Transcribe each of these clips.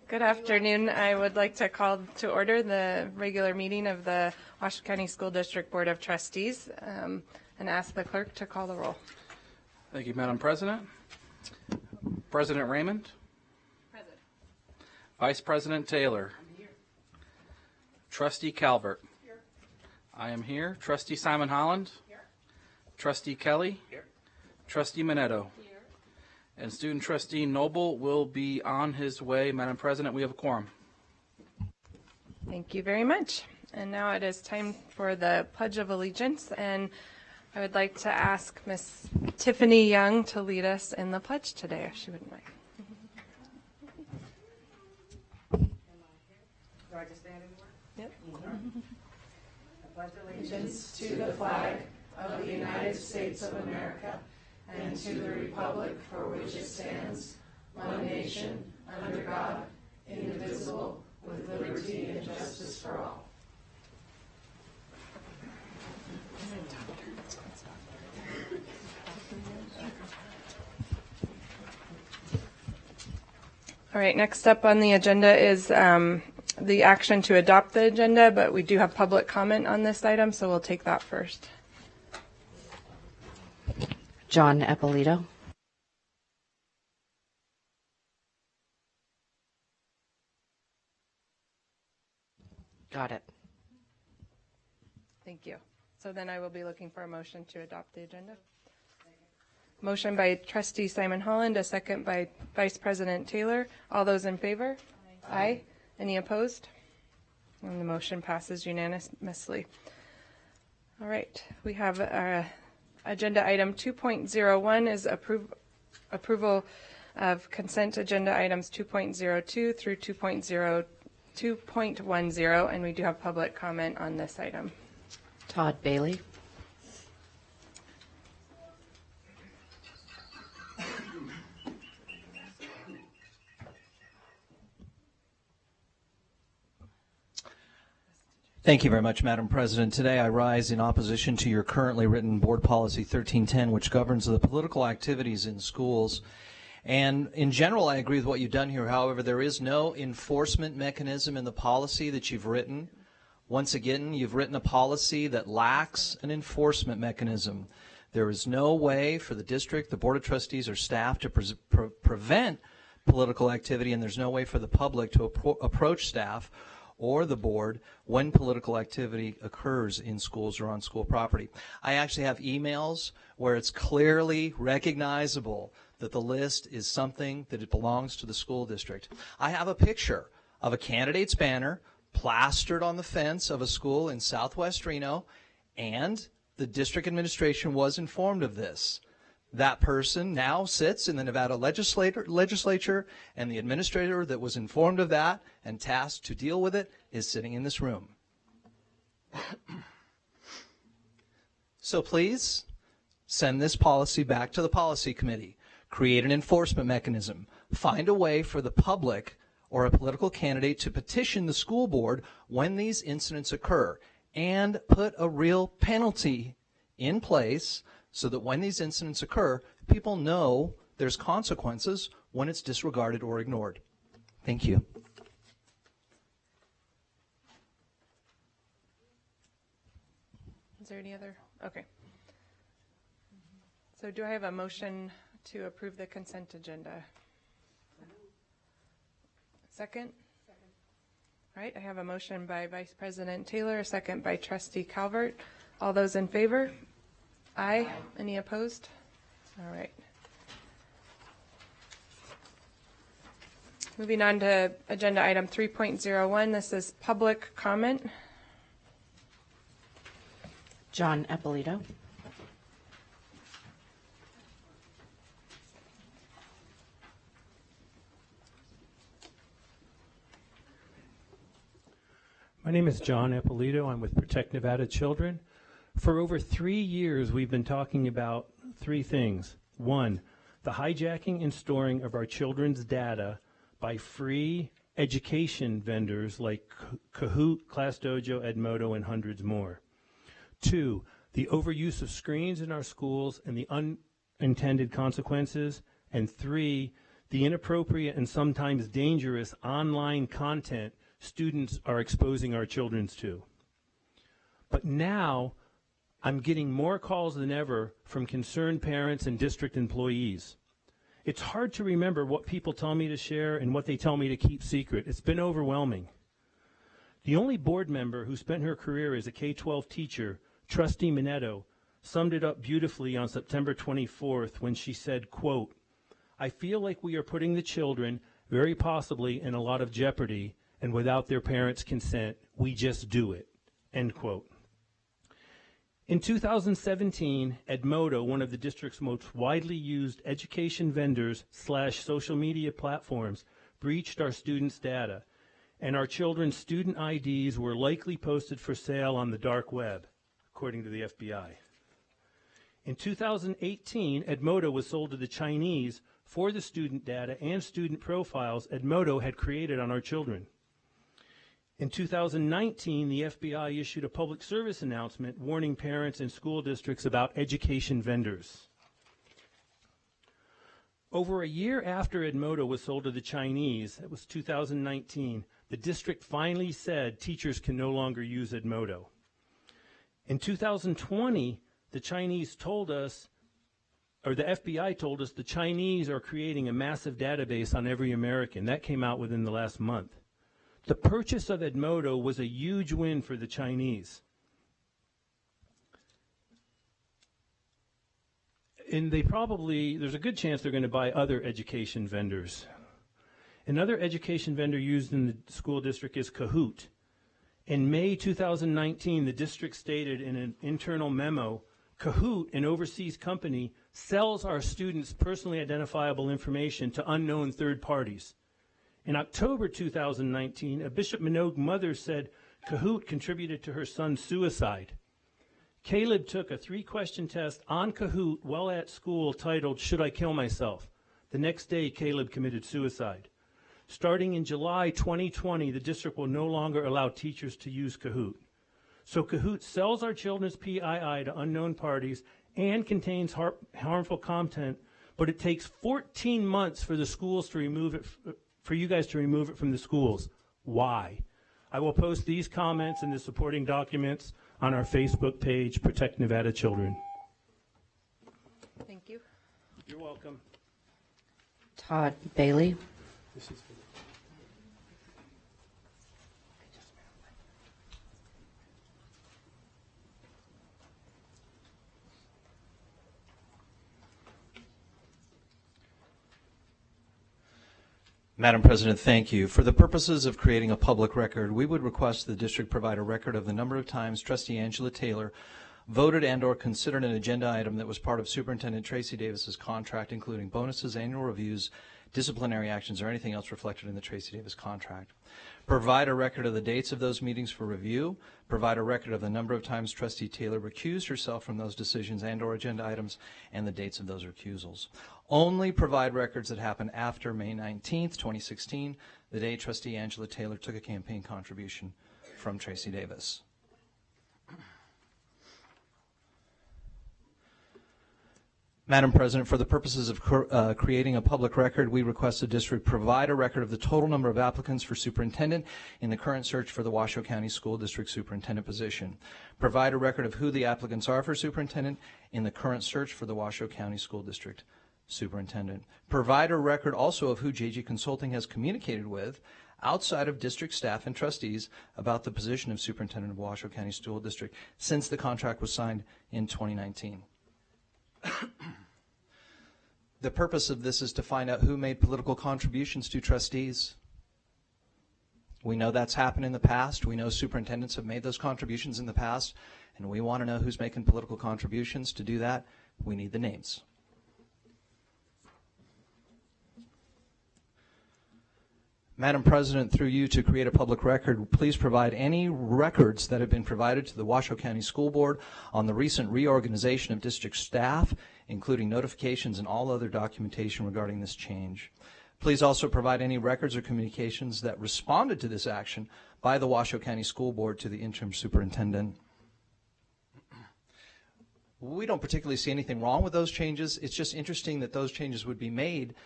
Good afternoon. I would like to call to order the regular meeting of the Washington County School District Board of Trustees and ask the clerk to call the roll. Thank you, Madam President. President Raymond. Present. Vice President Taylor. I'm here. Trustee Calvert. Here. I am here. Trustee Simon Holland. Here. Trustee Kelly. Here. Trustee Minetto. Here. And Student Trustee Noble will be on his way. Madam President, we have a quorum. Thank you very much. And now it is time for the Pledge of Allegiance, and I would like to ask Miss Tiffany Young to lead us in the pledge today, if she wouldn't mind. Do I just stand anywhere? Yep. I pledge allegiance to the flag of the United States of America and to the republic for which it stands, one nation, under God, indivisible, with liberty and justice for all. All right, next up on the agenda is the action to adopt the agenda, but we do have public comment on this item, so we'll take that first. John Eppolito. Got it. Thank you. So then I will be looking for a motion to adopt the agenda. Motion by Trustee Simon Holland, a second by Vice President Taylor. All those in favor? Aye. Any opposed? And the motion passes unanimously. All right, we have agenda item 2.01 is approval of consent agenda items 2.02 through 2.10, and we do have public comment on this item. Todd Bailey. Thank you very much, Madam President. Today I rise in opposition to your currently written Board Policy 1310, which governs the political activities in schools. And in general, I agree with what you've done here. However, there is no enforcement mechanism in the policy that you've written. Once again, you've written a policy that lacks an enforcement mechanism. There is no way for the district, the Board of Trustees, or staff to prevent political activity, and there's no way for the public to approach staff or the board when political activity occurs in schools or on school property. I actually have emails where it's clearly recognizable that the list is something that it belongs to the school district. I have a picture of a candidate's banner plastered on the fence of a school in Southwest Reno, and the district administration was informed of this. That person now sits in the Nevada legislature, and the administrator that was informed of that and tasked to deal with it is sitting in this room. So please send this policy back to the policy committee. Create an enforcement mechanism. Find a way for the public or a political candidate to petition the school board when these incidents occur, and put a real penalty in place so that when these incidents occur, people know there's consequences when it's disregarded or ignored. Thank you. Is there any other? Okay. So do I have a motion to approve the consent agenda? Second? Second. All right, I have a motion by Vice President Taylor, a second by Trustee Calvert. All those in favor? Aye. Any opposed? All right. Moving on to agenda item 3.01. This is public comment. John Eppolito. My name is John Eppolito. I'm with Protect Nevada Children. For over 3 years, we've been talking about three things. One, the hijacking and storing of our children's data by free education vendors like Kahoot, ClassDojo, Edmodo, and hundreds more. Two, the overuse of screens in our schools and the unintended consequences. And three, the inappropriate and sometimes dangerous online content students are exposing our children to. But now, I'm getting more calls than ever from concerned parents and district employees. It's hard to remember what people tell me to share and what they tell me to keep secret. It's been overwhelming. The only board member who spent her career as a K-12 teacher, Trustee Minetto, summed it up beautifully on September 24th when she said, quote, "I feel like we are putting the children, very possibly, in a lot of jeopardy, and without their parents' consent, we just do it," end quote. In 2017, Edmodo, one of the district's most widely used education vendors / social media platforms, breached our students' data, and our children's student IDs were likely posted for sale on the dark web, according to the FBI. In 2018, Edmodo was sold to the Chinese for the student data and student profiles Edmodo had created on our children. In 2019, the FBI issued a public service announcement warning parents and school districts about education vendors. Over a year after Edmodo was sold to the Chinese, it was 2019, the district finally said teachers can no longer use Edmodo. In 2020, the Chinese told us, or the FBI told us, the Chinese are creating a massive database on every American. That came out within the last month. The purchase of Edmodo was a huge win for the Chinese. And there's a good chance they're going to buy other education vendors. Another education vendor used in the school district is Kahoot. In May 2019, the district stated in an internal memo, Kahoot, an overseas company, sells our students' personally identifiable information to unknown third parties. In October 2019, a Bishop Minogue mother said Kahoot contributed to her son's suicide. Caleb took a 3-question test on Kahoot while at school titled, "Should I Kill Myself?" The next day, Caleb committed suicide. Starting in July 2020, the district will no longer allow teachers to use Kahoot. So Kahoot sells our children's PII to unknown parties and contains harmful content, but it takes 14 months for the schools to remove it, for you guys to remove it from the schools. Why? I will post these comments and the supporting documents on our Facebook page, Protect Nevada Children. Thank you. You're welcome. Todd Bailey. This is Madam President, thank you. For the purposes of creating a public record, we would request the district provide a record of the number of times Trustee Angela Taylor voted and/or considered an agenda item that was part of Superintendent Tracy Davis's contract, including bonuses, annual reviews, disciplinary actions, or anything else reflected in the Tracy Davis contract. Provide a record of the dates of those meetings for review. Provide a record of the number of times Trustee Taylor recused herself from those decisions and/or agenda items and the dates of those recusals. Only provide records that happen after May 19th, 2016, the day Trustee Angela Taylor took a campaign contribution from Tracy Davis. Madam President, for the purposes of creating a public record, we request the district provide a record of the total number of applicants for superintendent in the current search for the Washoe County School District superintendent position. Provide a record of who the applicants are for superintendent in the current search for the Washoe County School District superintendent. Provide a record also of who JG Consulting has communicated with outside of district staff and trustees about the position of superintendent of Washoe County School District since the contract was signed in 2019. The purpose of this is to find out who made political contributions to trustees. We know that's happened in the past. We know superintendents have made those contributions in the past, and we want to know who's making political contributions. To do that, we need the names. Madam President, through you, to create a public record, please provide any records that have been provided to the Washoe County School Board on the recent reorganization of district staff, including notifications and all other documentation regarding this change. Please also provide any records or communications that responded to this action by the Washoe County School Board to the interim superintendent. We don't particularly see anything wrong with those changes. It's just interesting that those changes would be made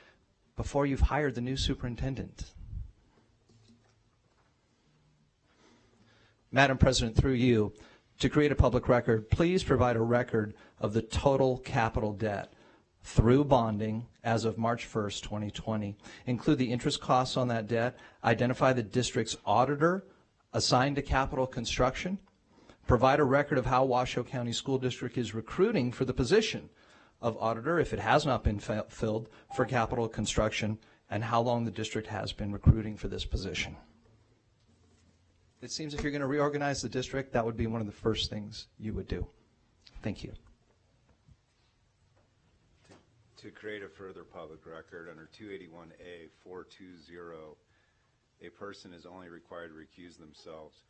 before you've hired the new superintendent. Madam President, through you, to create a public record, please provide a record of the total capital debt through bonding as of March 1st, 2020. Include the interest costs on that debt, identify the district's auditor assigned to capital construction, provide a record of how Washoe County School District is recruiting for the position of auditor if it has not been filled for capital construction, and how long the district has been recruiting for this position. It seems if you're going to reorganize the district, that would be one of the first things you would do. Thank you. To create a further public record under 281A 420, a person is only required to recuse themselves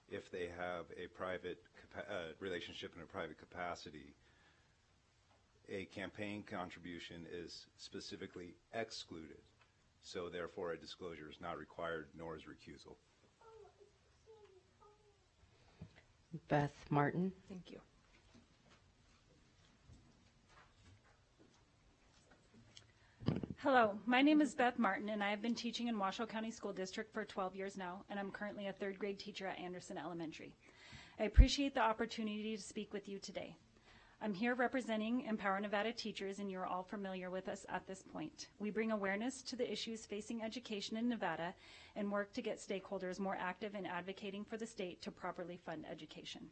if they have a private relationship in a private capacity. A campaign contribution is specifically excluded, so therefore a disclosure is not required, nor is recusal. Beth Martin. Thank you. Hello, my name is Beth Martin, and I have been teaching in Washoe County School District for 12 years now, and I'm currently a third grade teacher at Anderson Elementary. I appreciate the opportunity to speak with you today. I'm here representing Empower Nevada teachers, and you're all familiar with us at this point. We bring awareness to the issues facing education in Nevada and work to get stakeholders more active in advocating for the state to properly fund education.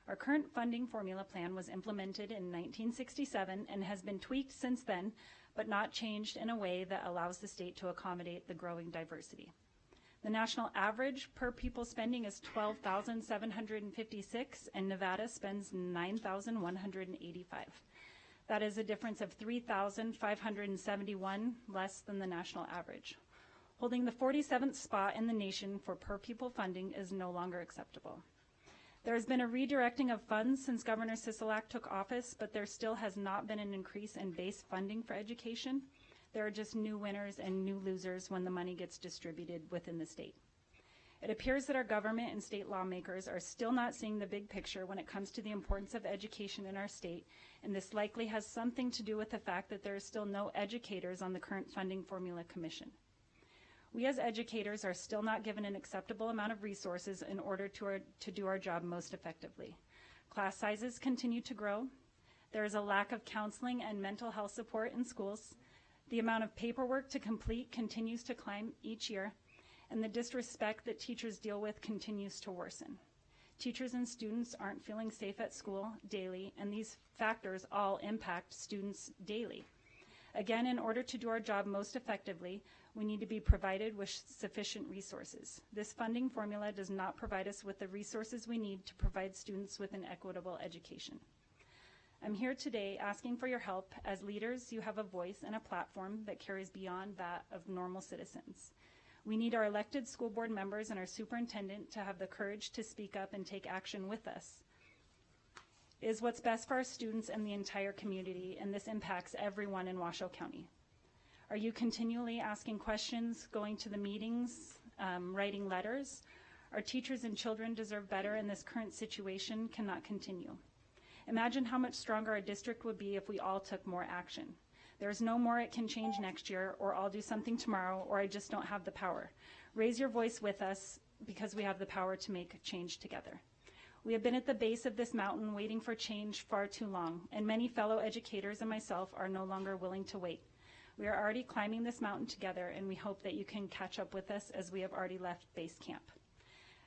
Our current funding formula plan was implemented in 1967 and has been tweaked since then, but not changed in a way that allows the state to accommodate the growing diversity. The national average per pupil spending is $12,756, and Nevada spends $9,185. That is a difference of $3,571 less than the national average. Holding the 47th spot in the nation for per pupil funding is no longer acceptable. There has been a redirecting of funds since Governor Sisolak took office, but there still has not been an increase in base funding for education. There are just new winners and new losers when the money gets distributed within the state. It appears that our government and state lawmakers are still not seeing the big picture when it comes to the importance of education in our state, and this likely has something to do with the fact that there are still no educators on the current funding formula commission. We as educators are still not given an acceptable amount of resources in order to do our job most effectively. Class sizes continue to grow. There is a lack of counseling and mental health support in schools. The amount of paperwork to complete continues to climb each year, and the disrespect that teachers deal with continues to worsen. Teachers and students aren't feeling safe at school daily, and these factors all impact students daily. Again, in order to do our job most effectively, we need to be provided with sufficient resources. This funding formula does not provide us with the resources we need to provide students with an equitable education. I'm here today asking for your help. As leaders, you have a voice and a platform that carries beyond that of normal citizens. We need our elected school board members and our superintendent to have the courage to speak up and take action with us. It is what's best for our students and the entire community, and this impacts everyone in Washoe County. Are you continually asking questions, going to the meetings, writing letters? Our teachers and children deserve better, and this current situation cannot continue. Imagine how much stronger our district would be if we all took more action. There's no more it can change next year, or I'll do something tomorrow, or I just don't have the power. Raise your voice with us, because we have the power to make change together. We have been at the base of this mountain waiting for change far too long, and many fellow educators and myself are no longer willing to wait. We are already climbing this mountain together, and we hope that you can catch up with us as we have already left base camp.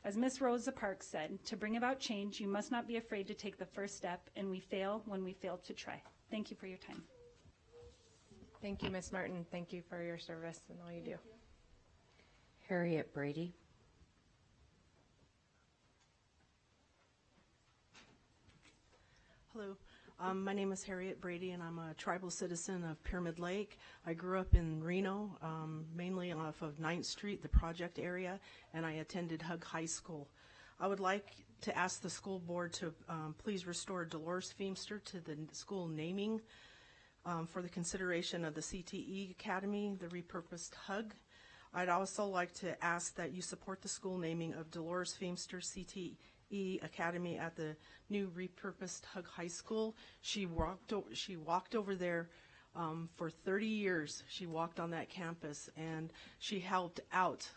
As Ms. Rosa Parks said, to bring about change, you must not be afraid to take the first step, and we fail when we fail to try. Thank you for your time. Thank you, Ms. Martin. Thank you for your service and all you do. Harriet Brady. Hello, my name is Harriet Brady, and I'm a tribal citizen of Pyramid Lake. I grew up in Reno, mainly off of 9th Street, the project area, and I attended Hug High School. I would like to ask the school board to please restore Dolores Feemster to the school naming for the consideration of the CTE Academy, the repurposed Hug. I'd also like to ask that you support the school naming of Dolores Feemster CTE Academy at the new repurposed Hug High School. She walked over there For 30 years, she walked on that campus, and she helped out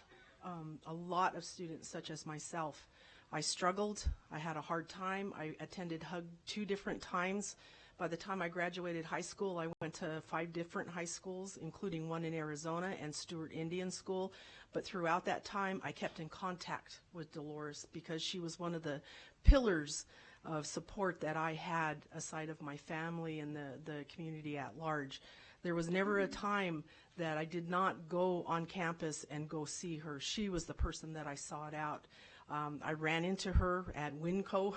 a lot of students such as myself. I struggled. I had a hard time. I attended HUG 2 different times. By the time I graduated high school, I went to 5 different high schools, including one in Arizona and Stewart Indian School. But throughout that time, I kept in contact with Dolores because she was one of the pillars of support that I had aside of my family and the community at large. There was never a time that I did not go on campus and go see her. She was the person that I sought out. I ran into her at Winco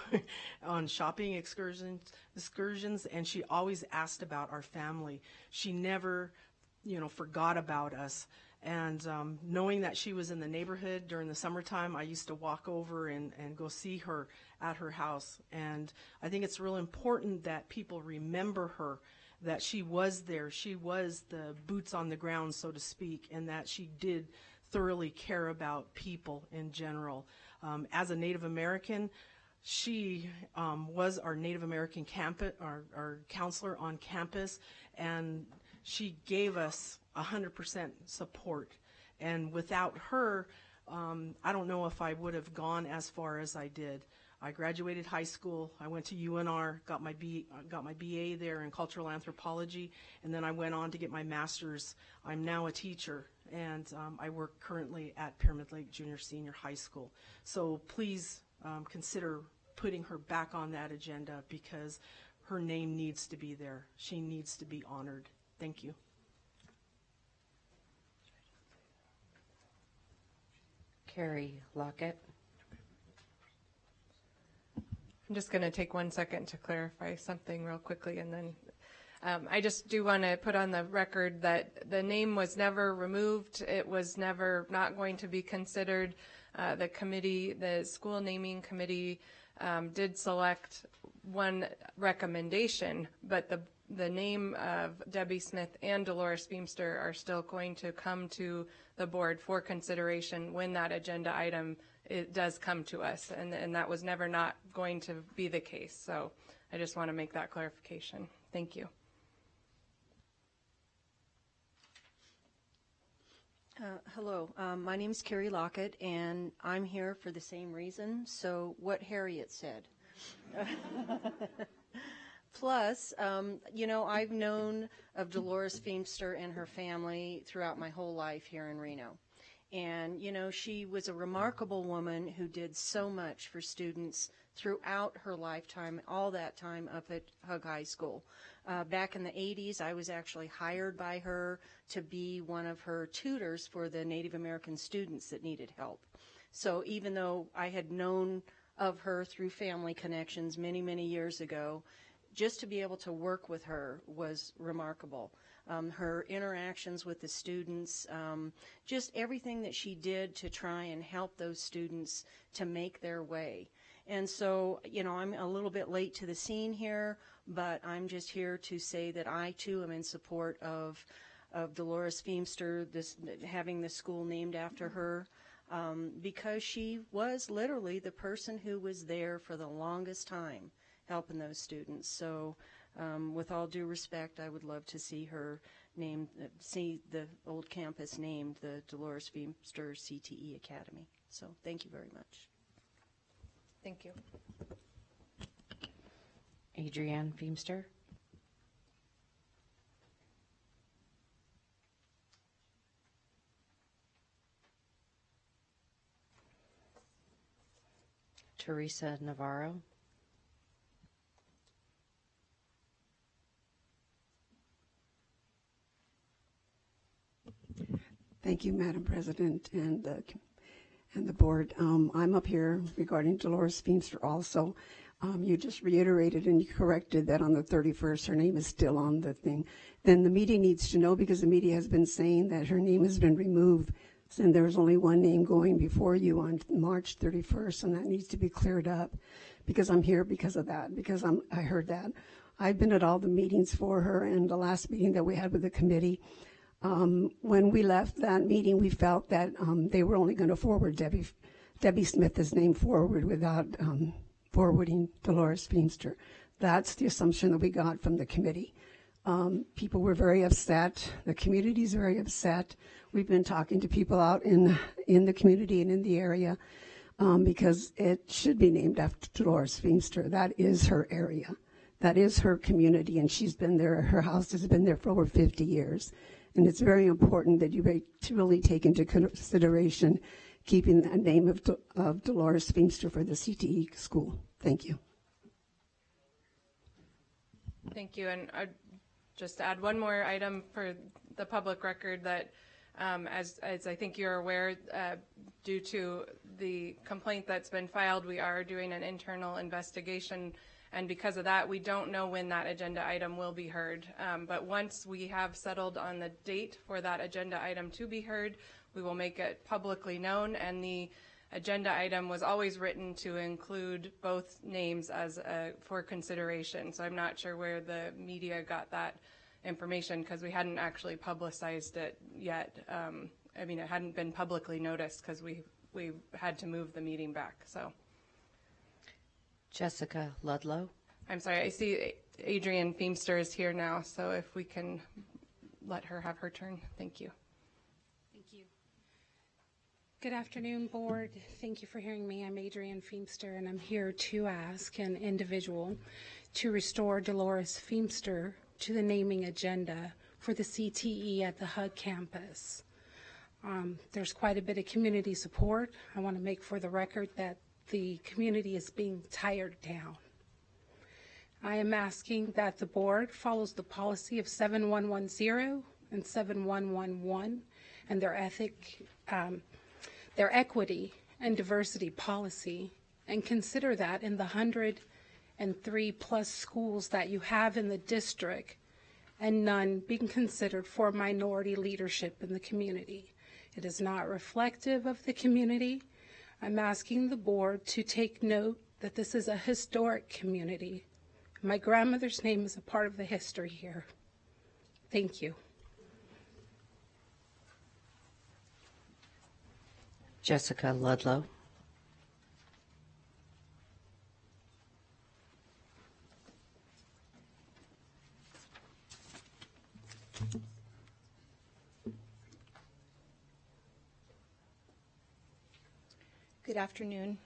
on shopping excursions, and she always asked about our family. She never, forgot about us. And knowing that she was in the neighborhood during the summertime, I used to walk over and go see her at her house. And I think it's real important that people remember her, that she was there. She was the boots on the ground, so to speak, and that she did thoroughly care about people in general. As a Native American, she was our Native American our counselor on campus, and she gave us 100% support. And without her, I don't know if I would have gone as far as I did. I graduated high school. I went to UNR, got my BA there in cultural anthropology, and then I went on to get my master's. I'm now a teacher, and I work currently at Pyramid Lake Junior Senior High School. So please consider putting her back on that agenda because her name needs to be there. She needs to be honored. Thank you. Carrie Lockett. I'm just going to take 1 second to clarify something real quickly, and then I just do want to put on the record that the name was never removed. It was never not going to be considered. The school naming committee did select one recommendation, but the name of Debbie Smith and Dolores Beamster are still going to come to the board for consideration when that agenda item it does come to us, and that was never not going to be the case. So I just want to make that clarification. Thank you. Hello, my name is Carrie Lockett, and I'm here for the same reason. So what Harriet said. Plus, I've known of Dolores Feimster and her family throughout my whole life here in Reno. And, she was a remarkable woman who did so much for students throughout her lifetime, all that time up at Hug High School. Back in the 80s, I was actually hired by her to be one of her tutors for the Native American students that needed help. So even though I had known of her through family connections many, many years ago, just to be able to work with her was remarkable. Her interactions with the students, just everything that she did to try and help those students to make their way. And so, I'm a little bit late to the scene here, but I'm just here to say that I, too, am in support of Dolores Feimster, having the school named after her, because she was literally the person who was there for the longest time helping those students. So with all due respect, I would love to see her named, see the old campus named the Dolores Feimster CTE Academy. So thank you very much. Thank you. Adrienne Feimster. Teresa Navarro. Thank you, Madam President, and the board. I'm up here regarding Dolores Feimster also. You just reiterated and you corrected that on the 31st, her name is still on the thing. Then the media needs to know, because the media has been saying that her name has been removed, and there's only one name going before you on March 31st, and that needs to be cleared up, because I'm here because of that, because I heard that. I've been at all the meetings for her, and the last meeting that we had with the committee, when we left that meeting, we felt that they were only going to forward Debbie Smith's name forward without forwarding Dolores Feimster. That's the assumption that we got from the committee. People were very upset. The community's very upset. We've been talking to people out in the community and in the area because it should be named after Dolores Feimster. That is her area. That is her community, and she's been there. Her house has been there for over 50 years. And it's very important that you really take into consideration keeping the name of Dolores Feimster for the CTE school. Thank you. Thank you. And I'd just add one more item for the public record that, as I think you're aware, due to the complaint that's been filed, we are doing an internal investigation. And because of that, we don't know when that agenda item will be heard. But once we have settled on the date for that agenda item to be heard, we will make it publicly known. And the agenda item was always written to include both names as for consideration. So I'm not sure where the media got that information because we hadn't actually publicized it yet. I mean, it hadn't been publicly noticed because we had to move the meeting back. So. Jessica Ludlow. I'm sorry, I see Adrienne Feimster is here now, so if we can let her have her turn. Thank you. Thank you. Good afternoon, board. Thank you for hearing me. I'm Adrienne Feimster, and I'm here to ask an individual to restore Dolores Feimster to the naming agenda for the CTE at the HUD campus. There's quite a bit of community support. I want to make for the record that the community is being tired down. I am asking that the board follows the policy of 7110 and 7111 and their equity and diversity policy, and consider that in the 103 plus schools that you have in the district, and none being considered for minority leadership in the community. It is not reflective of the community. I'm asking the board to take note that this is a historic community. My grandmother's name is a part of the history here. Thank you. Jessica Ludlow. Good afternoon,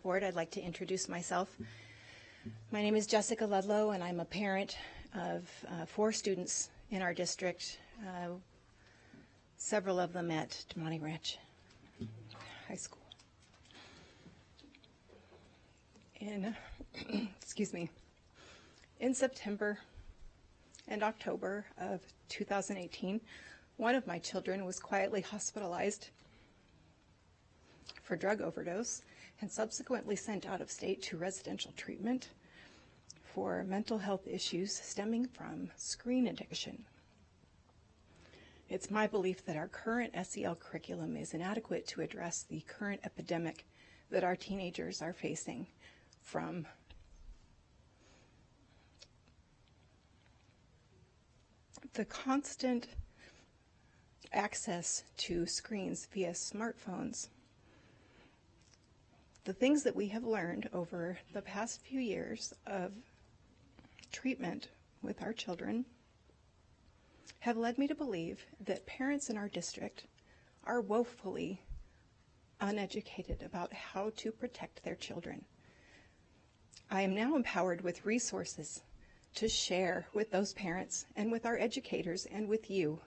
board. I'd like to introduce myself. My name is Jessica Ludlow, and I'm a parent of 4 students in our district, several of them at Demonte Ranch High School. In September and October of 2018, one of my children was quietly hospitalized for drug overdose and subsequently sent out of state to residential treatment for mental health issues stemming from screen addiction. It's my belief that our current SEL curriculum is inadequate to address the current epidemic that our teenagers are facing from the constant access to screens via smartphones. The things that we have learned over the past few years of treatment with our children have led me to believe that parents in our district are woefully uneducated about how to protect their children. I am now empowered with resources to share with those parents and with our educators and with you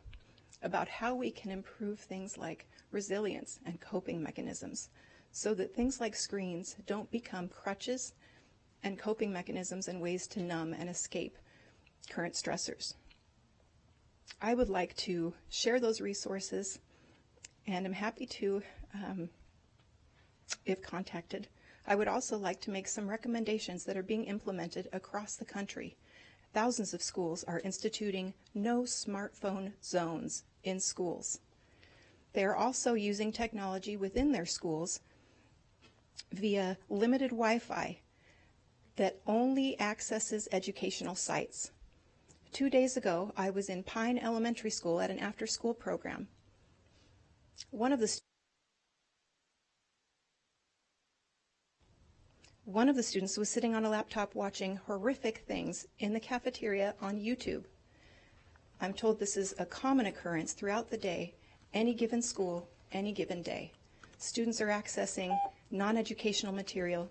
about how we can improve things like resilience and coping mechanisms, so that things like screens don't become crutches and coping mechanisms and ways to numb and escape current stressors. I would like to share those resources, and I'm happy to, if contacted. I would also like to make some recommendations that are being implemented across the country. Thousands of schools are instituting no smartphone zones in schools. They are also using technology within their schools via limited Wi-Fi that only accesses educational sites. 2 days ago, I was in Pine Elementary School at an after-school program. One of the students was sitting on a laptop watching horrific things in the cafeteria on YouTube. I'm told this is a common occurrence throughout the day, any given school, any given day. Students are accessing non-educational material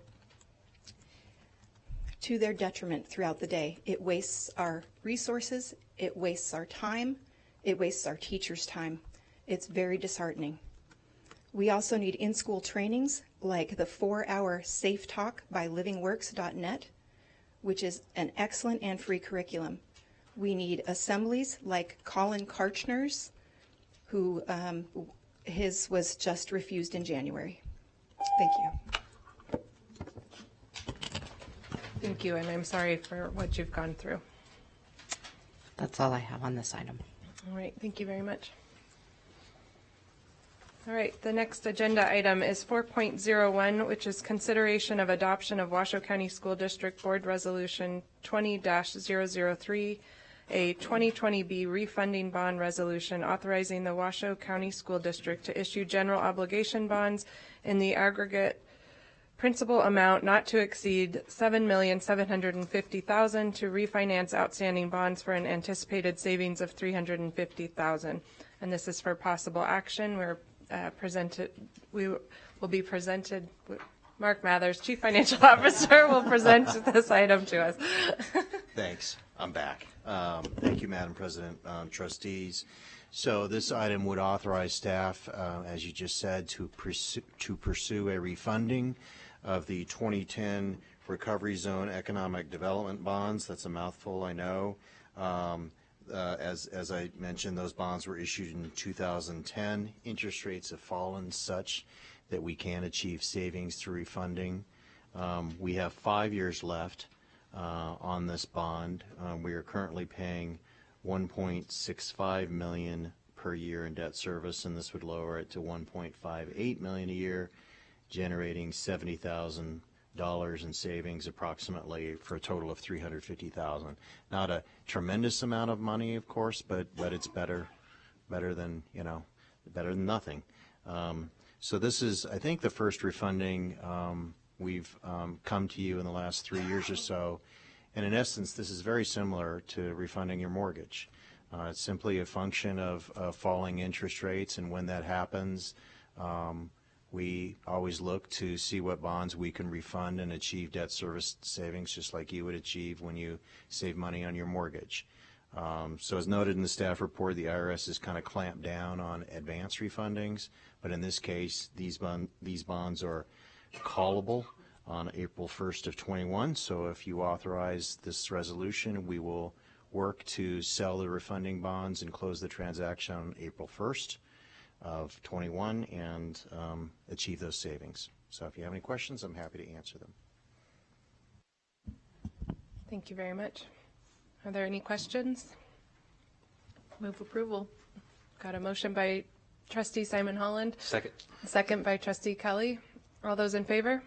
to their detriment throughout the day. It wastes our resources, it wastes our time, it wastes our teachers' time. It's very disheartening. We also need in-school trainings like the 4-hour Safe Talk by livingworks.net, which is an excellent and free curriculum. We need assemblies like Colin Karchner's, who his was just refused in January. Thank you. Thank you, and I'm sorry for what you've gone through. That's all I have on this item. All right, thank you very much. All right, the next agenda item is 4.01, which is consideration of adoption of Washoe County School District Board Resolution 20-003, a 2020B refunding bond resolution authorizing the Washoe County School District to issue general obligation bonds in the aggregate principal amount not to exceed $7,750,000 to refinance outstanding bonds for an anticipated savings of $350,000. And this is for possible action. We will be presented. Mark Mathers, Chief Financial Officer, will present this item to us. Thanks. I'm back. Thank you, Madam President, trustees. So this item would authorize staff, as you just said, to pursue a refunding of the 2010 Recovery Zone Economic Development Bonds. That's a mouthful, I know. As I mentioned, those bonds were issued in 2010. Interest rates have fallen such that we can achieve savings through refunding. We have 5 years left on this bond. We are currently paying $1.65 million per year in debt service, and this would lower it to $1.58 million a year, generating $70,000 in savings approximately, for a total of $350,000. Not a tremendous amount of money, of course, but it's better than nothing. So this is, I think, the first refunding we've come to you in the last 3 years or so, and in essence, this is very similar to refunding your mortgage. It's simply a function of falling interest rates, and when that happens, we always look to see what bonds we can refund and achieve debt service savings, just like you would achieve when you save money on your mortgage. So as noted in the staff report, the IRS has kind of clamped down on advance refundings, but in this case, these bonds are callable on April 1st of 21. So if you authorize this resolution, we will work to sell the refunding bonds and close the transaction on April 1st of 21 and achieve those savings. So if you have any questions, I'm happy to answer them. Thank you very much. Are there any questions? Move approval. Got a motion by Trustee Simon Holland. Second. Second by Trustee Kelly. All those in favor?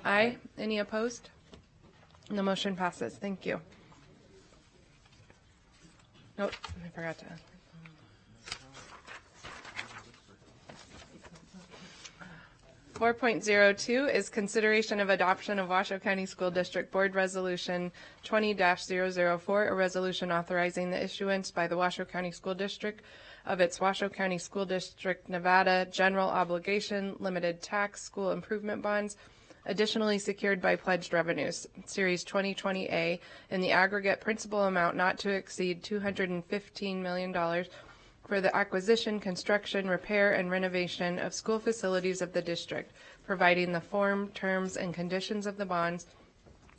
Aye. Any opposed? The motion passes. Thank you. Nope, I forgot to. 4.02 is consideration of adoption of Washoe County School District Board Resolution 20-004, a resolution authorizing the issuance by the Washoe County School District of its Washoe County School District, Nevada General Obligation Limited Tax School Improvement Bonds, additionally secured by pledged revenues, Series 2020A, in the aggregate principal amount not to exceed $215 million for the acquisition, construction, repair, and renovation of school facilities of the district, providing the form, terms, and conditions of the bonds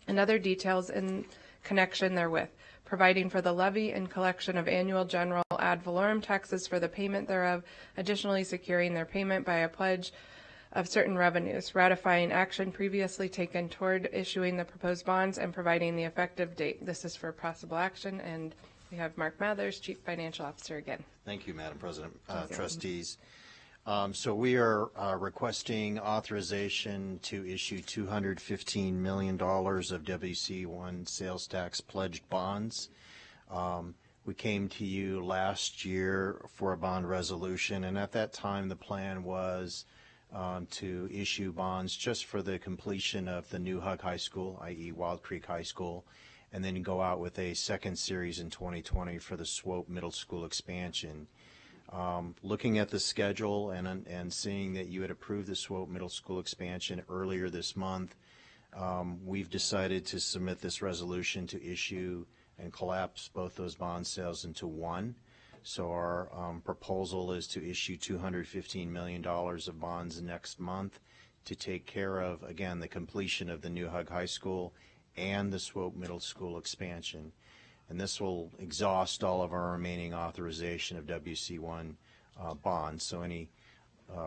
and other details in connection therewith, providing for the levy and collection of annual general ad valorem taxes for the payment thereof, additionally securing their payment by a pledge of certain revenues, ratifying action previously taken toward issuing the proposed bonds, and providing the effective date. This is for possible action, and we have Mark Mathers, Chief Financial Officer, again. Thank you, Madam President, trustees. So we are requesting authorization to issue $215 million of WC1 sales tax pledged bonds. We came to you last year for a bond resolution, and at that time the plan was to issue bonds just for the completion of the new Hug High School, i.e. Wild Creek High School, and then go out with a second series in 2020 for the Swope Middle School expansion. Looking at the schedule and seeing that you had approved the Swope Middle School expansion earlier this month, we've decided to submit this resolution to issue and collapse both those bond sales into one. So our proposal is to issue $215 million of bonds next month to take care of, again, the completion of the new Hug High School and the Swope Middle School expansion. And this will exhaust all of our remaining authorization of WC1 bonds. So any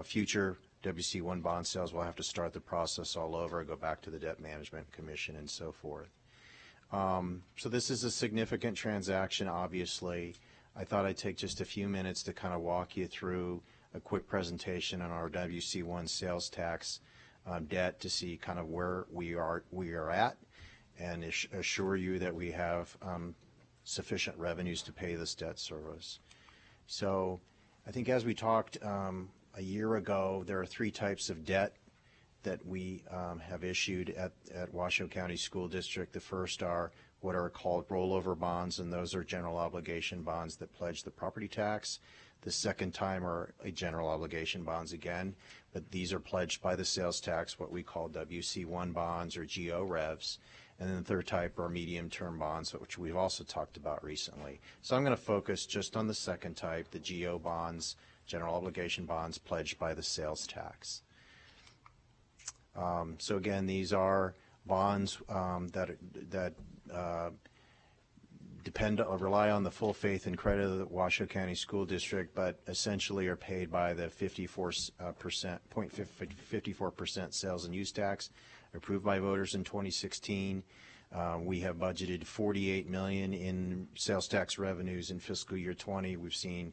future WC1 bond sales will have to start the process all over, go back to the Debt Management Commission and so forth. So this is a significant transaction, obviously. I thought I'd take just a few minutes to kind of walk you through a quick presentation on our WC1 sales tax debt to see kind of where we are at, and assure you that we have sufficient revenues to pay this debt service. So I think as we talked a year ago, there are three types of debt that we have issued at Washoe County School District. The first are what are called rollover bonds, and those are general obligation bonds that pledge the property tax. The second time are general obligation bonds again, but these are pledged by the sales tax, what we call WC1 bonds or GO revs. And then the third type are medium-term bonds, which we've also talked about recently. So I'm going to focus just on the second type, the GO bonds, general obligation bonds pledged by the sales tax. So again, these are bonds that rely on the full faith and credit of the Washoe County School District, but essentially are paid by the 54% sales and use tax approved by voters in 2016. We have budgeted $48 million in sales tax revenues in fiscal year 20. We've seen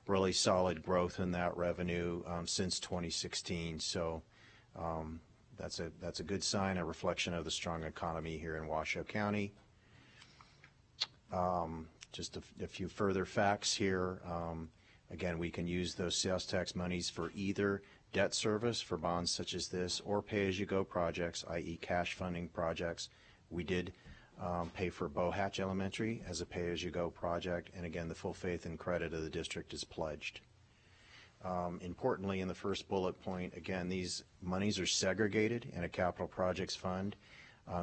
really solid growth in that revenue since 2016. So that's a good sign, a reflection of the strong economy here in Washoe County. Just a few further facts here. Again, we can use those sales tax monies for either debt service for bonds such as this or pay-as-you-go projects, i.e. cash funding projects. We did pay for Bohatch Elementary as a pay-as-you-go project, and again, the full faith and credit of the district is pledged. Importantly, in the first bullet point, again, these monies are segregated in a capital projects fund.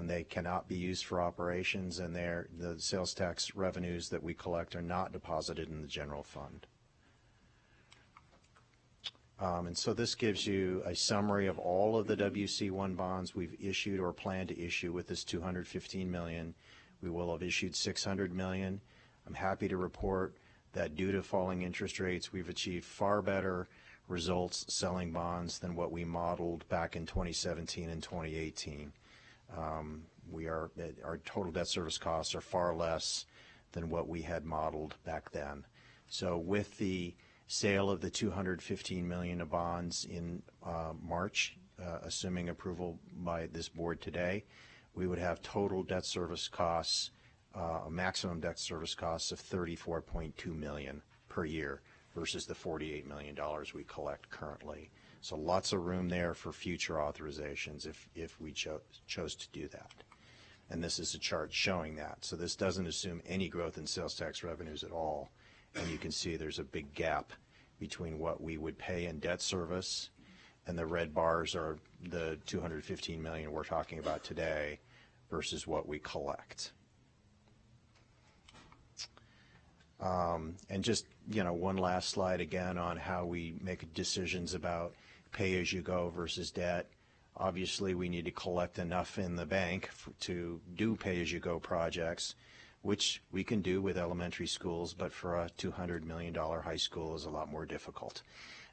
They cannot be used for operations, and the sales tax revenues that we collect are not deposited in the general fund. And so this gives you a summary of all of the WC1 bonds we've issued or plan to issue with this $215 million. We will have issued $600 million. I'm happy to report that due to falling interest rates, we've achieved far better results selling bonds than what we modeled back in 2017 and 2018. Our total debt service costs are far less than what we had modeled back then. So with the sale of the $215 million of bonds in March, assuming approval by this board today, we would have total debt service costs, maximum debt service costs of $34.2 million per year versus the $48 million we collect currently. So lots of room there for future authorizations if we chose to do that. And this is a chart showing that. So this doesn't assume any growth in sales tax revenues at all. And you can see there's a big gap between what we would pay in debt service, and the red bars are the $215 million we're talking about today versus what we collect. And just, one last slide again on how we make decisions about pay-as-you-go versus debt. Obviously, we need to collect enough in the bank to do pay-as-you-go projects, which we can do with elementary schools, but for a $200 million high school is a lot more difficult.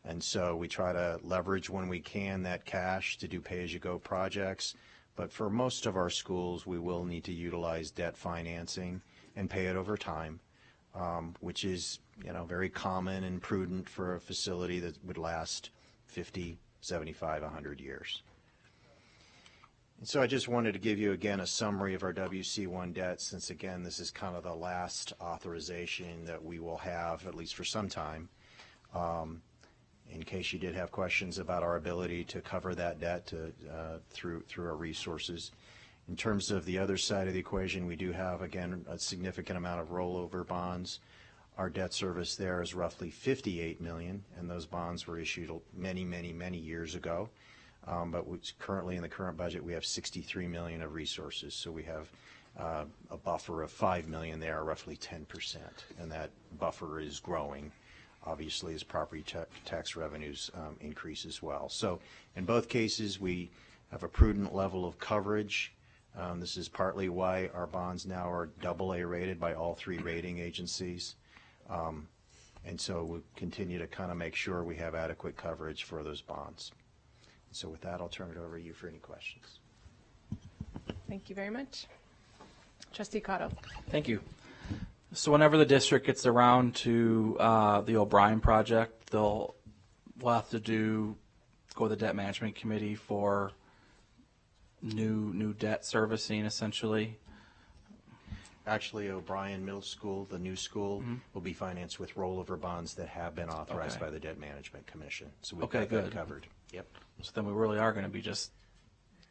And so we try to leverage when we can that cash to do pay-as-you-go projects. But for most of our schools, we will need to utilize debt financing and pay it over time, which is very common and prudent for a facility that would last 50, 75, 100 years. And so I just wanted to give you again a summary of our WC1 debt, since again this is kind of the last authorization that we will have, at least for some time, in case you did have questions about our ability to cover that debt through our resources. In terms of the other side of the equation, we do have, again, a significant amount of rollover bonds. Our debt service there is roughly $58 million, and those bonds were issued many, many, many years ago. But currently in the current budget, we have $63 million of resources. So we have a buffer of $5 million there, roughly 10%, and that buffer is growing, obviously, as property tax revenues increase as well. So in both cases, we have a prudent level of coverage. This is partly why our bonds now are AA rated by all three rating agencies. And so we'll continue to kind of make sure we have adequate coverage for those bonds. So with that, I'll turn it over to you for any questions. Thank you very much. Trustee Cotto. Thank you. So whenever the district gets around to the O'Brien project, we'll have to go to the debt management committee for new debt servicing, essentially. Actually, O'Brien Middle School, the new school, will be financed with rollover bonds that have been authorized by the Debt Management Commission. So we've got that covered. Yep. So then we really are going to be just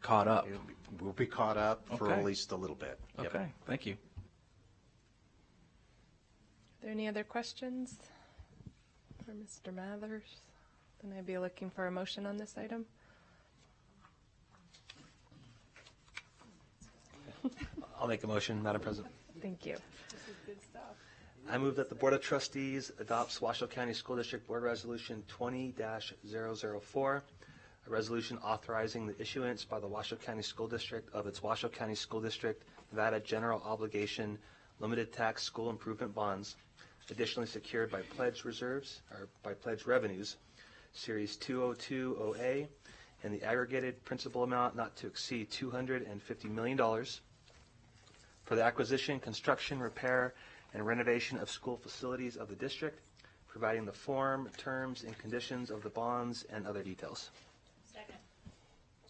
caught up. We'll be caught up for at least a little bit. Yep. Okay, thank you. Are there any other questions for Mr. Mathers? Then I'd be looking for a motion on this item. I'll make a motion, Madam President. Thank you. This is good stuff. I move that the Board of Trustees adopts Washoe County School District Board Resolution 20-004, a resolution authorizing the issuance by the Washoe County School District of its Washoe County School District Nevada General Obligation Limited Tax School Improvement Bonds, additionally secured by pledged reserves or by pledged revenues, Series 2020A, and the aggregated principal amount not to exceed $250 million for the acquisition, construction, repair, and renovation of school facilities of the district, providing the form, terms, and conditions of the bonds and other details. Second.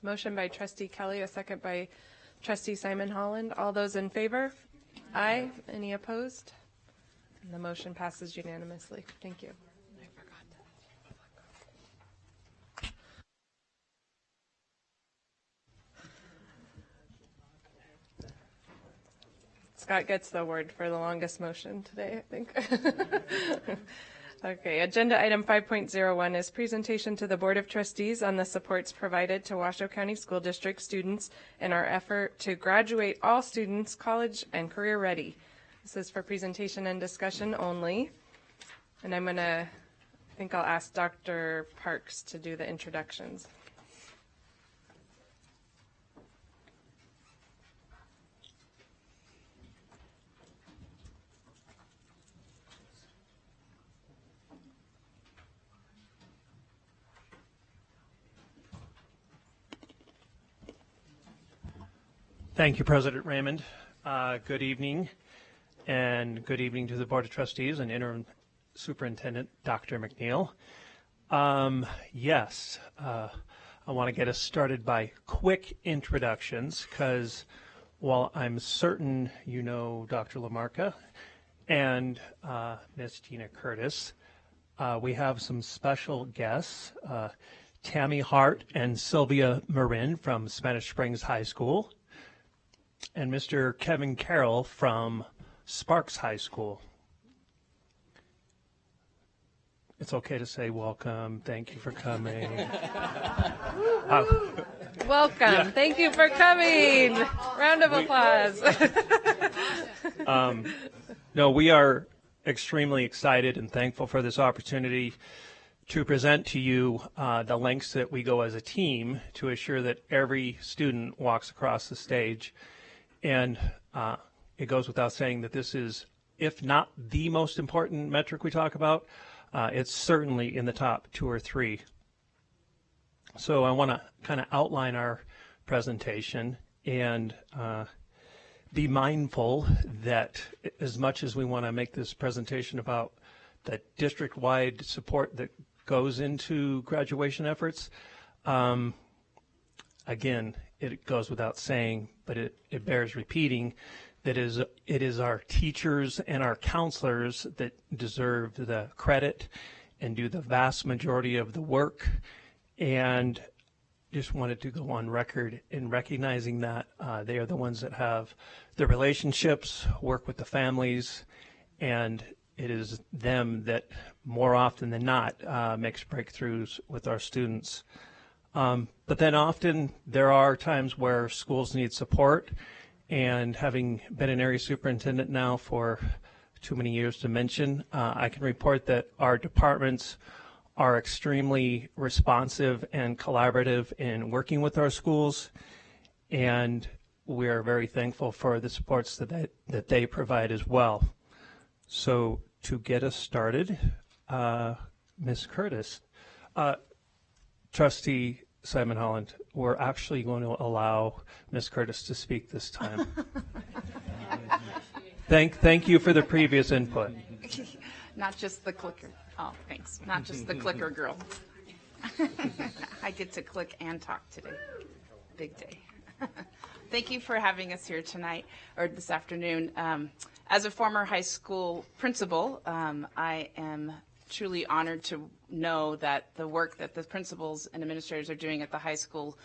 Motion by Trustee Kelly, a second by Trustee Simon Holland. All those in favor? Aye. Any opposed? And the motion passes unanimously. Thank you. Scott gets the award for the longest motion today, I think. Okay, agenda item 5.01 is presentation to the Board of Trustees on the supports provided to Washoe County School District students in our effort to graduate all students college and career ready. This is for presentation and discussion only. And I think I'll ask Dr. Parks to do the introductions. Thank you, President Raymond. Good evening, and good evening to the Board of Trustees and Interim Superintendent Dr. McNeil. Yes, I want to get us started by quick introductions because while I'm certain you know Dr. LaMarca and Ms. Gina Curtis, we have some special guests, Tammy Hart and Sylvia Marin from Spanish Springs High School, and Mr. Kevin Carroll from Sparks High School. It's okay to say welcome. Thank you for coming. Welcome. Yeah. Thank you for coming. Round of applause. No, we are extremely excited and thankful for this opportunity to present to you the lengths that we go as a team to assure that every student walks across the stage. And it goes without saying that this is, if not the most important metric we talk about, it's certainly in the top 2 or 3. So I want to kind of outline our presentation and be mindful that as much as we want to make this presentation about the district-wide support that goes into graduation efforts, again, it goes without saying, but it bears repeating, that it is our teachers and our counselors that deserve the credit and do the vast majority of the work. And just wanted to go on record in recognizing that they are the ones that have the relationships, work with the families, and it is them that more often than not makes breakthroughs with our students. But then often there are times where schools need support, and having been an area superintendent now for too many years to mention, I can report that our departments are extremely responsive and collaborative in working with our schools, and we are very thankful for the supports that they provide as well. So to get us started, Ms. Curtis, Trustee Simon Holland, we're actually going to allow Ms. Curtis to speak this time. Thank you for the previous input. Not just the clicker. Oh, thanks. Not just the clicker girl. I get to click and talk today. Big day. Thank you for having us here tonight, or this afternoon. As a former high school principal, I am truly honored to know that the work that the principals and administrators are doing at the high school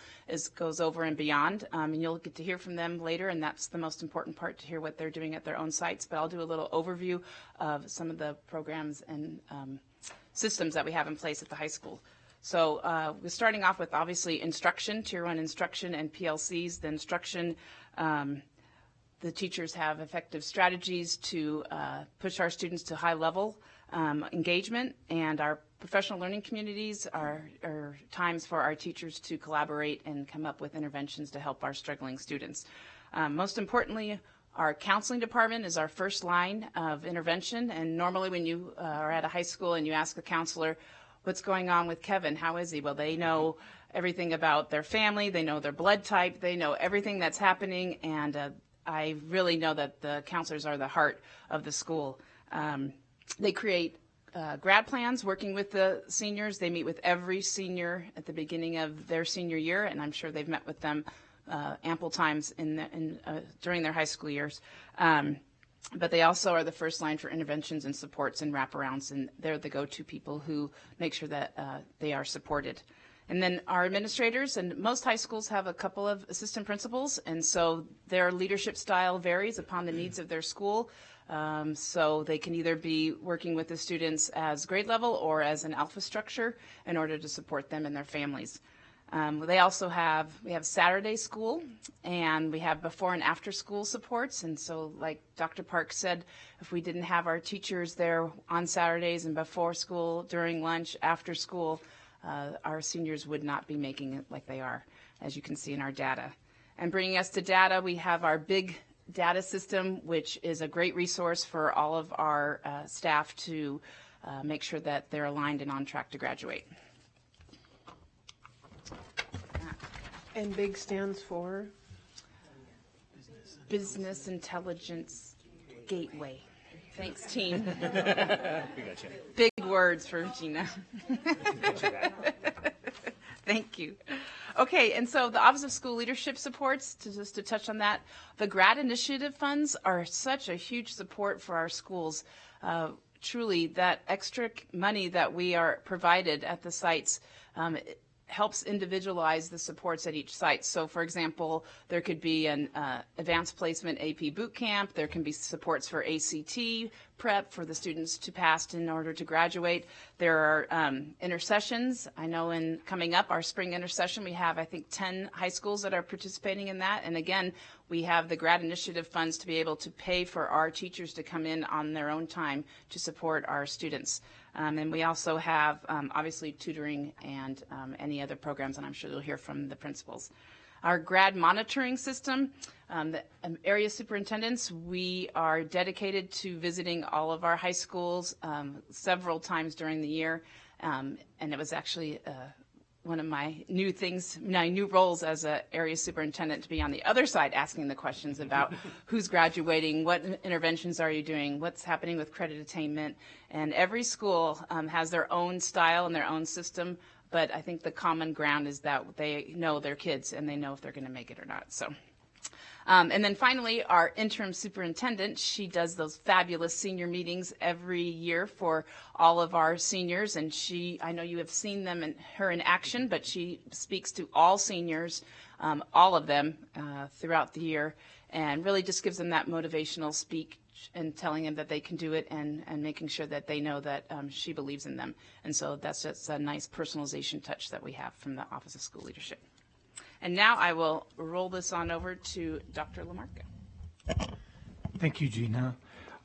goes over and beyond. And you'll get to hear from them later, and that's the most important part, to hear what they're doing at their own sites. But I'll do a little overview of some of the programs and systems that we have in place at the high school. So we're starting off with, obviously, instruction, Tier 1 instruction and PLCs. The instruction, the teachers have effective strategies to push our students to high level engagement, and our professional learning communities are times for our teachers to collaborate and come up with interventions to help our struggling students. Most importantly, our counseling department is our first line of intervention, and normally when you are at a high school and you ask a counselor, what's going on with Kevin, how is he? Well, they know everything about their family, they know their blood type, they know everything that's happening, and I really know that the counselors are the heart of the school. They create grad plans working with the seniors. They meet with every senior at the beginning of their senior year, and I'm sure they've met with them ample times during their high school years. But they also are the first line for interventions and supports and wraparounds, and they're the go-to people who make sure that they are supported. And then our administrators, and most high schools have a couple of assistant principals, and so their leadership style varies upon the needs of their school. So they can either be working with the students as grade level or as an alpha structure in order to support them and their families. We have Saturday school, and we have before and after school supports. And so, like Dr. Park said, if we didn't have our teachers there on Saturdays and before school, during lunch, after school, our seniors would not be making it like they are, as you can see in our data. And bringing us to data, we have our big data system, which is a great resource for all of our staff to make sure that they're aligned and on track to graduate. And BIG stands for? Business Intelligence Gateway. Thanks, team. Big words for Gina. Thank you. Okay, and so the Office of School Leadership supports, just to touch on that, the grad initiative funds are such a huge support for our schools. Truly, that extra money that we are provided at the sites helps individualize the supports at each site. So, for example, there could be an advanced placement AP boot camp. There can be supports for ACT prep for the students to pass in order to graduate. There are intercessions. I know in coming up, our spring intercession, we have, I think, 10 high schools that are participating in that. And again, we have the grad initiative funds to be able to pay for our teachers to come in on their own time to support our students. And we also have, obviously, tutoring and any other programs, and I'm sure you'll hear from the principals. Our grad monitoring system, the area superintendents, we are dedicated to visiting all of our high schools several times during the year. And it was actually one of my new things, my new roles as an area superintendent, to be on the other side asking the questions about who's graduating, what interventions are you doing, what's happening with credit attainment. And every school has their own style and their own system, but I think the common ground is that they know their kids and they know if they're going to make it or not. So And then finally, our interim superintendent, she does those fabulous senior meetings every year for all of our seniors. And I know you have seen her in action, but she speaks to all seniors, all of them throughout the year, and really just gives them that motivational speak and telling them that they can do it, and making sure that they know that she believes in them. And so that's just a nice personalization touch that we have from the Office of School Leadership. And now I will roll this on over to Dr. LaMarca. Thank you, Gina.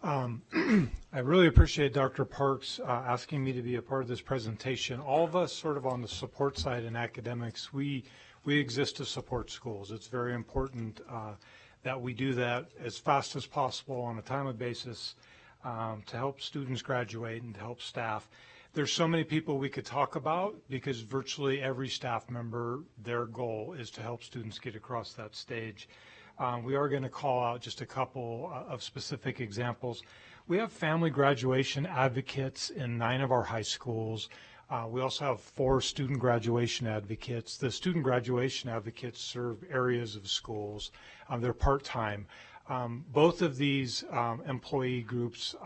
I really appreciate Dr. Parks asking me to be a part of this presentation. All of us sort of on the support side in academics, we exist to support schools. It's very important that we do that as fast as possible on a timely basis to help students graduate and to help staff. There's so many people we could talk about because virtually every staff member, their goal is to help students get across that stage. We are going to call out just a couple of specific examples. We have family graduation advocates in 9 of our high schools. We also have 4 student graduation advocates. The student graduation advocates serve areas of schools. They're part-time. Both of these employee groups,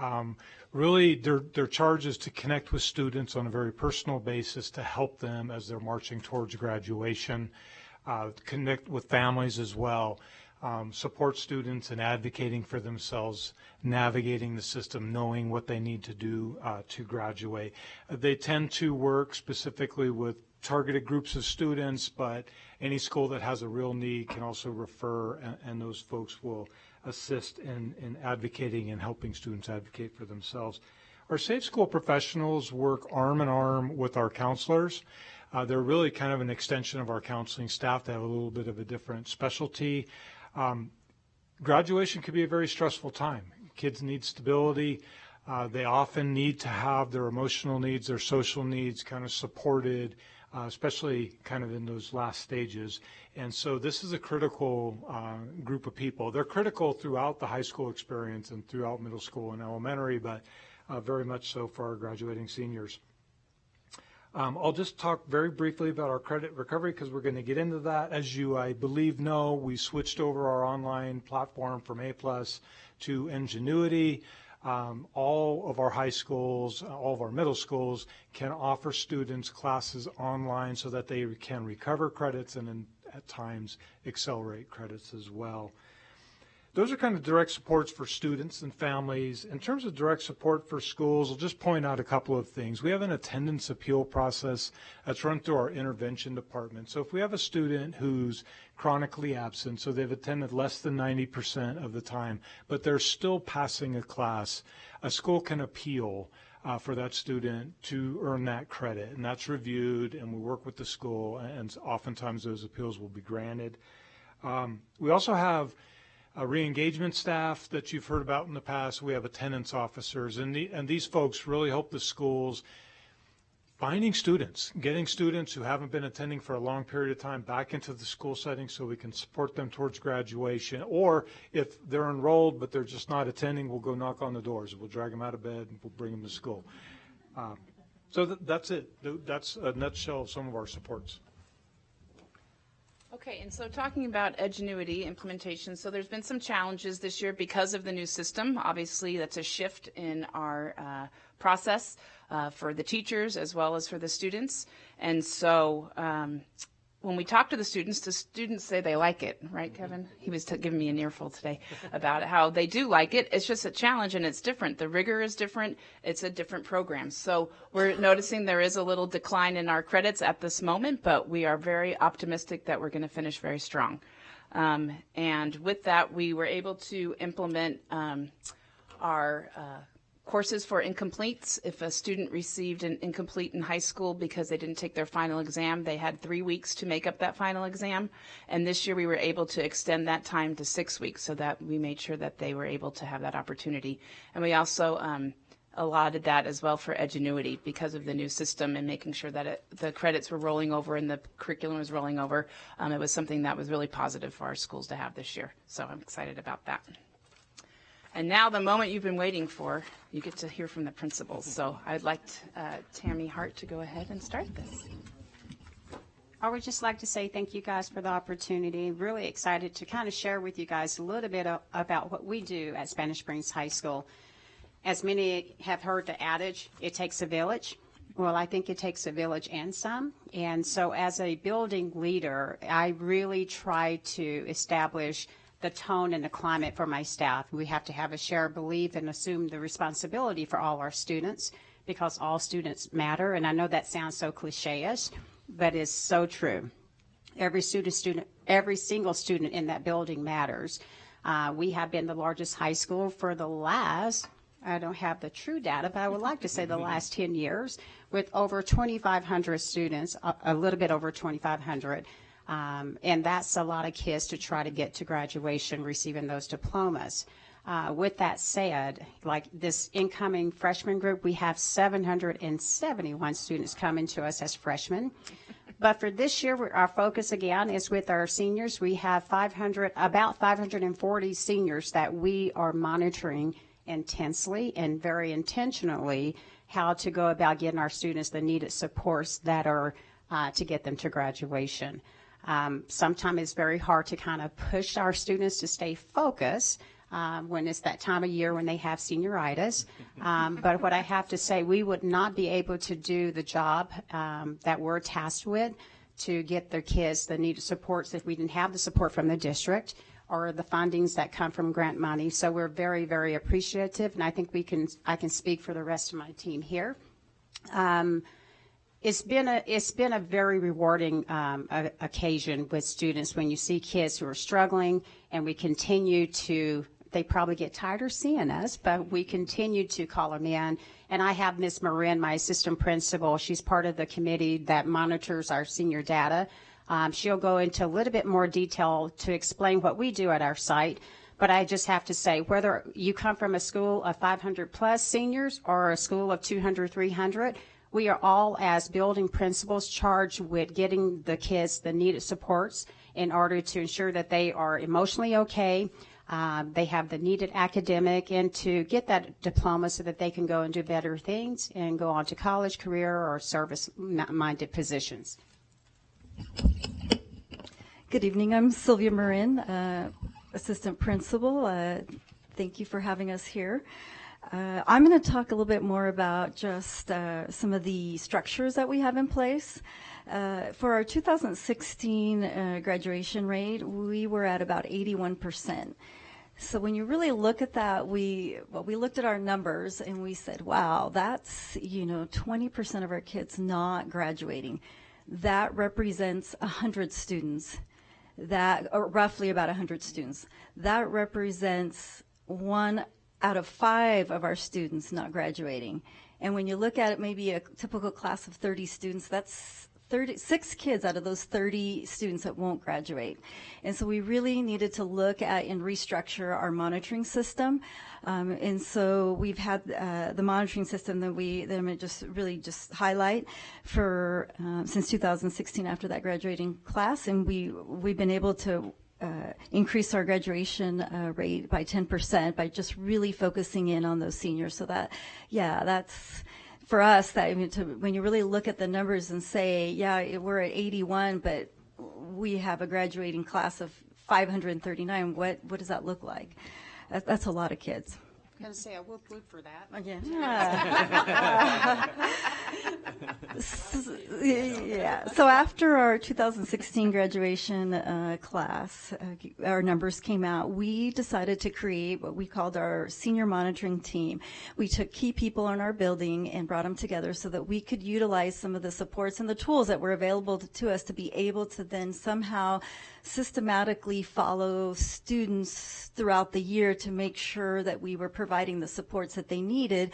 really their charge is to connect with students on a very personal basis to help them as they're marching towards graduation, connect with families as well, support students in advocating for themselves, navigating the system, knowing what they need to do to graduate. They tend to work specifically with targeted groups of students, but any school that has a real need can also refer, and those folks will assist in advocating and helping students advocate for themselves. Our Safe School professionals work arm in arm with our counselors. They're really kind of an extension of our counseling staff. They have a little bit of a different specialty. Graduation can be a very stressful time. Kids need stability. They often need to have their emotional needs, their social needs kind of supported, especially kind of in those last stages. And so this is a critical group of people. They're critical throughout the high school experience and throughout middle school and elementary, but very much so for our graduating seniors. I'll just talk very briefly about our credit recovery because we're going to get into that. As you, I believe, know, we switched over our online platform from A+ to Ingenuity. All of our high schools, all of our middle schools can offer students classes online so that they can recover credits and at times accelerate credits as well. Those are kind of direct supports for students and families. In terms of direct support for schools, I'll just point out a couple of things. We have an attendance appeal process that's run through our intervention department. So if we have a student who's chronically absent, so they've attended less than 90% of the time, but they're still passing a class, a school can appeal for that student to earn that credit. And that's reviewed, and we work with the school, and oftentimes those appeals will be granted. We also have re-engagement staff that you've heard about in the past. We have attendance officers, and these folks really help the schools finding students, getting students who haven't been attending for a long period of time back into the school setting so we can support them towards graduation. Or if they're enrolled but they're just not attending, we'll go knock on the doors. We'll drag them out of bed and we'll bring them to school. So that's it. That's a nutshell of some of our supports. Okay, and so talking about Edgenuity implementation, so there's been some challenges this year because of the new system. Obviously, that's a shift in our process for the teachers as well as for the students. And so when we talk to the students say they like it, right, Kevin? He was giving me an earful today about how they do like it. It's just a challenge, and it's different. The rigor is different. It's a different program. So we're noticing there is a little decline in our credits at this moment, but we are very optimistic that we're going to finish very strong. And with that, we were able to implement our courses for incompletes. If a student received an incomplete in high school because they didn't take their final exam, they had 3 weeks to make up that final exam. And this year we were able to extend that time to 6 weeks so that we made sure that they were able to have that opportunity. And we also allotted that as well for Edgenuity because of the new system and making sure that the credits were rolling over and the curriculum was rolling over. It was something that was really positive for our schools to have this year. So I'm excited about that. And now the moment you've been waiting for, you get to hear from the principals. So I'd like Tammy Hart to go ahead and start this. I would just like to say thank you guys for the opportunity. Really excited to kind of share with you guys a little bit about what we do at Spanish Springs High School. As many have heard the adage, it takes a village. Well, I think it takes a village and some. And so as a building leader, I really try to establish the tone and the climate for my staff. We have to have a shared belief and assume the responsibility for all our students, because all students matter. And I know that sounds so cliche-ish, but it's so true. Every single student in that building matters. We have been the largest high school for the last, I don't have the true data, but I would like to say the last 10 years, with over 2,500 students, a little bit over 2,500. And that's a lot of kids to try to get to graduation, receiving those diplomas. With that said, like this incoming freshman group, we have 771 students coming to us as freshmen. But for this year, our focus again is with our seniors. We have about 540 seniors that we are monitoring intensely and very intentionally how to go about getting our students the needed supports that are to get them to graduation. Sometimes it's very hard to kind of push our students to stay focused when it's that time of year when they have senioritis. But what I have to say, we would not be able to do the job that we're tasked with to get their kids the needed supports if we didn't have the support from the district or the fundings that come from grant money. So we're very, very appreciative, and I think I can speak for the rest of my team here. It's been a very rewarding occasion with students when you see kids who are struggling, and we continue to, they probably get tired of seeing us, but we continue to call them in. And I have Ms. Marin, my assistant principal. She's part of the committee that monitors our senior data. She'll go into a little bit more detail to explain what we do at our site. But I just have to say, whether you come from a school of 500 plus seniors or a school of 200, 300, we are all, as building principals, charged with getting the kids the needed supports in order to ensure that they are emotionally okay, they have the needed academic, and to get that diploma so that they can go and do better things and go on to college, career, or service-minded positions. Good evening. I'm Sylvia Marin, assistant principal. Thank you for having us here. I'm going to talk a little bit more about just some of the structures that we have in place. For our 2016 graduation rate, we were at about 81%. So when you really look at that, we looked at our numbers and we said, wow, that's 20% of our kids not graduating. That represents 100 students, or roughly about 100 students. That represents 1 out of 5 of our students not graduating. And when you look at it, maybe a typical class of 30 students, that's 36 kids out of those 30 students that won't graduate. And so we really needed to look at and restructure our monitoring system. And so we've had the monitoring system that I'm going to just highlight for since 2016 after that graduating class. And we've been able to increase our graduation rate by 10% by just really focusing in on those seniors. So that's for us, when you really look at the numbers and say, yeah, we're at 81, but we have a graduating class of 539, what does that look like? That's a lot of kids. I'm going to say a whoop whoop for that. Yeah. So after our 2016 graduation class, our numbers came out, we decided to create what we called our senior monitoring team. We took key people in our building and brought them together so that we could utilize some of the supports and the tools that were available to us to be able to then somehow systematically follow students throughout the year to make sure that we were providing the supports that they needed,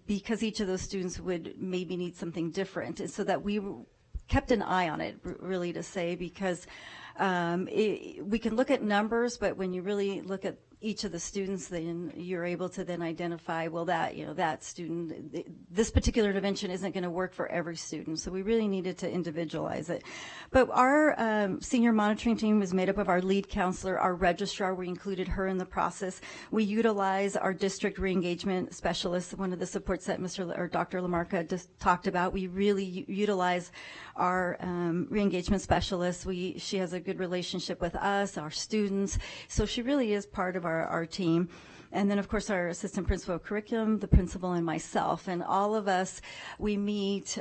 because each of those students would maybe need something different. And so that we kept an eye on it, really, to say, because we can look at numbers, but when you really look at each of the students, then you're able to then identify, well, that student, this particular intervention isn't going to work for every student. So we really needed to individualize it. But our senior monitoring team is made up of our lead counselor, our registrar. We included her in the process. We utilize our district reengagement specialist, one of the supports that Dr. Lamarca just talked about. We really utilize our reengagement specialist. She has a good relationship with us, our students. So she really is part of our team. And then, of course, our assistant principal of curriculum, the principal, and myself. And all of us, we meet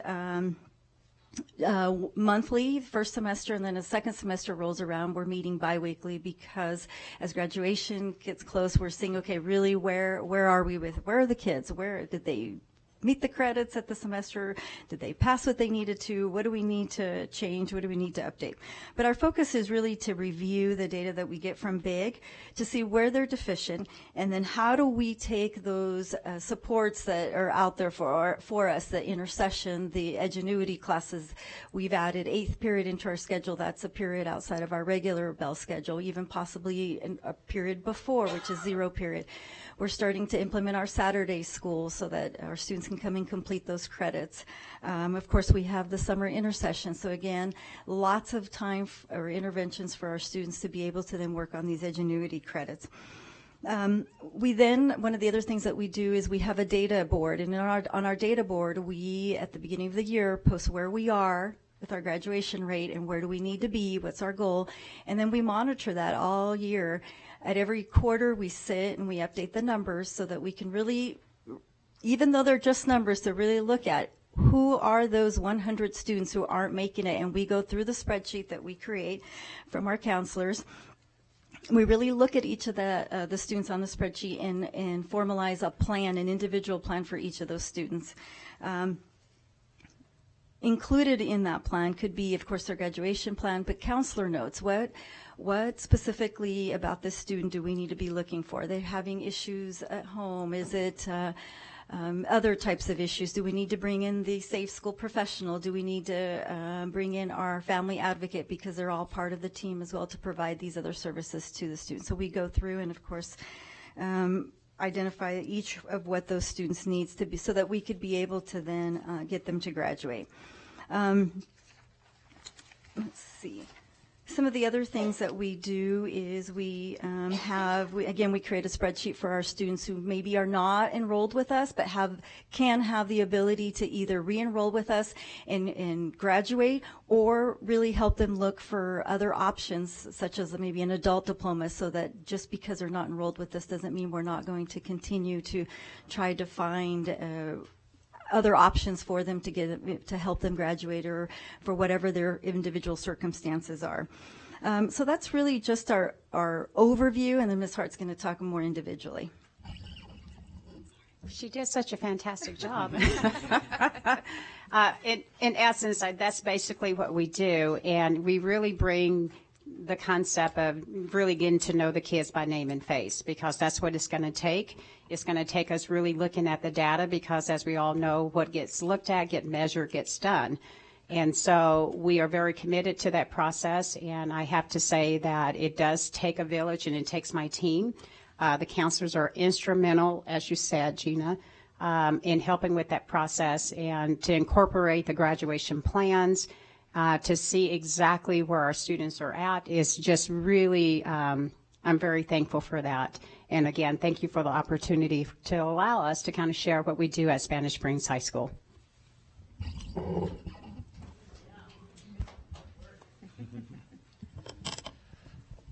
monthly, first semester, and then a second semester rolls around. We're meeting biweekly because as graduation gets close, we're seeing, okay, really where are we where are the kids? Where did they meet the credits at the semester? Did they pass what they needed to? What do we need to change? What do we need to update? But our focus is really to review the data that we get from BIG to see where they're deficient, and then how do we take those supports that are out there for us, the intercession, the edgenuity classes. We've added 8th period into our schedule. That's a period outside of our regular bell schedule, even possibly a period before, which is 0 period. We're starting to implement our Saturday school so that our students can come and complete those credits. Of course, we have the summer intercession. So again, lots of time or interventions for our students to be able to then work on these edgenuity credits. We then, one of the other things that we do is we have a data board. And on our data board, we, at the beginning of the year, post where we are with our graduation rate and where do we need to be, what's our goal. And then we monitor that all year. At every quarter, we sit and we update the numbers so that we can really, even though they're just numbers, to really look at who are those 100 students who aren't making it. And we go through the spreadsheet that we create from our counselors. We really look at each of the students on the spreadsheet and formalize a plan, an individual plan for each of those students. Included in that plan could be, of course, their graduation plan, but counselor notes. What specifically about this student do we need to be looking for? Are they having issues at home? Is it other types of issues? Do we need to bring in the safe school professional? Do we need to bring in our family advocate, because they're all part of the team as well to provide these other services to the students? So we go through and, of course, identify each of what those students needs to be so that we could be able to then get them to graduate. Let's see. Some of the other things that we do is we create a spreadsheet for our students who maybe are not enrolled with us, but can have the ability to either re-enroll with us and graduate, or really help them look for other options, such as maybe an adult diploma, so that just because they're not enrolled with us doesn't mean we're not going to continue to try to find other options for them to help them graduate, or for whatever their individual circumstances are. So that's really just our overview, and then Ms. Hart's going to talk more individually. She did such a fantastic job. In essence, that's basically what we do, and we really bring the concept of really getting to know the kids by name and face, because that's what it's going to take. It's going to take us really looking at the data, because as we all know, what gets looked at, gets measured, gets done. And so we are very committed to that process, and I have to say that it does take a village, and it takes my team. The counselors are instrumental, as you said, Gina, in helping with that process, and to incorporate the graduation plans, to see exactly where our students are at is just really, I'm very thankful for that. And again, thank you for the opportunity to allow us to kind of share what we do at Spanish Springs High School.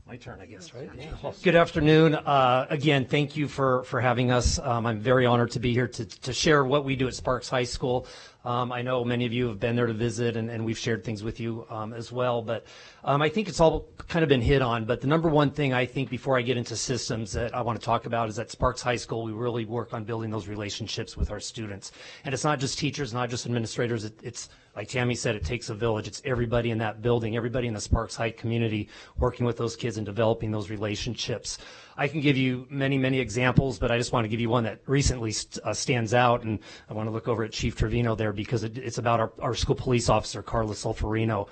My turn, I guess, right? Yeah. Well, good afternoon. Again, thank you for having us. I'm very honored to be here to share what we do at Sparks High School. I know many of you have been there to visit, and we've shared things with you as well. But I think it's all kind of been hit on. But the number one thing I think before I get into systems that I want to talk about is at Sparks High School, we really work on building those relationships with our students. And it's not just teachers, not just administrators. It's like Tammy said, it takes a village. It's everybody in that building, everybody in the Sparks High community working with those kids and developing those relationships. I can give you many, many examples, but I just want to give you one that recently stands out, and I want to look over at Chief Trevino there because it's about our school police officer, Carla Solferino.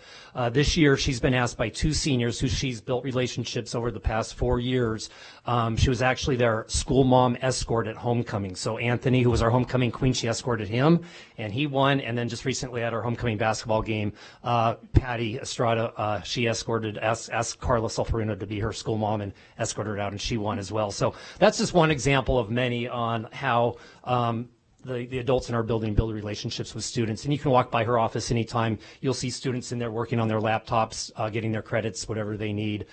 This year, she's been asked by 2 seniors who she's built relationships over the past 4 years. She was actually their school mom escort at homecoming. So Anthony, who was our homecoming queen, she escorted him, and he won. And then just recently at our homecoming basketball game, Patty Estrada, she asked Carla Solferino to be her school mom and escorted her out, and she won as well. So that's just one example of many on how the adults in our building build relationships with students. And you can walk by her office anytime. You'll see students in there working on their laptops, getting their credits, whatever they need,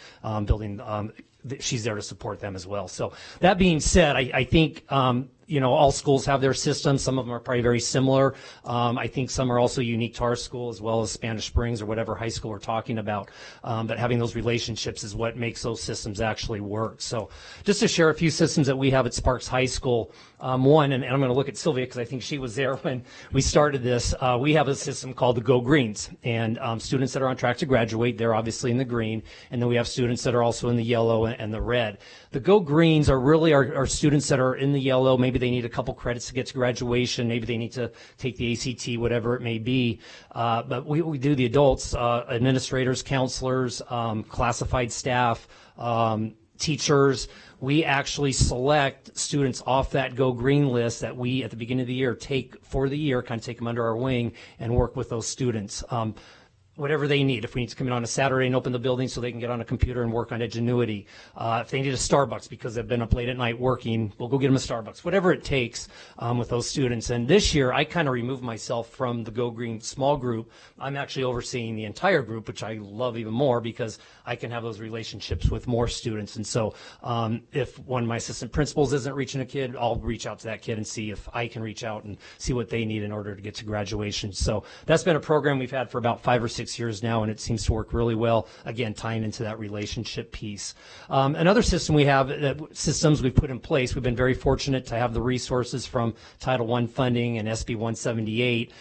she's there to support them as well. So that being said, I think all schools have their systems. Some of them are probably very similar. I think some are also unique to our school, as well as Spanish Springs or whatever high school we're talking about. But having those relationships is what makes those systems actually work. So just to share a few systems that we have at Sparks High School. One, and I'm going to look at Sylvia because I think she was there when we started this. We have a system called the Go Greens, and students that are on track to graduate, they're obviously in the green, and then we have students that are also in the yellow and the red. The Go Greens are really our students that are in the yellow. Maybe they need a couple credits to get to graduation. Maybe they need to take the ACT, whatever it may be. But we do the adults, administrators, counselors, classified staff, teachers. We actually select students off that Go Green list that we, at the beginning of the year, take for the year, kind of take them under our wing and work with those students. Whatever they need. If we need to come in on a Saturday and open the building so they can get on a computer and work on Edgenuity. If they need a Starbucks because they've been up late at night working, we'll go get them a Starbucks. Whatever it takes with those students. And this year, I kind of removed myself from the Go Green small group. I'm actually overseeing the entire group, which I love even more because I can have those relationships with more students. And so if one of my assistant principals isn't reaching a kid, I'll reach out to that kid and see if I can reach out and see what they need in order to get to graduation. So that's been a program we've had for about 5 or 6 years now, and it seems to work really well, again, tying into that relationship piece. Another system we have, systems we've put in place, we've been very fortunate to have the resources from Title I funding and SB 178.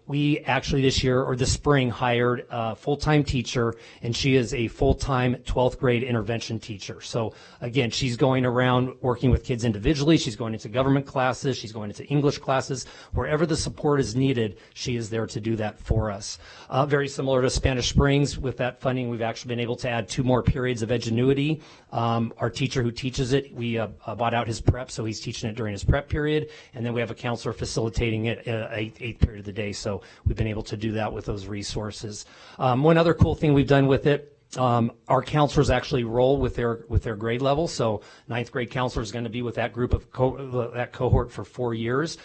We actually this year, or this spring, hired a full-time teacher, and she is a full-time 12th grade intervention teacher. So again, she's going around working with kids individually, she's going into government classes, she's going into English classes, wherever the support is needed, she is there to do that for us. Very similar to Spanish Springs, with that funding, we've actually been able to add 2 more periods of Edgenuity. Our teacher who teaches it, we bought out his prep, so he's teaching it during his prep period, and then we have a counselor facilitating it 8th period of the day, so we've been able to do that with those resources. One other cool thing we've done with it, our counselors actually roll with their grade level. So 9th grade counselor is going to be with that group of that cohort for 4 years.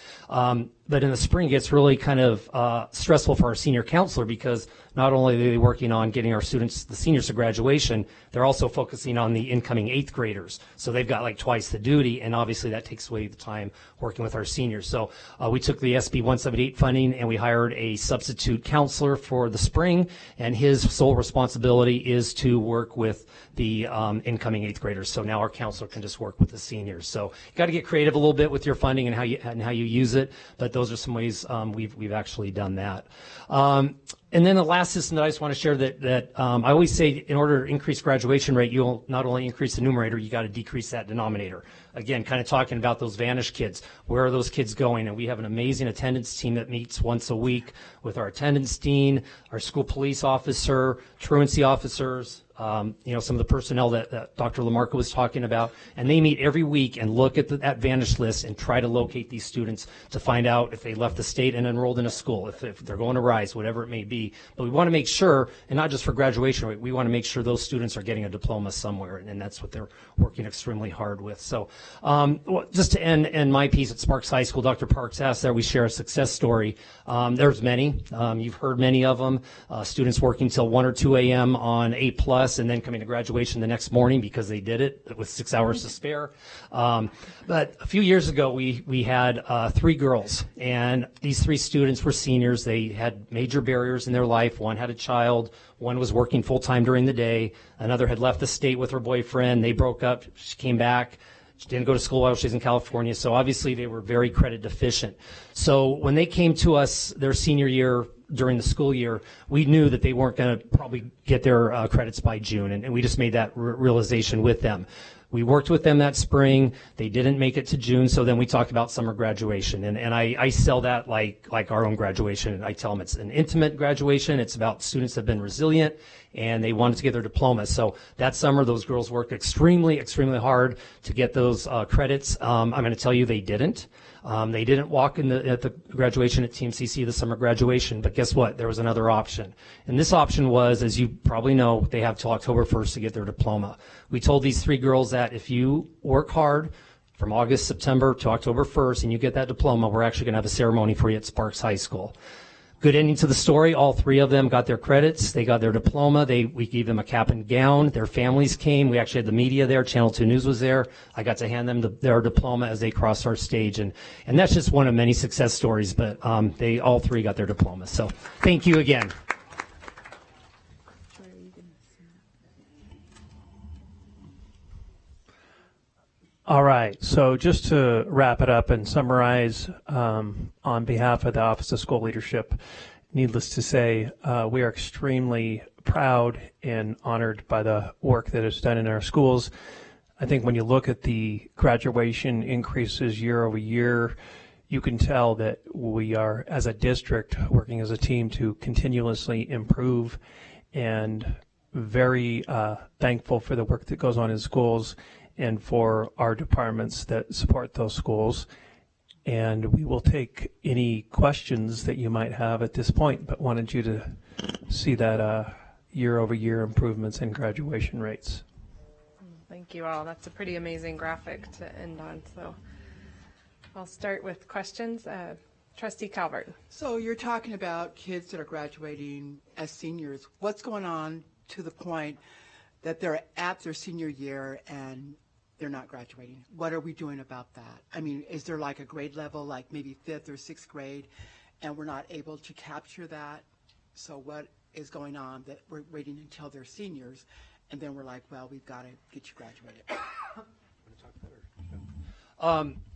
But in the spring, it gets really kind of stressful for our senior counselor because not only are they working on getting our students, the seniors, to graduation, they're also focusing on the incoming 8th graders. So they've got like twice the duty, and obviously that takes away the time working with our seniors. So we took the SB 178 funding and we hired a substitute counselor for the spring, and his sole responsibility is to work with the incoming 8th graders. So now our counselor can just work with the seniors. So you got to get creative a little bit with your funding and how you use it, but those are some ways we've actually done that. And then the last system that I just want to share that I always say, in order to increase graduation rate, you'll not only increase the numerator, you got to decrease that denominator. Again, kind of talking about those vanished kids. Where are those kids going? And we have an amazing attendance team that meets once a week with our attendance dean, our school police officer, truancy officers, some of the personnel that Dr. LaMarca was talking about, and they meet every week and look at that vanished list and try to locate these students to find out if they left the state and enrolled in a school, if they're going to RISE, whatever it may be. But we want to make sure, and not just for graduation rate, we want to make sure those students are getting a diploma somewhere, and that's what they're working extremely hard with. So just to end my piece at Sparks High School, Dr. Parks asked there we share a success story. There's many. You've heard many of them. Students working till 1 or 2 a.m. on A+, and then coming to graduation the next morning because they did it with 6 hours to spare. But a few years ago, we had 3 girls, and these 3 students were seniors. They had major barriers in their life. One had a child. One was working full-time during the day. Another had left the state with her boyfriend. They broke up. She came back. She didn't go to school while she's in California, so obviously they were very credit deficient. So when they came to us their senior year, during the school year, we knew that they weren't going to probably get their credits by June, and we just made that realization with them. We worked with them that spring. They didn't make it to June, so then we talked about summer graduation. And I sell that like our own graduation. I tell them it's an intimate graduation. It's about students that have been resilient, and they wanted to get their diploma. So that summer, those girls worked extremely, extremely hard to get those credits. I'm going to tell you they didn't. They didn't walk at the graduation at TMCC, the summer graduation, but guess what? There was another option. And this option was, as you probably know, they have till October 1st to get their diploma. We told these 3 girls that if you work hard from August, September to October 1st and you get that diploma, we're actually going to have a ceremony for you at Sparks High School. Good ending to the story. All 3 of them got their credits. They got their diploma. We gave them a cap and gown. Their families came. We actually had the media there. Channel 2 News was there. I got to hand them their diploma as they crossed our stage. And that's just one of many success stories, but they all 3 got their diploma. So thank you again. All right, so just to wrap it up and summarize, on behalf of the Office of School Leadership, needless to say, we are extremely proud and honored by the work that is done in our schools. I think when you look at the graduation increases year over year, you can tell that we are, as a district, working as a team to continuously improve, and very thankful for the work that goes on in schools and for our departments that support those schools. And we will take any questions that you might have at this point, but wanted you to see that year-over-year improvements in graduation rates. Thank you all. That's a pretty amazing graphic to end on. So I'll start with questions. Trustee Calvert. So you're talking about kids that are graduating as seniors. What's going on to the point that they're at their senior year and they're not graduating? What are we doing about that? I mean, is there like a grade level, like maybe 5th or 6th grade, and we're not able to capture that? So what is going on that we're waiting until they're seniors, and then we're like, well, we've got to get you graduated?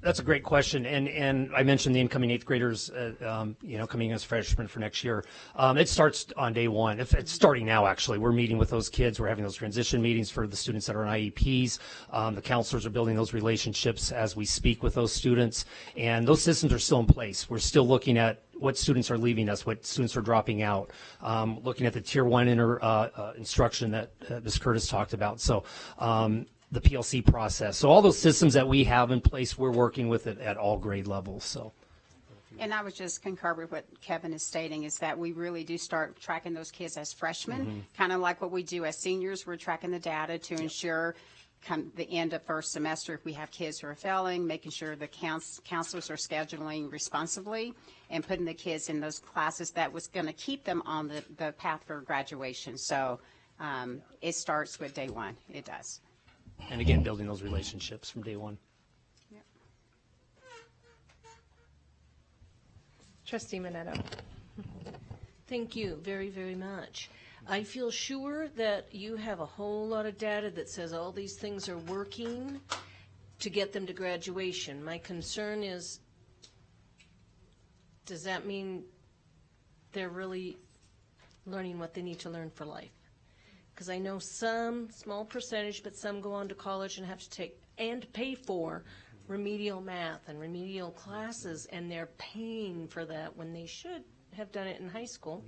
That's a great question, and I mentioned the incoming 8th graders, coming as freshmen for next year. It starts on day 1. It's starting now, actually. We're meeting with those kids. We're having those transition meetings for the students that are on IEPs. The counselors are building those relationships as we speak with those students, and those systems are still in place. We're still looking at what students are leaving us, what students are dropping out, looking at the Tier 1 instruction that Ms. Curtis talked about. So the PLC process. So all those systems that we have in place, we're working with it at all grade levels. So. And I would just concur with what Kevin is stating, is that we really do start tracking those kids as freshmen, kind of like what we do as seniors. We're tracking the data to ensure the end of first semester, if we have kids who are failing, making sure the counselors are scheduling responsibly and putting the kids in those classes that was going to keep them on the path for graduation. So it starts with day 1. It does. And again, building those relationships from day 1. Yep. Trustee Minetto. Thank you very, very much. I feel sure that you have a whole lot of data that says all these things are working to get them to graduation. My concern is, does that mean they're really learning what they need to learn for life? Because I know some, small percentage, but some go on to college and have to take and pay for remedial math and remedial classes, and they're paying for that when they should have done it in high school.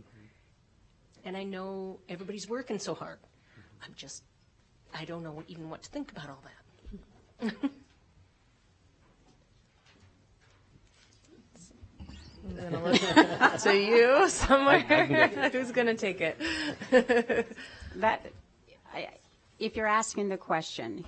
And I know everybody's working so hard. I don't know even what to think about all that. I'm going to look to you somewhere. Who's going to take it? If you're asking the question,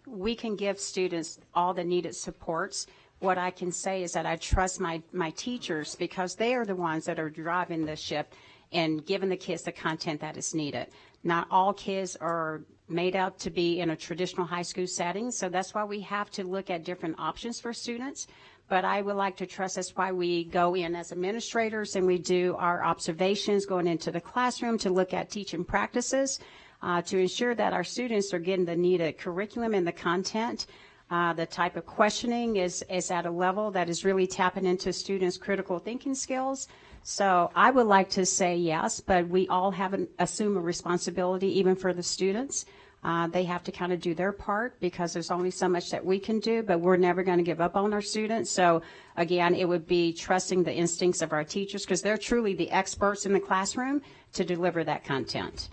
we can give students all the needed supports. What I can say is that I trust my teachers, because they are the ones that are driving the ship and giving the kids the content that is needed. Not all kids are made out to be in a traditional high school setting, so that's why we have to look at different options for students. But I would like to trust, that's why we go in as administrators and we do our observations going into the classroom to look at teaching practices to ensure that our students are getting the needed curriculum and the content. The type of questioning is at a level that is really tapping into students' critical thinking skills. So I would like to say yes, but we all assume a responsibility, even for the students. They have to kind of do their part because there's only so much that we can do, but we're never going to give up on our students. So again, it would be trusting the instincts of our teachers because they're truly the experts in the classroom to deliver that content.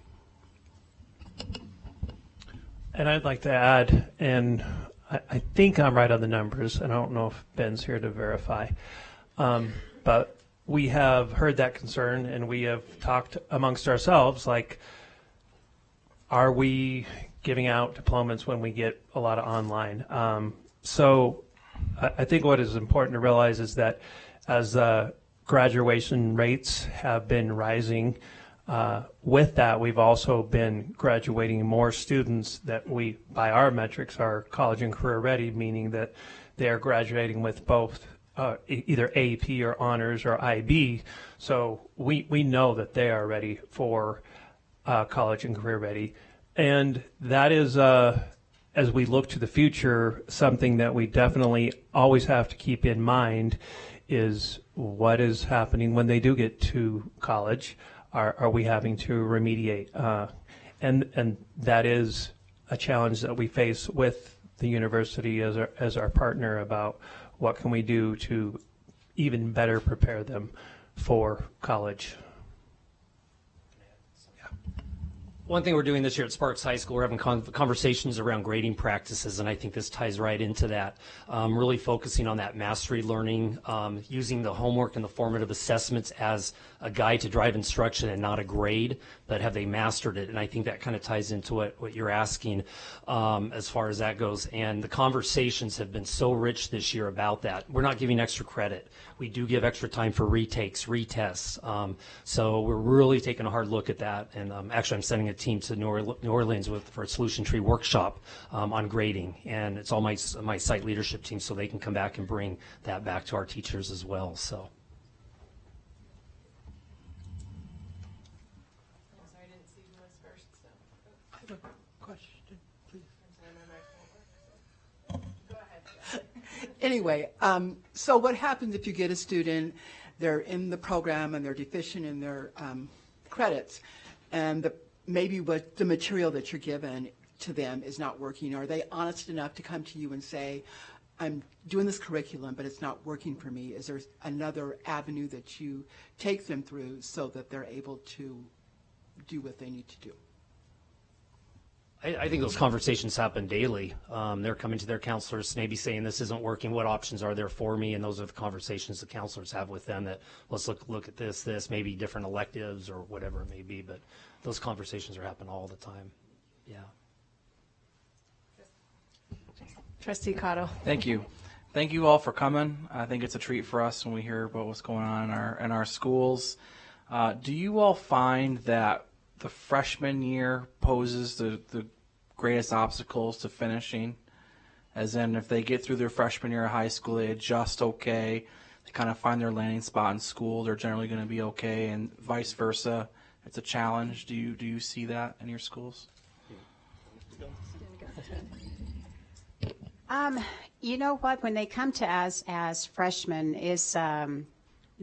And I'd like to add, and I think I'm right on the numbers, and I don't know if Ben's here to verify, but we have heard that concern, and we have talked amongst ourselves, like, are we giving out diplomas when we get a lot of online? So I think what is important to realize is that as graduation rates have been rising, with that, we've also been graduating more students that we, by our metrics, are college and career ready, meaning that they are graduating with both either AP or honors or IB. So we know that they are ready for college and career ready. And that is, as we look to the future, something that we definitely always have to keep in mind is what is happening when they do get to college. Are we having to remediate? And that is a challenge that we face with the university as our partner about what can we do to even better prepare them for college. One thing we're doing this year at Sparks High School, we're having conversations around grading practices, and I think this ties right into that. Really focusing on that mastery learning, using the homework and the formative assessments as a guide to drive instruction and not a grade, but have they mastered it? And I think that kind of ties into what you're asking as far as that goes. And the conversations have been so rich this year about that. We're not giving extra credit. We do give extra time for retakes, retests. So we're really taking a hard look at that. And actually, I'm sending a team to New Orleans for a solution tree workshop on grading. And it's all my site leadership team so they can come back and bring that back to our teachers as well. So. Anyway, so what happens if you get a student, they're in the program and they're deficient in their credits, and maybe what the material that you're given to them is not working? Are they honest enough to come to you and say, I'm doing this curriculum, but it's not working for me? Is there another avenue that you take them through so that they're able to do what they need to do? I think those conversations happen daily. They're coming to their counselors, maybe saying this isn't working, what options are there for me? And those are the conversations the counselors have with them, that let's look at this, maybe different electives or whatever it may be. But those conversations are happening all the time. Yeah. Trustee Cotto. Thank you. Thank you all for coming. I think it's a treat for us when we hear about what's going on in our schools. Do you all find that the freshman year poses the greatest obstacles to finishing? As in, if they get through their freshman year of high school, they adjust okay, they kind of find their landing spot in school, they're generally going to be okay, and vice versa, it's a challenge. Do you see that in your schools? You know what, when they come to us as freshmen, is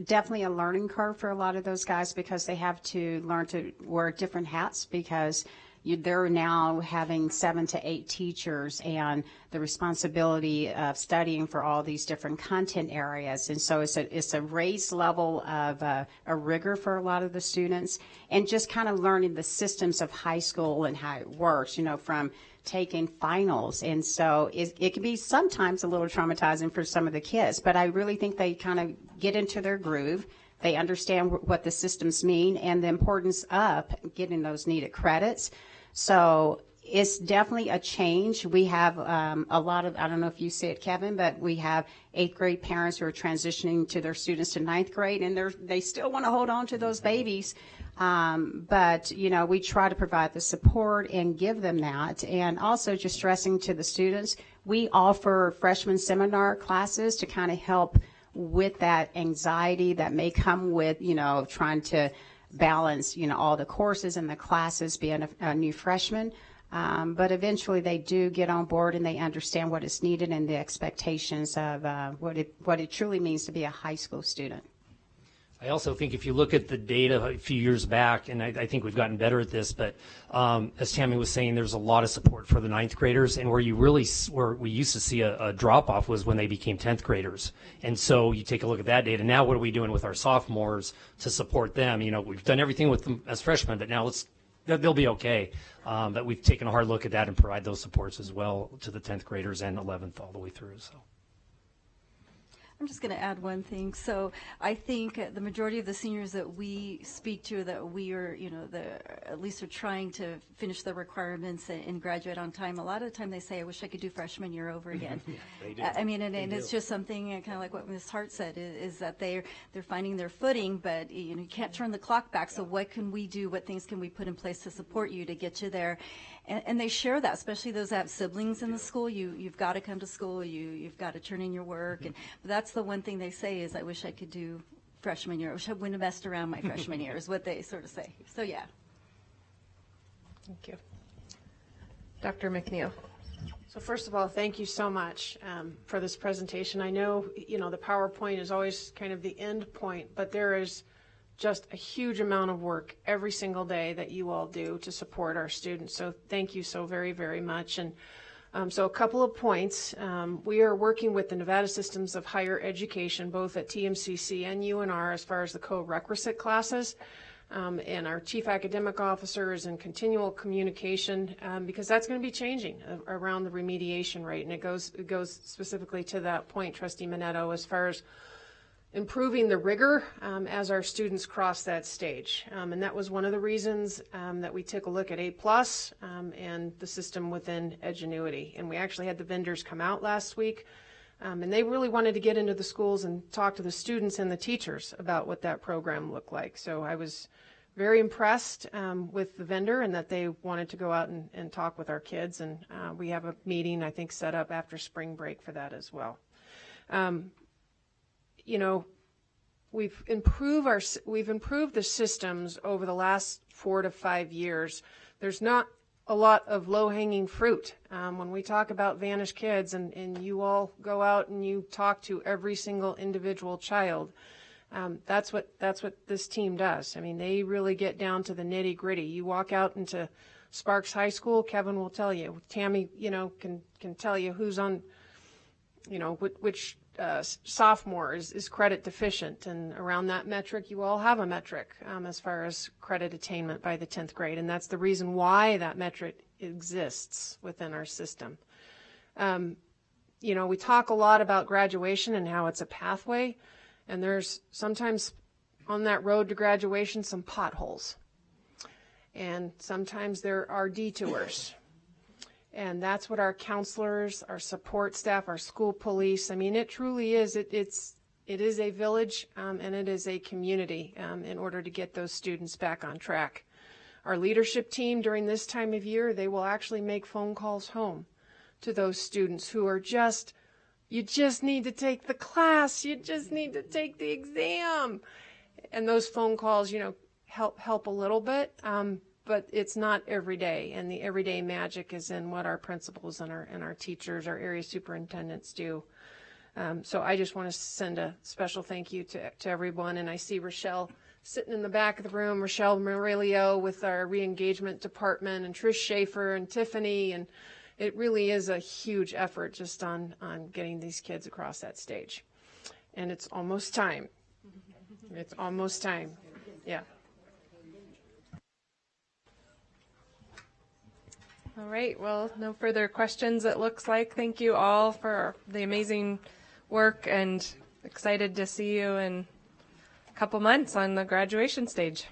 definitely a learning curve for a lot of those guys, because they have to learn to wear different hats, because they're now having 7 to 8 teachers and the responsibility of studying for all these different content areas. And so it's a raised level of a rigor for a lot of the students, and just kind of learning the systems of high school and how it works, from taking finals. And so it can be sometimes a little traumatizing for some of the kids, but I really think they kind of get into their groove. They understand what the systems mean and the importance of getting those needed credits. So it's definitely a change. We have a lot of, I don't know if you see it, Kevin, but we have 8th grade parents who are transitioning to their students to 9th grade, and they still want to hold on to those babies. But, we try to provide the support and give them that. And also just stressing to the students, we offer freshman seminar classes to kind of help with that anxiety that may come with, trying to balance, all the courses and the classes being a new freshman. But eventually they do get on board and they understand what is needed and the expectations of what it truly means to be a high school student. I also think if you look at the data a few years back, and I think we've gotten better at this, but as Tammy was saying, there's a lot of support for the 9th graders, and where we used to see a drop-off was when they became 10th graders. And so you take a look at that data. Now what are we doing with our sophomores to support them? You know, we've done everything with them as freshmen, but now they'll be okay. But we've taken a hard look at that and provide those supports as well to the 10th graders and 11th all the way through. So. I'm just going to add one thing. So I think the majority of the seniors that we speak to, that we are, you know, at least are trying to finish the requirements and graduate on time. A lot of the time they say, I wish I could do freshman year over again. Yeah, they do. I mean, and it's just something kind of like what Ms. Hart said, is that they're finding their footing, but you know, you can't turn the clock back. So what can we do? What things can we put in place to support you to get you there? And they share that, especially those that have siblings in the school. You've got to come to school. You've got to turn in your work. And that's the one thing they say is, I wish I could do freshman year. I wish I wouldn't have messed around my freshman year is what they sort of say. So, yeah. Thank you. Dr. McNeil. So first of all, thank you so much for this presentation. I know, you know, the PowerPoint is always kind of the end point, but there is just a huge amount of work every single day that you all do to support our students. So thank you so very, very much. And so a couple of points. We are working with the Nevada Systems of Higher Education, both at TMCC and UNR, as far as the co-requisite classes. And our chief academic officer is in continual communication because that's going to be changing around the remediation rate. And it goes specifically to that point, Trustee Minetto, as far as improving the rigor as our students cross that stage. And that was one of the reasons that we took a look at A+ and the system within Edgenuity. And we actually had the vendors come out last week, and they really wanted to get into the schools and talk to the students and the teachers about what that program looked like. So I was very impressed with the vendor and that they wanted to go out and talk with our kids. And we have a meeting, I think, set up after spring break for that as well. You know, we've improved the systems over the last 4 to 5 years. There's not a lot of low-hanging fruit. When we talk about Vanish Kids and you all go out and you talk to every single individual child, that's what this team does. I mean, they really get down to the nitty-gritty. You walk out into Sparks High School, Kevin will tell you. Tammy, you know, can tell you who's on, you know, which sophomore is credit deficient, and around that metric you all have a metric as far as credit attainment by the 10th grade, and that's the reason why that metric exists within our system. You know, we talk a lot about graduation and how it's a pathway, and there's sometimes on that road to graduation some potholes, and sometimes there are detours. And that's what our counselors, our support staff, our school police, I mean, it truly is. It is a village and it is a community in order to get those students back on track. Our leadership team during this time of year, they will actually make phone calls home to those students who are you just need to take the class, you just need to take the exam. And those phone calls, you know, help a little bit. But it's not every day, and the everyday magic is in what our principals and our teachers, our area superintendents do. So I just want to send a special thank you to everyone, and I see Rochelle sitting in the back of the room, Rochelle Murillo with our re-engagement department, and Trish Schaefer and Tiffany, and it really is a huge effort just on getting these kids across that stage. And it's almost time. It's almost time. Yeah. All right, well, no further questions, it looks like. Thank you all for the amazing work, and excited to see you in a couple months on the graduation stage.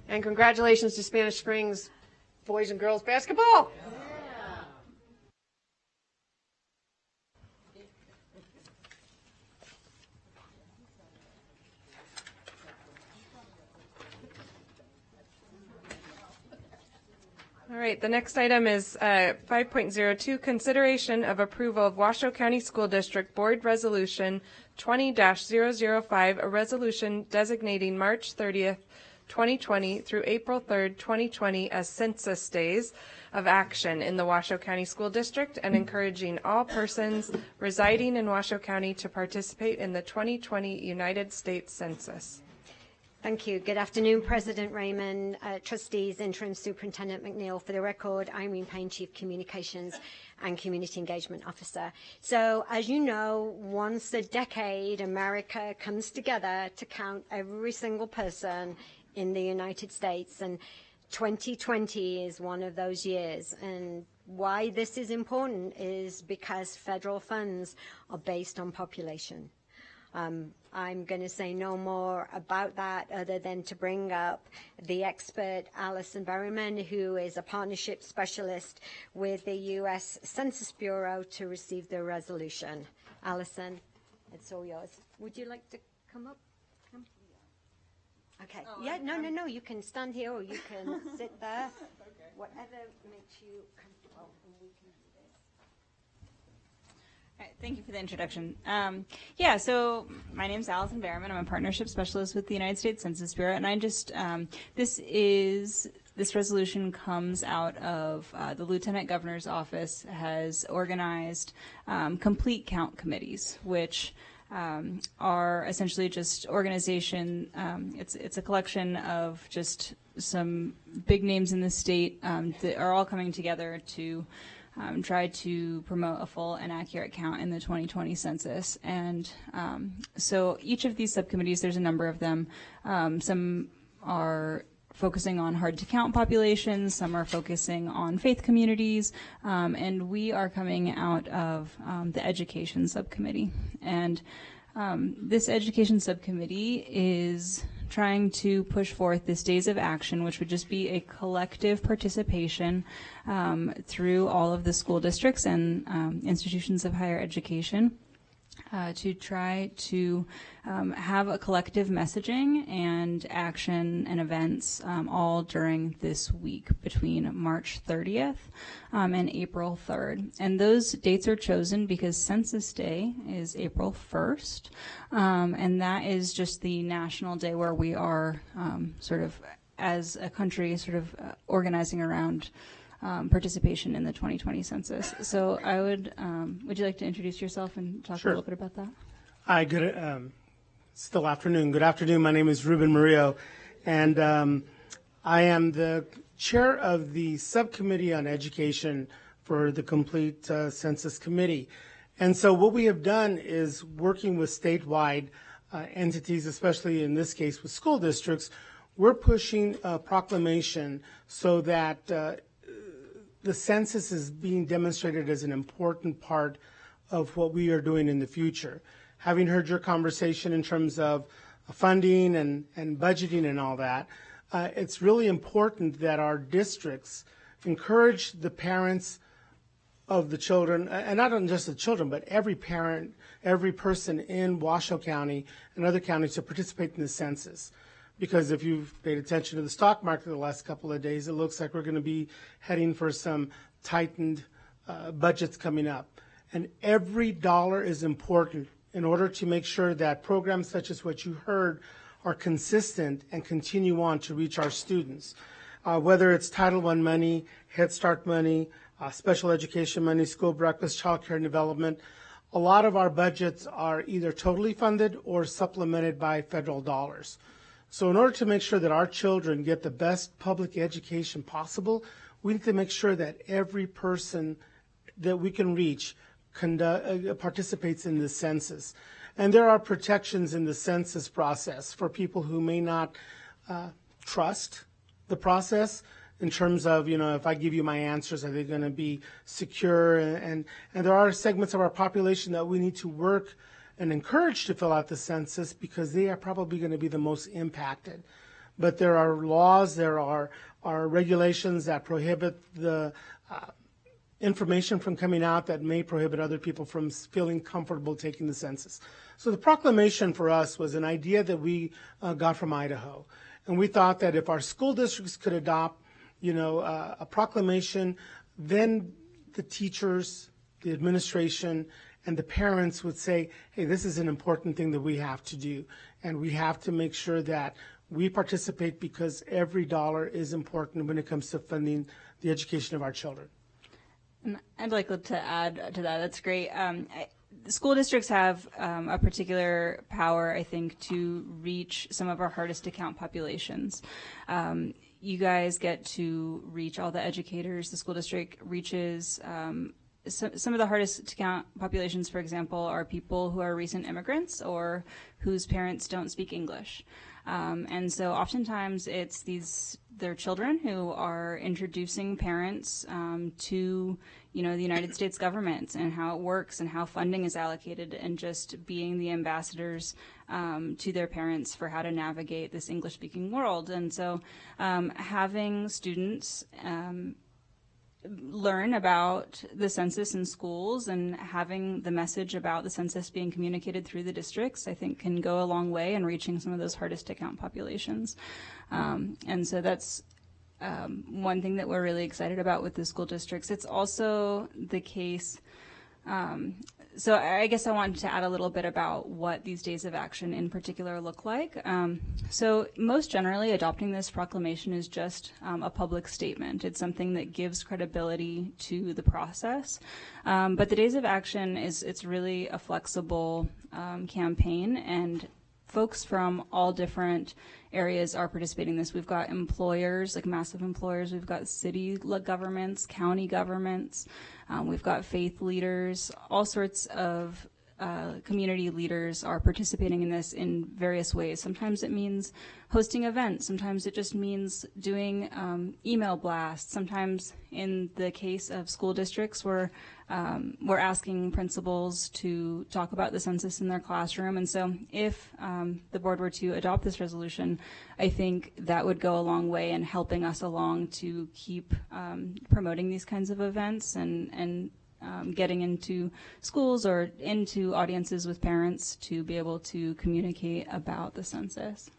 And congratulations to Spanish Springs boys and girls basketball. All right, the next item is 5.02, consideration of approval of Washoe County School District Board Resolution 20-005, a resolution designating March 30th, 2020 through April 3rd, 2020 as Census Days of Action in the Washoe County School District and encouraging all persons residing in Washoe County to participate in the 2020 United States Census. Thank you. Good afternoon, President Raymond, Trustees, Interim Superintendent McNeil. For the record, Irene Payne, Chief Communications and Community Engagement Officer. So, as you know, once a decade, America comes together to count every single person in the United States, and 2020 is one of those years. And why this is important is because federal funds are based on population. I'm going to say no more about that other than to bring up the expert Alison Berryman, who is a partnership specialist with the U.S. Census Bureau, to receive the resolution. Alison, it's all yours. Would you like to come up? Come. Okay. Yeah, no. You can stand here or you can sit there. Okay. Whatever makes you comfortable. And we can do this. All right, thank you for the introduction. So my name's Allison Berriman. I'm a partnership specialist with the United States Census Bureau, and I just this resolution comes out of the Lieutenant Governor's office has organized complete count committees, which are essentially just organization. It's a collection of just some big names in the state that are all coming together to try to promote a full and accurate count in the 2020 census. And so each of these subcommittees, there's a number of them. Some are focusing on hard-to-count populations, some are focusing on faith communities, and we are coming out of the education subcommittee. And this education subcommittee is trying to push forth this Days of Action, which would just be a collective participation through all of the school districts and institutions of higher education to try to have a collective messaging and action and events all during this week between March 30th and April 3rd. And those dates are chosen because Census Day is April 1st, and that is just the national day where we are sort of, as a country, sort of organizing around participation in the 2020 census. So I would you like to introduce yourself and talk Sure. a little bit about that? Hi, good, still afternoon. Good afternoon. My name is Ruben Murillo, and I am the chair of the Subcommittee on Education for the Complete Census Committee. And so what we have done is working with statewide entities, especially in this case with school districts, we're pushing a proclamation so that the census is being demonstrated as an important part of what we are doing in the future. Having heard your conversation in terms of funding and budgeting and all that, it's really important that our districts encourage the parents of the children, and not just the children, but every parent, every person in Washoe County and other counties to participate in the census. Because if you've paid attention to the stock market the last couple of days, it looks like we're going to be heading for some tightened budgets coming up. And every dollar is important in order to make sure that programs such as what you heard are consistent and continue on to reach our students. Whether it's Title I money, Head Start money, special education money, school breakfast, child care and development, a lot of our budgets are either totally funded or supplemented by federal dollars. So in order to make sure that our children get the best public education possible, we need to make sure that every person that we can reach participates in the census. And there are protections in the census process for people who may not trust the process in terms of, if I give you my answers, are they going to be secure? And there are segments of our population that we need to work and encouraged to fill out the census because they are probably going to be the most impacted. But there are laws, there are regulations that prohibit the information from coming out that may prohibit other people from feeling comfortable taking the census. So the proclamation for us was an idea that we got from Idaho. And we thought that if our school districts could adopt, a proclamation, then the teachers, the administration, and the parents would say, hey, this is an important thing that we have to do. And we have to make sure that We participate because every dollar is important when it comes to funding the education of our children. And I'd like to add to that. That's great. School districts have a particular power, I think, to reach some of our hardest to count populations. You guys get to reach all the educators. The school district reaches some of the hardest to count populations, for example, are people who are recent immigrants or whose parents don't speak English. And so oftentimes it's their children who are introducing parents to, the United States government and how it works and how funding is allocated, and just being the ambassadors to their parents for how to navigate this English-speaking world. And so having students learn about the census in schools and having the message about the census being communicated through the districts, I think, can go a long way in reaching some of those hardest to count populations. And so that's one thing that we're really excited about with the school districts. It's also the case. So I guess I wanted to add a little bit about what these days of action in particular look like. So most generally, adopting this proclamation is just a public statement. It's something that gives credibility to the process. But the days of action it's really a flexible campaign, and folks from all different areas are participating in this. We've got employers, like massive employers. We've got city governments, county governments. We've got faith leaders. All sorts of community leaders are participating in this in various ways. Sometimes it means hosting events. Sometimes it just means doing email blasts. Sometimes, in the case of school districts, we're asking principals to talk about the census in their classroom. And so if the board were to adopt this resolution, I think that would go a long way in helping us along to keep promoting these kinds of events and getting into schools or into audiences with parents to be able to communicate about the census.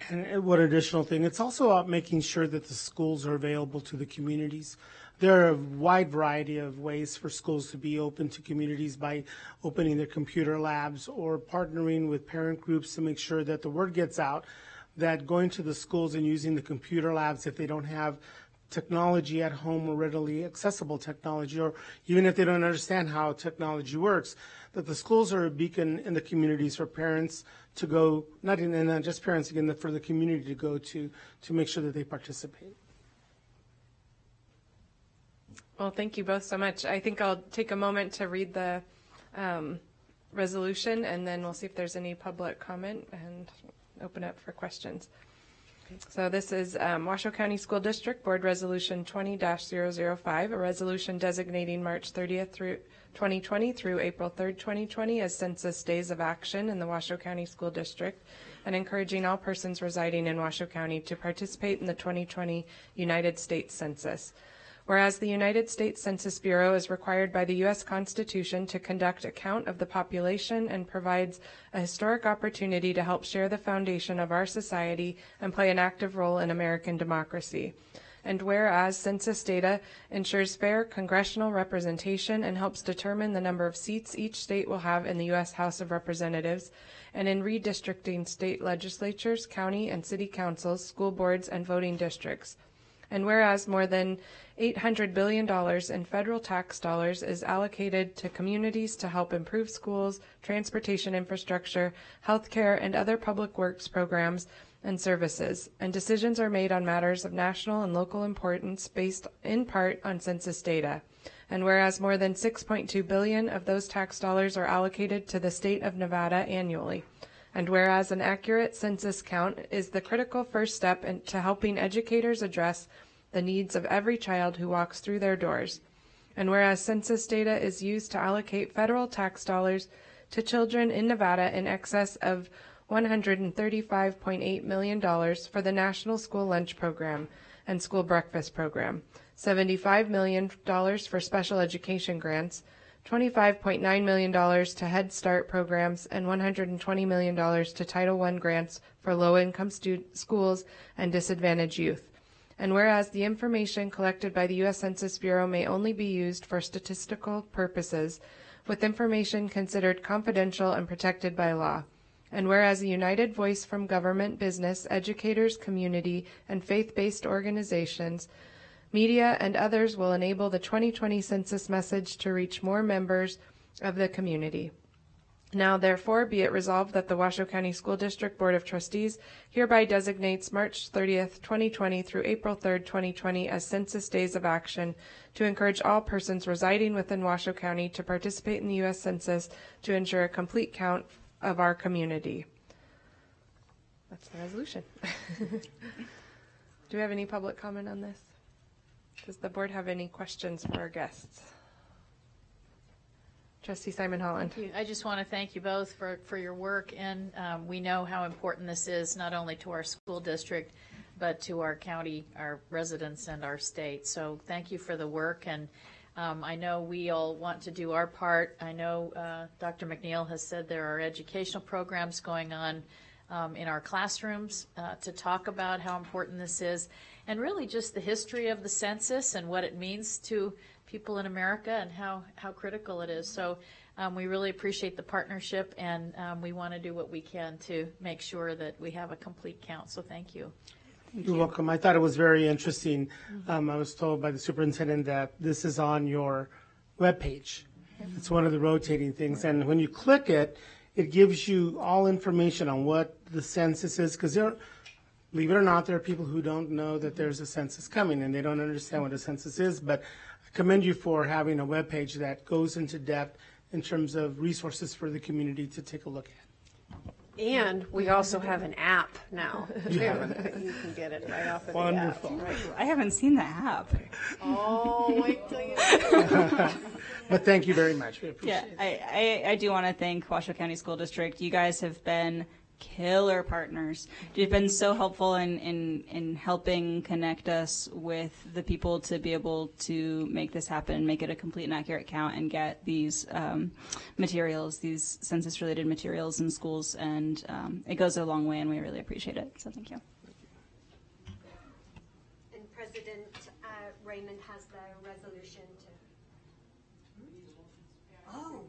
And one additional thing, it's also about making sure that the schools are available to the communities. There are a wide variety of ways for schools to be open to communities by opening their computer labs or partnering with parent groups to make sure that the word gets out, that going to the schools and using the computer labs, if they don't have technology at home or readily accessible technology, or even if they don't understand how technology works, that the schools are a beacon in the communities for parents to go, not just parents, again, for the community to go to make sure that they participate. Well, thank you both so much. I think I'll take a moment to read the resolution, and then we'll see if there's any public comment and open up for questions. So this is Washoe County School District Board Resolution 20-005, a resolution designating March 30th through 2020 through April 3rd, 2020 as Census Days of Action in the Washoe County School District, and encouraging all persons residing in Washoe County to participate in the 2020 United States Census. Whereas the United States Census Bureau is required by the U.S. Constitution to conduct a count of the population and provides a historic opportunity to help share the foundation of our society and play an active role in American democracy. And whereas census data ensures fair congressional representation and helps determine the number of seats each state will have in the U.S. House of Representatives, and in redistricting state legislatures, county and city councils, school boards, and voting districts. And whereas more than $800 billion in federal tax dollars is allocated to communities to help improve schools, transportation infrastructure, healthcare, and other public works programs and services, and decisions are made on matters of national and local importance based in part on census data. And whereas more than $6.2 billion of those tax dollars are allocated to the state of Nevada annually. And whereas an accurate census count is the critical first step to helping educators address the needs of every child who walks through their doors. And whereas census data is used to allocate federal tax dollars to children in Nevada in excess of $135.8 million for the National School Lunch Program and School Breakfast Program, $75 million for special education grants, $25.9 million to Head Start programs, and $120 million to Title I grants for low-income schools and disadvantaged youth. And whereas the information collected by the U.S. Census Bureau may only be used for statistical purposes, with information considered confidential and protected by law. And whereas a united voice from government, business, educators, community, and faith-based organizations, media, and others will enable the 2020 census message to reach more members of the community. Now, therefore, be it resolved that the Washoe County School District Board of Trustees hereby designates March 30th, 2020 through April 3rd, 2020 as Census Days of Action to encourage all persons residing within Washoe County to participate in the U.S. Census to ensure a complete count of our community. That's the resolution. Do we have any public comment on this? Does the board have any questions for our guests? Trustee Simon Holland. Thank you. I just want to thank you both for your work, and we know how important this is not only to our school district, but to our county, our residents, and our state. So thank you for the work, and I know we all want to do our part. I know Dr. McNeil has said there are educational programs going on in our classrooms to talk about how important this is, and really just the history of the census and what it means to people in America and how critical it is. So we really appreciate the partnership, and we want to do what we can to make sure that we have a complete count. So thank you. You're welcome. I thought it was very interesting. I was told by the superintendent that this is on your webpage. It's one of the rotating things. And when you click it, it gives you all information on what the census is, because believe it or not, there are people who don't know that there's a census coming and they don't understand what a census is. But I commend you for having a webpage that goes into depth in terms of resources for the community to take a look at. And we also have an app now, too. Yeah. You can get it right off of Wonderful. the app. I haven't seen the app. Oh, wait till you do. But thank you very much. We appreciate Yeah, it. I do want to thank Washoe County School District. You guys have been killer partners. You've been so helpful in helping connect us with the people to be able to make this happen, make it a complete and accurate count, and get these materials, these census-related materials in schools. And it goes a long way, and we really appreciate it. So thank you. And President Raymond has the resolution to. Oh.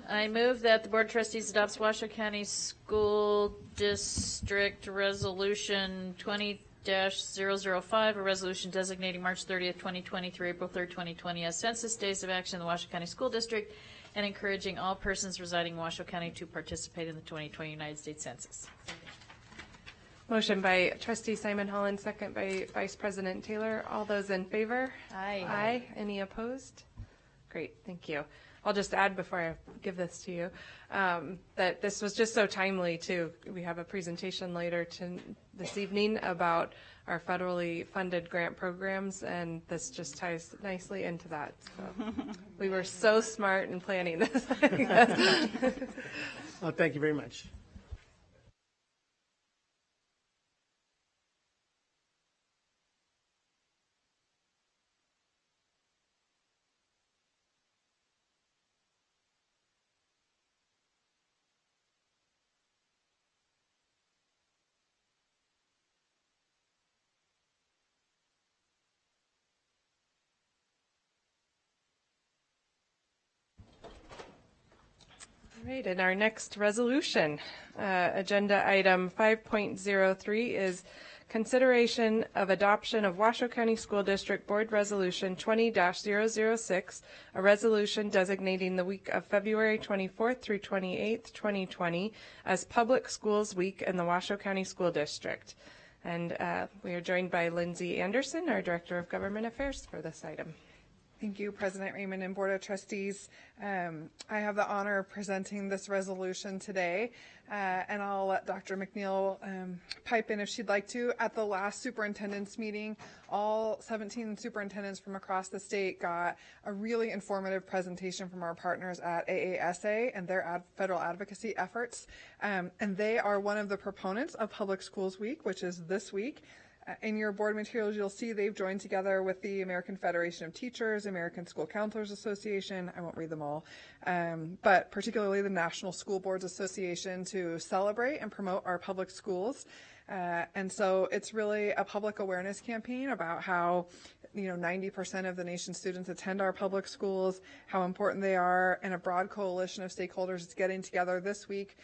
I move that the Board of Trustees adopts Washoe County School District Resolution 20-005, a resolution designating March 30th, 2020 through April 3rd, 2020 as Census Days of Action in the Washoe County School District, and encouraging all persons residing in Washoe County to participate in the 2020 United States Census. Motion by Trustee Simon Holland, second by Vice President Taylor. All those in favor? Aye. Aye. Any opposed? Great, thank you. I'll just add before I give this to you that this was just so timely too. We have a presentation later this evening about our federally funded grant programs, and this just ties nicely into that. So we were so smart in planning this. Well, thank you very much. All right, and our next resolution, agenda item 5.03 is consideration of adoption of Washoe County School District Board Resolution 20-006, a resolution designating the week of February 24th through 28th, 2020 as Public Schools Week in the Washoe County School District. And we are joined by Lindsay Anderson, our Director of Government Affairs, for this item. Thank you, President Raymond and Board of Trustees. I have the honor of presenting this resolution today, and I'll let Dr. McNeil pipe in if she'd like to. At the last superintendent's meeting, all 17 superintendents from across the state got a really informative presentation from our partners at AASA and their federal advocacy efforts, and they are one of the proponents of Public Schools Week, which is this week. In your board materials, you'll see they've joined together with the American Federation of Teachers, American School Counselors Association, I won't read them all, but particularly the National School Boards Association to celebrate and promote our public schools. And so it's really a public awareness campaign about how 90% of the nation's students attend our public schools, how important they are, and a broad coalition of stakeholders is getting together this week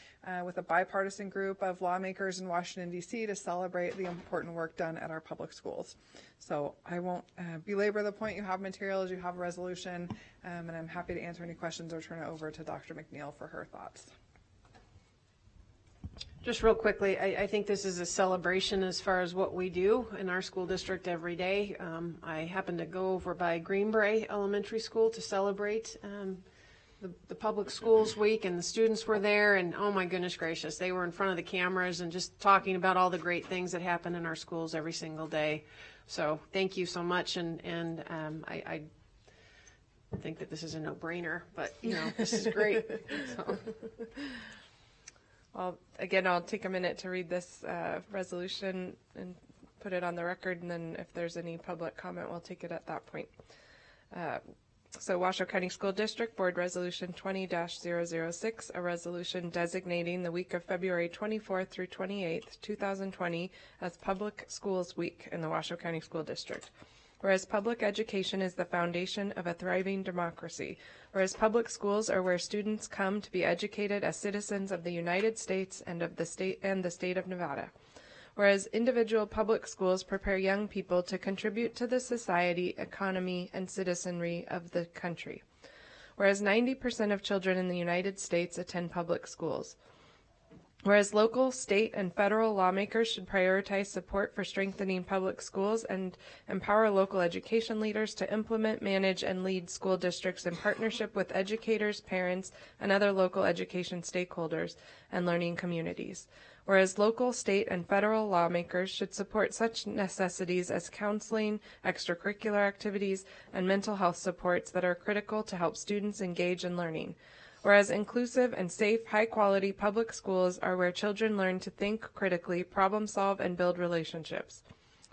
with a bipartisan group of lawmakers in Washington, D.C. to celebrate the important work done at our public schools. So I won't belabor the point. You have materials, you have a resolution, and I'm happy to answer any questions or turn it over to Dr. McNeil for her thoughts. Just real quickly, I think this is a celebration as far as what we do in our school district every day. I happened to go over by Greenbrae Elementary School to celebrate the Public Schools Week, and the students were there, and oh my goodness gracious, they were in front of the cameras and just talking about all the great things that happen in our schools every single day. So thank you so much, and I think that this is a no-brainer, but this is great. So. Well, again, I'll take a minute to read this resolution and put it on the record, and then if there's any public comment, we'll take it at that point. So Washoe County School District Board Resolution 20-006, a resolution designating the week of February 24th through 28th, 2020 as Public Schools Week in the Washoe County School District. Whereas public education is the foundation of a thriving democracy, whereas public schools are where students come to be educated as citizens of the United States and of the state of Nevada. Whereas individual public schools prepare young people to contribute to the society, economy, and citizenry of the country. Whereas 90% of children in the United States attend public schools. Whereas local, state, and federal lawmakers should prioritize support for strengthening public schools and empower local education leaders to implement, manage, and lead school districts in partnership with educators, parents, and other local education stakeholders and learning communities. Whereas local, state, and federal lawmakers should support such necessities as counseling, extracurricular activities, and mental health supports that are critical to help students engage in learning. Whereas inclusive and safe, high-quality public schools are where children learn to think critically, problem solve, and build relationships.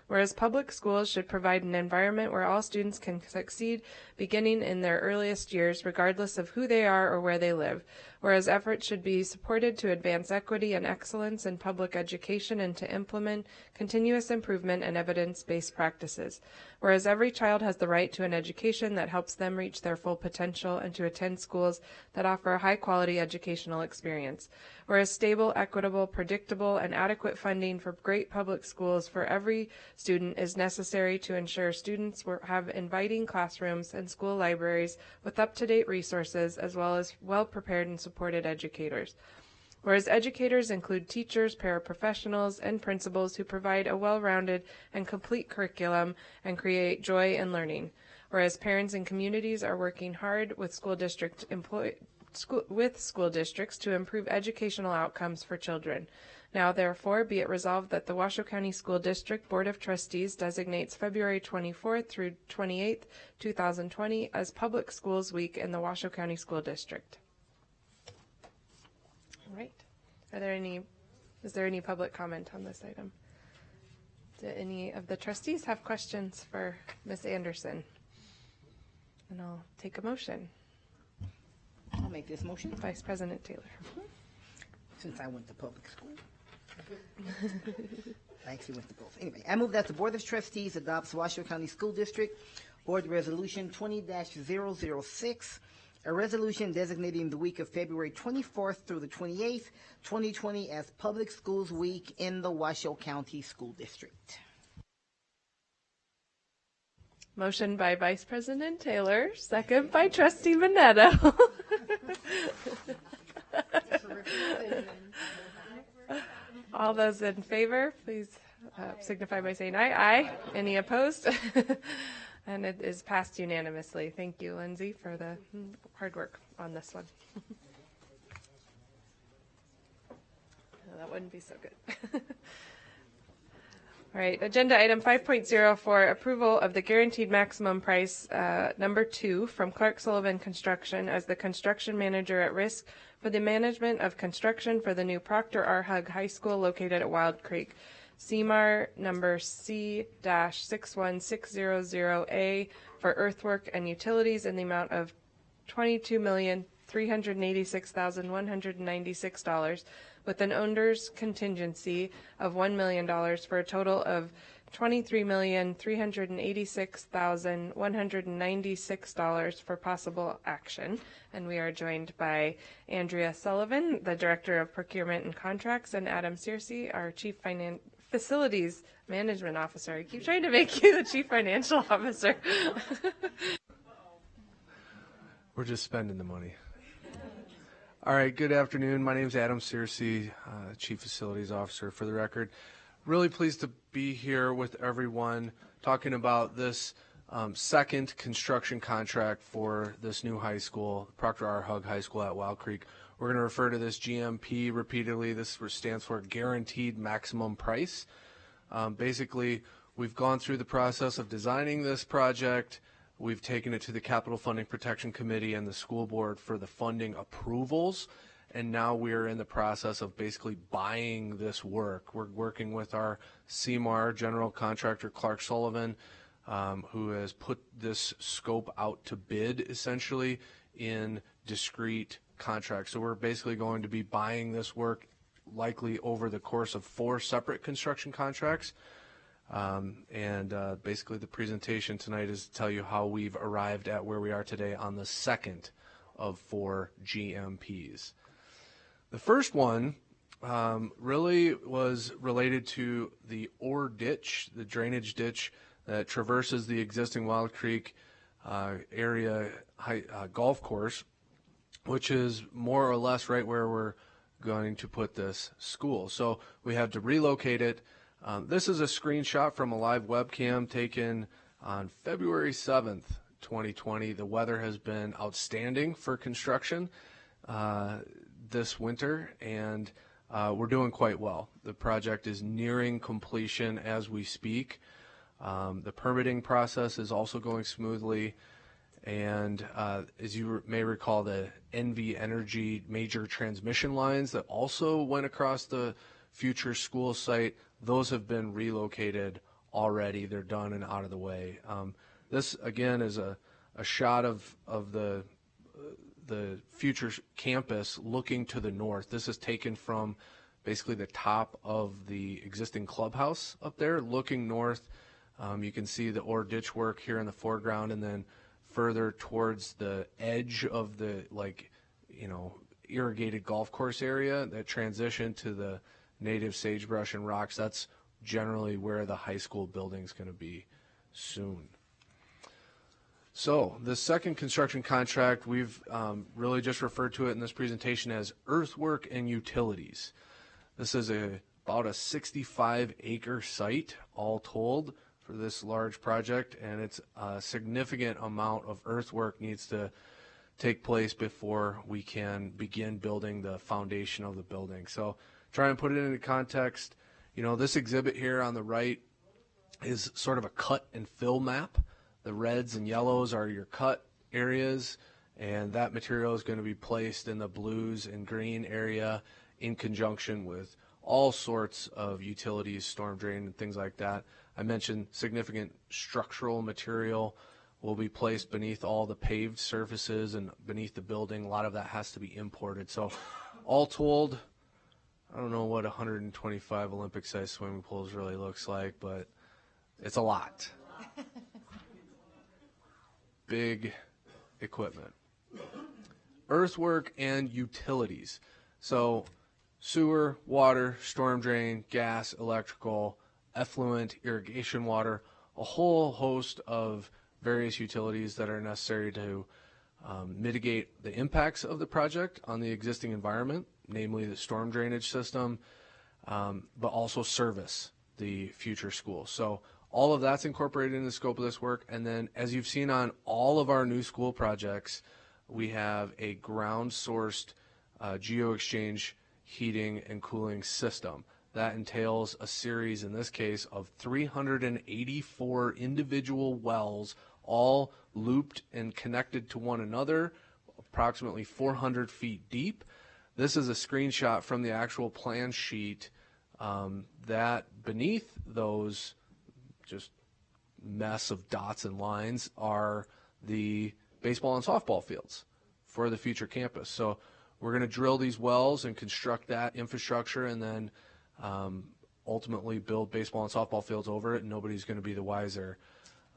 Whereas public schools should provide an environment where all students can succeed beginning in their earliest years, regardless of who they are or where they live. Whereas efforts should be supported to advance equity and excellence in public education and to implement continuous improvement and evidence-based practices. Whereas every child has the right to an education that helps them reach their full potential and to attend schools that offer a high-quality educational experience. Whereas stable, equitable, predictable, and adequate funding for great public schools for every student is necessary to ensure students have inviting classrooms and school libraries with up-to-date resources as well as well-prepared and supported educators. Whereas educators include teachers, paraprofessionals, and principals who provide a well-rounded and complete curriculum and create joy in learning. Whereas parents and communities are working hard with school districts to improve educational outcomes for children. Now, therefore, be it resolved that the Washoe County School District Board of Trustees designates February 24th through 28th, 2020 as Public Schools Week in the Washoe County School District. All right. Is there any public comment on this item? Do any of the trustees have questions for Ms. Anderson? And I'll take a motion. I'll make this motion. Vice President Taylor. Since I went to public school. I actually went to both. Anyway, I move that the Board of Trustees adopts Washoe County School District Board Resolution 20-006, a resolution designating the week of February 24th through the 28th, 2020 as Public Schools Week in the Washoe County School District. Motion by Vice President Taylor, second by Trustee Minetto. All those in favor, please signify by saying aye. Aye. Any opposed? And it is passed unanimously. Thank you, Lindsay, for the hard work on this one. No, that wouldn't be so good. All right, agenda item 5.04, approval of the guaranteed maximum price number 2 from Clark Sullivan Construction as the construction manager at risk for the management of construction for the new Proctor R. Hug High School located at Wild Creek. CMAR number C-61600A for earthwork and utilities in the amount of $22,300,000 $386,196 with an owner's contingency of $1 million for a total of $23,386,196 for possible action. And we are joined by Andrea Sullivan, the Director of Procurement and Contracts, and Adam Searcy, our Chief Facilities Management Officer. I keep trying to make you the Chief Financial Officer. We're just spending the money. All right, good afternoon. My name is Adam Searcy, Chief Facilities Officer for the record. Really pleased to be here with everyone talking about this second construction contract for this new high school, Proctor R. Hug High School at Wild Creek. We're going to refer to this GMP repeatedly. This stands for Guaranteed Maximum Price. Basically, we've gone through the process of designing this project. We've taken it to the Capital Funding Protection Committee and the school board for the funding approvals. And now we're in the process of basically buying this work. We're working with our CMAR general contractor, Clark Sullivan, who has put this scope out to bid essentially in discrete contracts. So we're basically going to be buying this work likely over the course of 4 separate construction contracts. Basically the presentation tonight is to tell you how we've arrived at where we are today on the second of 4 GMPs. The first one really was related to the ore ditch, the drainage ditch that traverses the existing Wild Creek area golf course, which is more or less right where we're going to put this school. So we had to relocate it. This is a screenshot from a live webcam taken on February 7th, 2020. The weather has been outstanding for construction this winter, and we're doing quite well. The project is nearing completion as we speak. The permitting process is also going smoothly, and as you may recall, the NV Energy major transmission lines that also went across the future school site, those have been relocated already. They're done and out of the way. This again is a shot of the future campus looking to the north. This is taken from basically the top of the existing clubhouse up there, looking north. You can see the ore ditch work here in the foreground, and then further towards the edge of the irrigated golf course area that transition to the native sagebrush and rocks. That's generally where the high school building is going to be soon. So the second construction contract, we've really just referred to it in this presentation as earthwork and utilities. This is about a 65-acre site, all told, for this large project, and it's a significant amount of earthwork needs to take place before we can begin building the foundation of the building. So try and put it into context. This exhibit here on the right is sort of a cut and fill map. The reds and yellows are your cut areas, and that material is going to be placed in the blues and green area in conjunction with all sorts of utilities, storm drain, and things like that. I mentioned significant structural material will be placed beneath all the paved surfaces and beneath the building. A lot of that has to be imported. So all told, I don't know what 125 Olympic-sized swimming pools really looks like, but it's a lot. Big equipment. Earthwork and utilities. So sewer, water, storm drain, gas, electrical, effluent, irrigation water, a whole host of various utilities that are necessary to mitigate the impacts of the project on the existing environment, namely the storm drainage system, but also service the future school. So all of that's incorporated in the scope of this work. And then, as you've seen on all of our new school projects, we have a ground-sourced geo-exchange heating and cooling system. That entails a series, in this case, of 384 individual wells, all looped and connected to one another, approximately 400 feet deep. This is a screenshot from the actual plan sheet that beneath those just mess of dots and lines are the baseball and softball fields for the future campus. So we're going to drill these wells and construct that infrastructure, and then ultimately build baseball and softball fields over it, and nobody's going to be the wiser.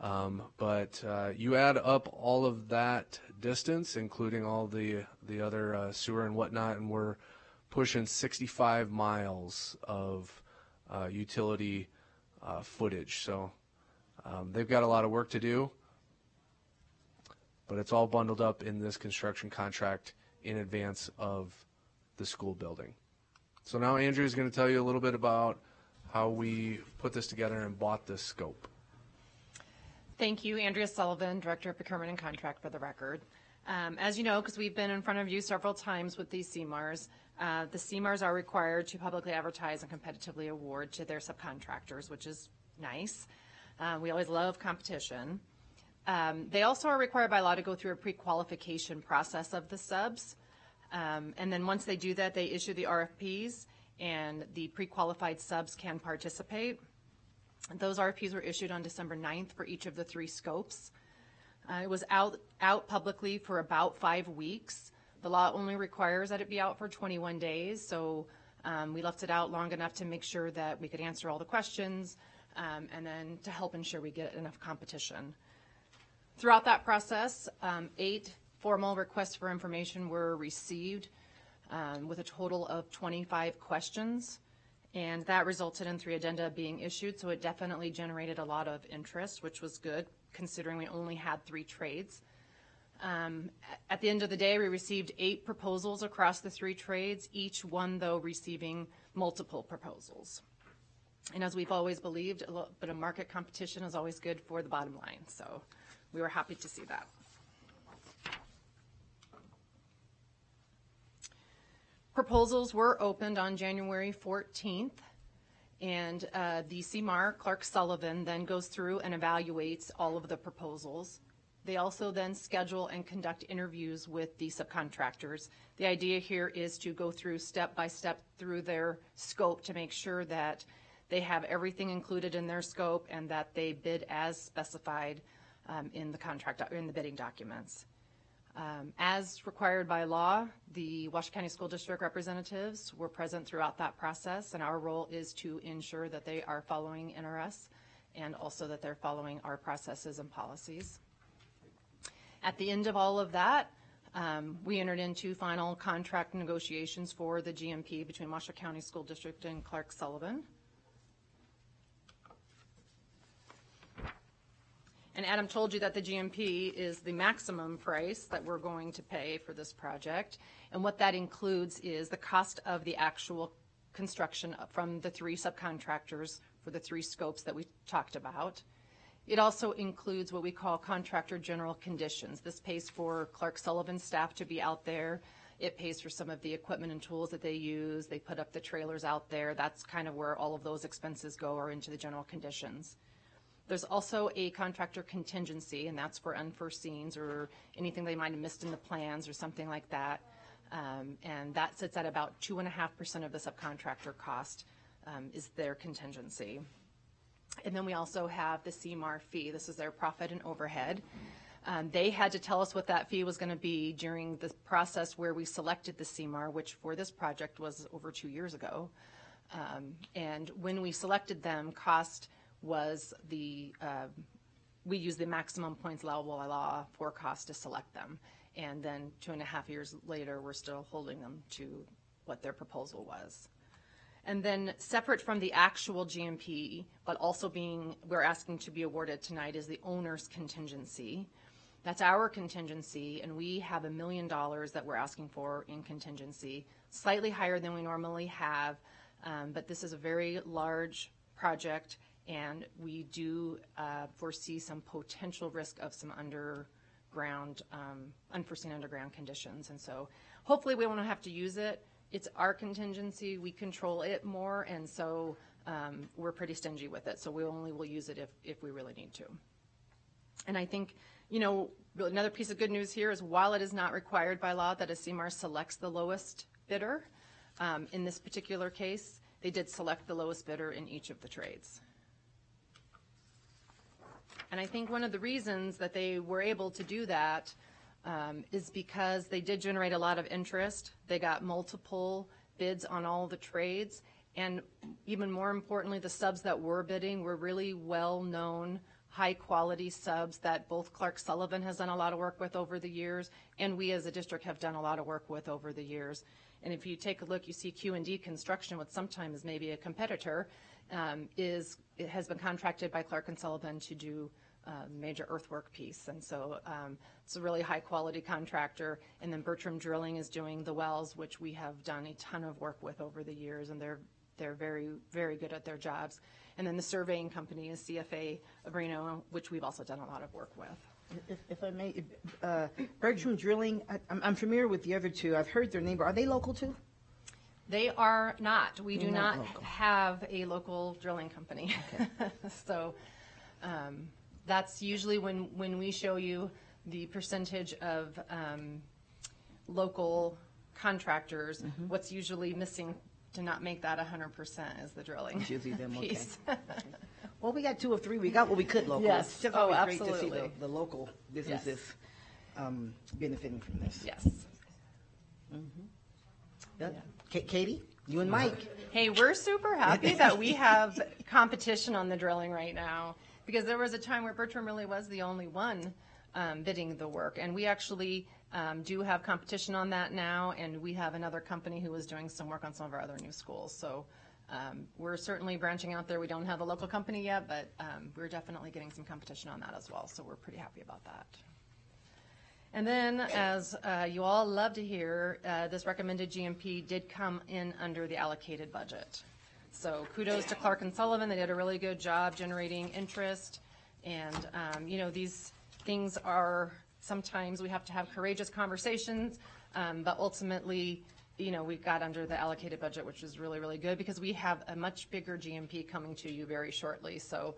But you add up all of that distance, including all the other sewer and whatnot, and we're pushing 65 miles of utility footage. So they've got a lot of work to do, but it's all bundled up in this construction contract in advance of the school building. So now Andrew is going to tell you a little bit about how we put this together and bought this scope. Thank you, Andrea Sullivan, Director of Procurement and Contract, for the record. As you know, because we've been in front of you several times with these CMARs, the CMARs are required to publicly advertise and competitively award to their subcontractors, which is nice. We always love competition. They also are required by law to go through a pre-qualification process of the subs. And then once they do that, they issue the RFPs, and the pre-qualified subs can participate. Those RFPs were issued on December 9th for each of the 3 scopes. It was out publicly for about 5 weeks. The law only requires that it be out for 21 days, so we left it out long enough to make sure that we could answer all the questions, and then to help ensure we get enough competition. Throughout that process, 8 formal requests for information were received, with a total of 25 questions, and that resulted in 3 addenda being issued, so it definitely generated a lot of interest, which was good, considering we only had 3 trades. At the end of the day, we received 8 proposals across the 3 trades, each one, though, receiving multiple proposals. And as we've always believed, a little bit of market competition is always good for the bottom line, so we were happy to see that. Proposals were opened on January 14th, and the CMAR, Clark Sullivan, then goes through and evaluates all of the proposals. They also then schedule and conduct interviews with the subcontractors. The idea here is to go through step by step through their scope to make sure that they have everything included in their scope and that they bid as specified in the contract, in the bidding documents. As required by law, the Washoe County School District representatives were present throughout that process, and our role is to ensure that they are following NRS and also that they're following our processes and policies. At the end of all of that, we entered into final contract negotiations for the GMP between Washoe County School District and Clark Sullivan. And Adam told you that the GMP is the maximum price that we're going to pay for this project. And what that includes is the cost of the actual construction from the 3 subcontractors for the 3 scopes that we talked about. It also includes what we call contractor general conditions. This pays for Clark Sullivan staff to be out there. It pays for some of the equipment and tools that they use. They put up the trailers out there. That's kind of where all of those expenses go, or into the general conditions. There's also a contractor contingency, and that's for unforeseens or anything they might have missed in the plans or something like that. And that sits at about 2.5% of the subcontractor cost is their contingency. And then we also have the CMAR fee. This is their profit and overhead. They had to tell us what that fee was going to be during the process where we selected the CMAR, which for this project was over 2 years ago. And when we selected them, cost was we used the maximum points allowable by law for cost to select them. And then 2.5 years later, we're still holding them to what their proposal was. And then separate from the actual GMP, but also we're asking to be awarded tonight, is the owner's contingency. That's our contingency, and we have $1 million that we're asking for in contingency, slightly higher than we normally have, but this is a very large project, and we do foresee some potential risk of some unforeseen underground conditions. And so hopefully we won't have to use it. It's our contingency. We control it more, and so we're pretty stingy with it. So we only will use it if we really need to. And I think, another piece of good news here is while it is not required by law that a CMAR selects the lowest bidder, in this particular case, they did select the lowest bidder in each of the trades. And I think one of the reasons that they were able to do that is because they did generate a lot of interest. They got multiple bids on all the trades, and even more importantly, the subs that were bidding were really well-known, high-quality subs that both Clark Sullivan has done a lot of work with over the years, and we as a district have done a lot of work with over the years. And if you take a look, you see Q&D Construction, what sometimes maybe a competitor, it has been contracted by Clark and Sullivan to do major earthwork piece. And so it's a really high-quality contractor. And then Bertram Drilling is doing the wells, which we have done a ton of work with over the years, and they're very, very good at their jobs. And then the surveying company is CFA of Reno, which we've also done a lot of work with. If I may, Bertram Drilling, I'm familiar with the other two. I've heard their name, but are they local too? They are not. We do They're not not local. have a local drilling company. Okay. So that's usually when we show you the percentage of local contractors, what's usually missing to not make that 100% is the drilling It's usually them, piece. okay. Well, we got two or three. We got what we could locally. Yes. It's just Oh, always great to see absolutely. the local businesses benefiting from this. Yes. Katie, you and Mike. Hey, we're super happy that we have competition on the drilling right now, because there was a time where Bertram really was the only one bidding the work, and we actually do have competition on that now, and we have another company who is doing some work on some of our other new schools. So we're certainly branching out there. We don't have a local company yet, but we're definitely getting some competition on that as well, so we're pretty happy about that. And then, as you all love to hear, this recommended GMP did come in under the allocated budget. So kudos to Clark and Sullivan. They did a really good job generating interest. And, you know, these things are, sometimes we have to have courageous conversations, but ultimately, you know, we got under the allocated budget, which is really, really good, because we have a much bigger GMP coming to you very shortly. So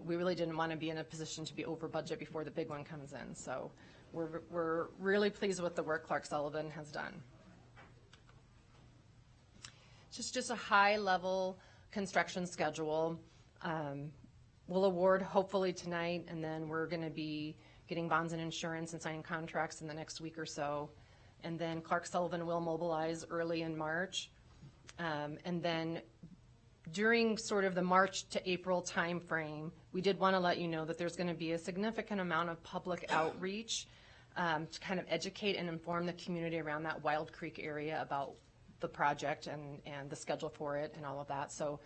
we really didn't want to be in a position to be over budget before the big one comes in. So we're really pleased with the work Clark Sullivan has done. Just a high-level construction schedule. We'll award hopefully tonight, and then we're going to be getting bonds and insurance and signing contracts in the next week or so. And then Clark Sullivan will mobilize early in March. And then during sort of the March to April timeframe, we did want to let you know that there's going to be a significant amount of public outreach to kind of educate and inform the community around that Wild Creek area about the project and the schedule for it and all of that. So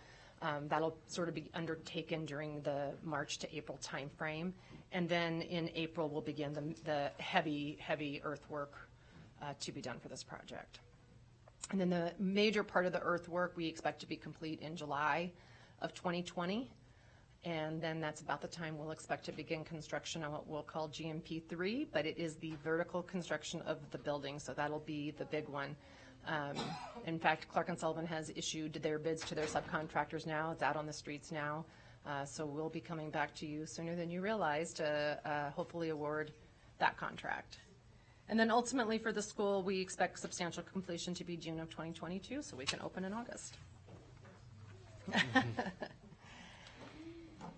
that'll sort of be undertaken during the March to April timeframe. And then in April, we'll begin the heavy earthwork to be done for this project. And then the major part of the earthwork we expect to be complete in July of 2020. And then that's about the time we'll expect to begin construction on what we'll call GMP 3, but it is the vertical construction of the building, so that'll be the big one. In fact, Clark and Sullivan has issued their bids to their subcontractors now. It's out on the streets now. So we'll be coming back to you sooner than you realize to hopefully award that contract. And then ultimately for the school, we expect substantial completion to be June of 2022, so we can open in August.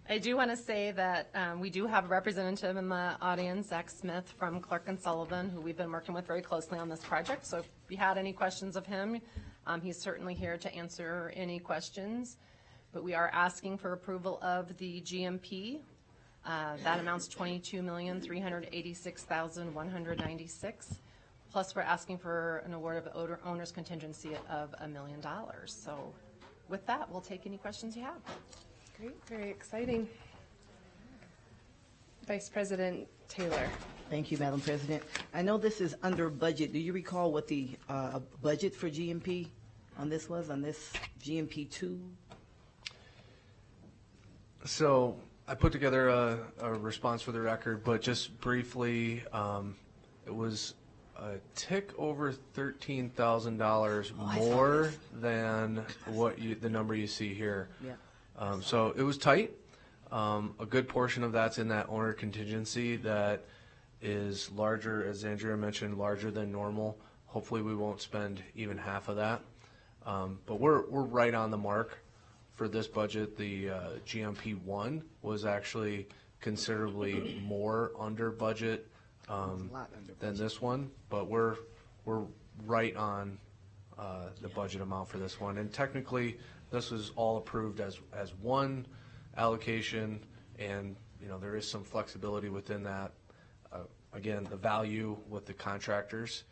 I do want to say that we do have a representative in the audience, Zach Smith from Clark and Sullivan, who we've been working with very closely on this project. So if you had any questions of him, he's certainly here to answer any questions. But we are asking for approval of the GMP. That amounts to $22,386,196. Plus, we're asking for an award of owner's contingency of $1 million. So with that, we'll take any questions you have. Great, very exciting. Vice President Taylor. Thank you, Madam President. I know this is under budget. Do you recall what the budget for GMP on this was, on this GMP 2? So I put together a response for the record, but just briefly, it was a tick over $13,000 more than what the number you see here. Yeah. So it was tight. A good portion of that's in that owner contingency that is larger, as Andrea mentioned, larger than normal. Hopefully we won't spend even half of that. But we're right on the mark for this budget. The GMP 1 was actually considerably more under budget than this one, but we're right on the budget amount for this one. And technically, this was all approved as one allocation, and there is some flexibility within that. Again, the value with the contractors,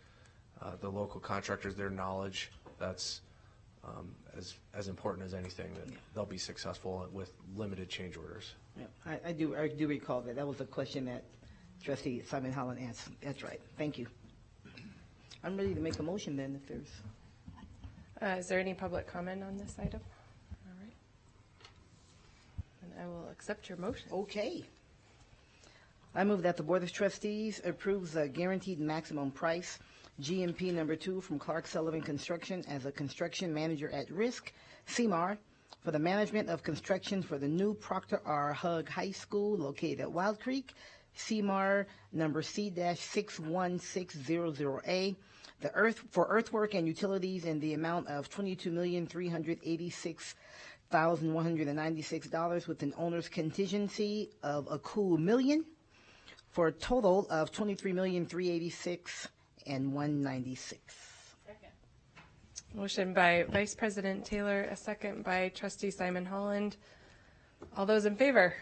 the local contractors, their knowledge, that's as important as anything, that they'll be successful with limited change orders. Yeah, I do recall that. That was a question that Trustee Simon Holland answered. That's right. Thank you. I'm ready to make a motion then if there's. Is there any public comment on this item? All right. And I will accept your motion. Okay. I move that the Board of Trustees approves the guaranteed maximum price, GMP number 2 from Clark Sullivan Construction as a construction manager at risk, CMAR, for the management of construction for the new Proctor R. Hug High School located at Wild Creek, CMAR number C-61600A, for earthwork and utilities in the amount of $22,386,196 with an owner's contingency of a cool million, for a total of $23,386,196. Motion by Vice President Taylor, a second by Trustee Simon Holland. All those in favor?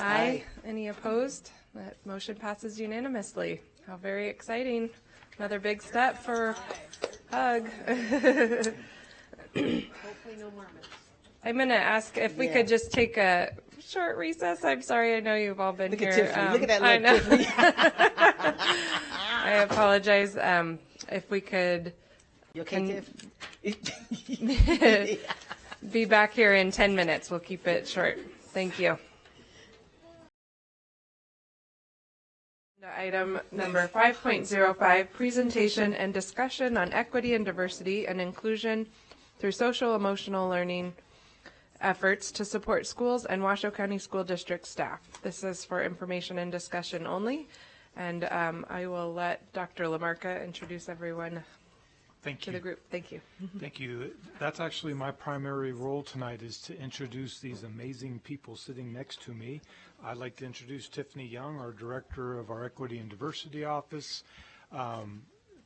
Aye. Any opposed? That motion passes unanimously. How very exciting. Another big step for HUG. Hopefully no more minutes. I'm going to ask if we could just take a short recess. I'm sorry, I know you've all been here. Look at that look, Tiffany. I apologize. If we could You okay, be back here in 10 minutes. We'll keep it short. Thank you. Item number 5.05, presentation and discussion on equity and diversity and inclusion through social emotional learning efforts to support schools and Washoe County School District staff. This is for information and discussion only, and I will let Dr. Lamarca introduce everyone to the group. Thank you. Thank you. That's actually my primary role tonight, is to introduce these amazing people sitting next to me. I'd like to introduce Tiffany Young, our Director of our Equity and Diversity Office,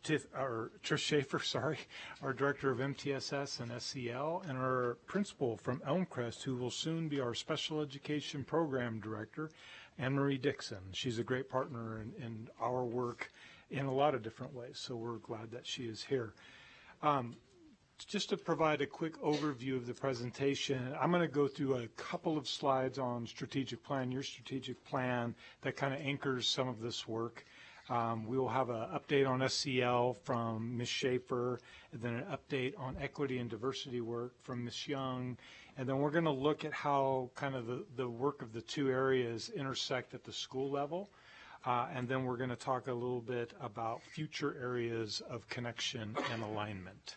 Trish Schaefer, our Director of MTSS and SEL, and our Principal from Elmcrest, who will soon be our Special Education Program Director, Anne-Marie Dixon. She's a great partner in our work in a lot of different ways, so we're glad that she is here. Just to provide a quick overview of the presentation, I'm going to go through a couple of slides on strategic plan, your strategic plan, that kind of anchors some of this work. We will have an update on SEL from Ms. Schaefer, and then an update on equity and diversity work from Ms. Young, and then we're going to look at how kind of the work of the two areas intersect at the school level. And then we're going to talk a little bit about future areas of connection and alignment.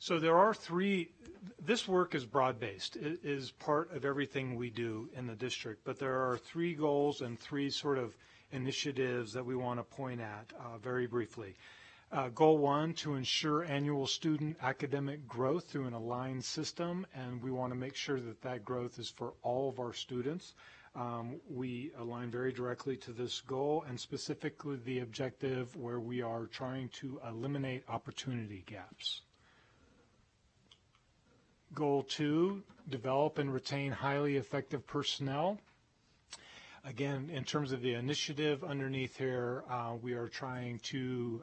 So there are this work is broad-based. It is part of everything we do in the district, but there are 3 goals and 3 sort of initiatives that we want to point at very briefly. Goal 1, to ensure annual student academic growth through an aligned system, and we want to make sure that that growth is for all of our students. We align very directly to this goal, and specifically the objective where we are trying to eliminate opportunity gaps. Goal 2, develop and retain highly effective personnel. Again, in terms of the initiative underneath here, we are trying to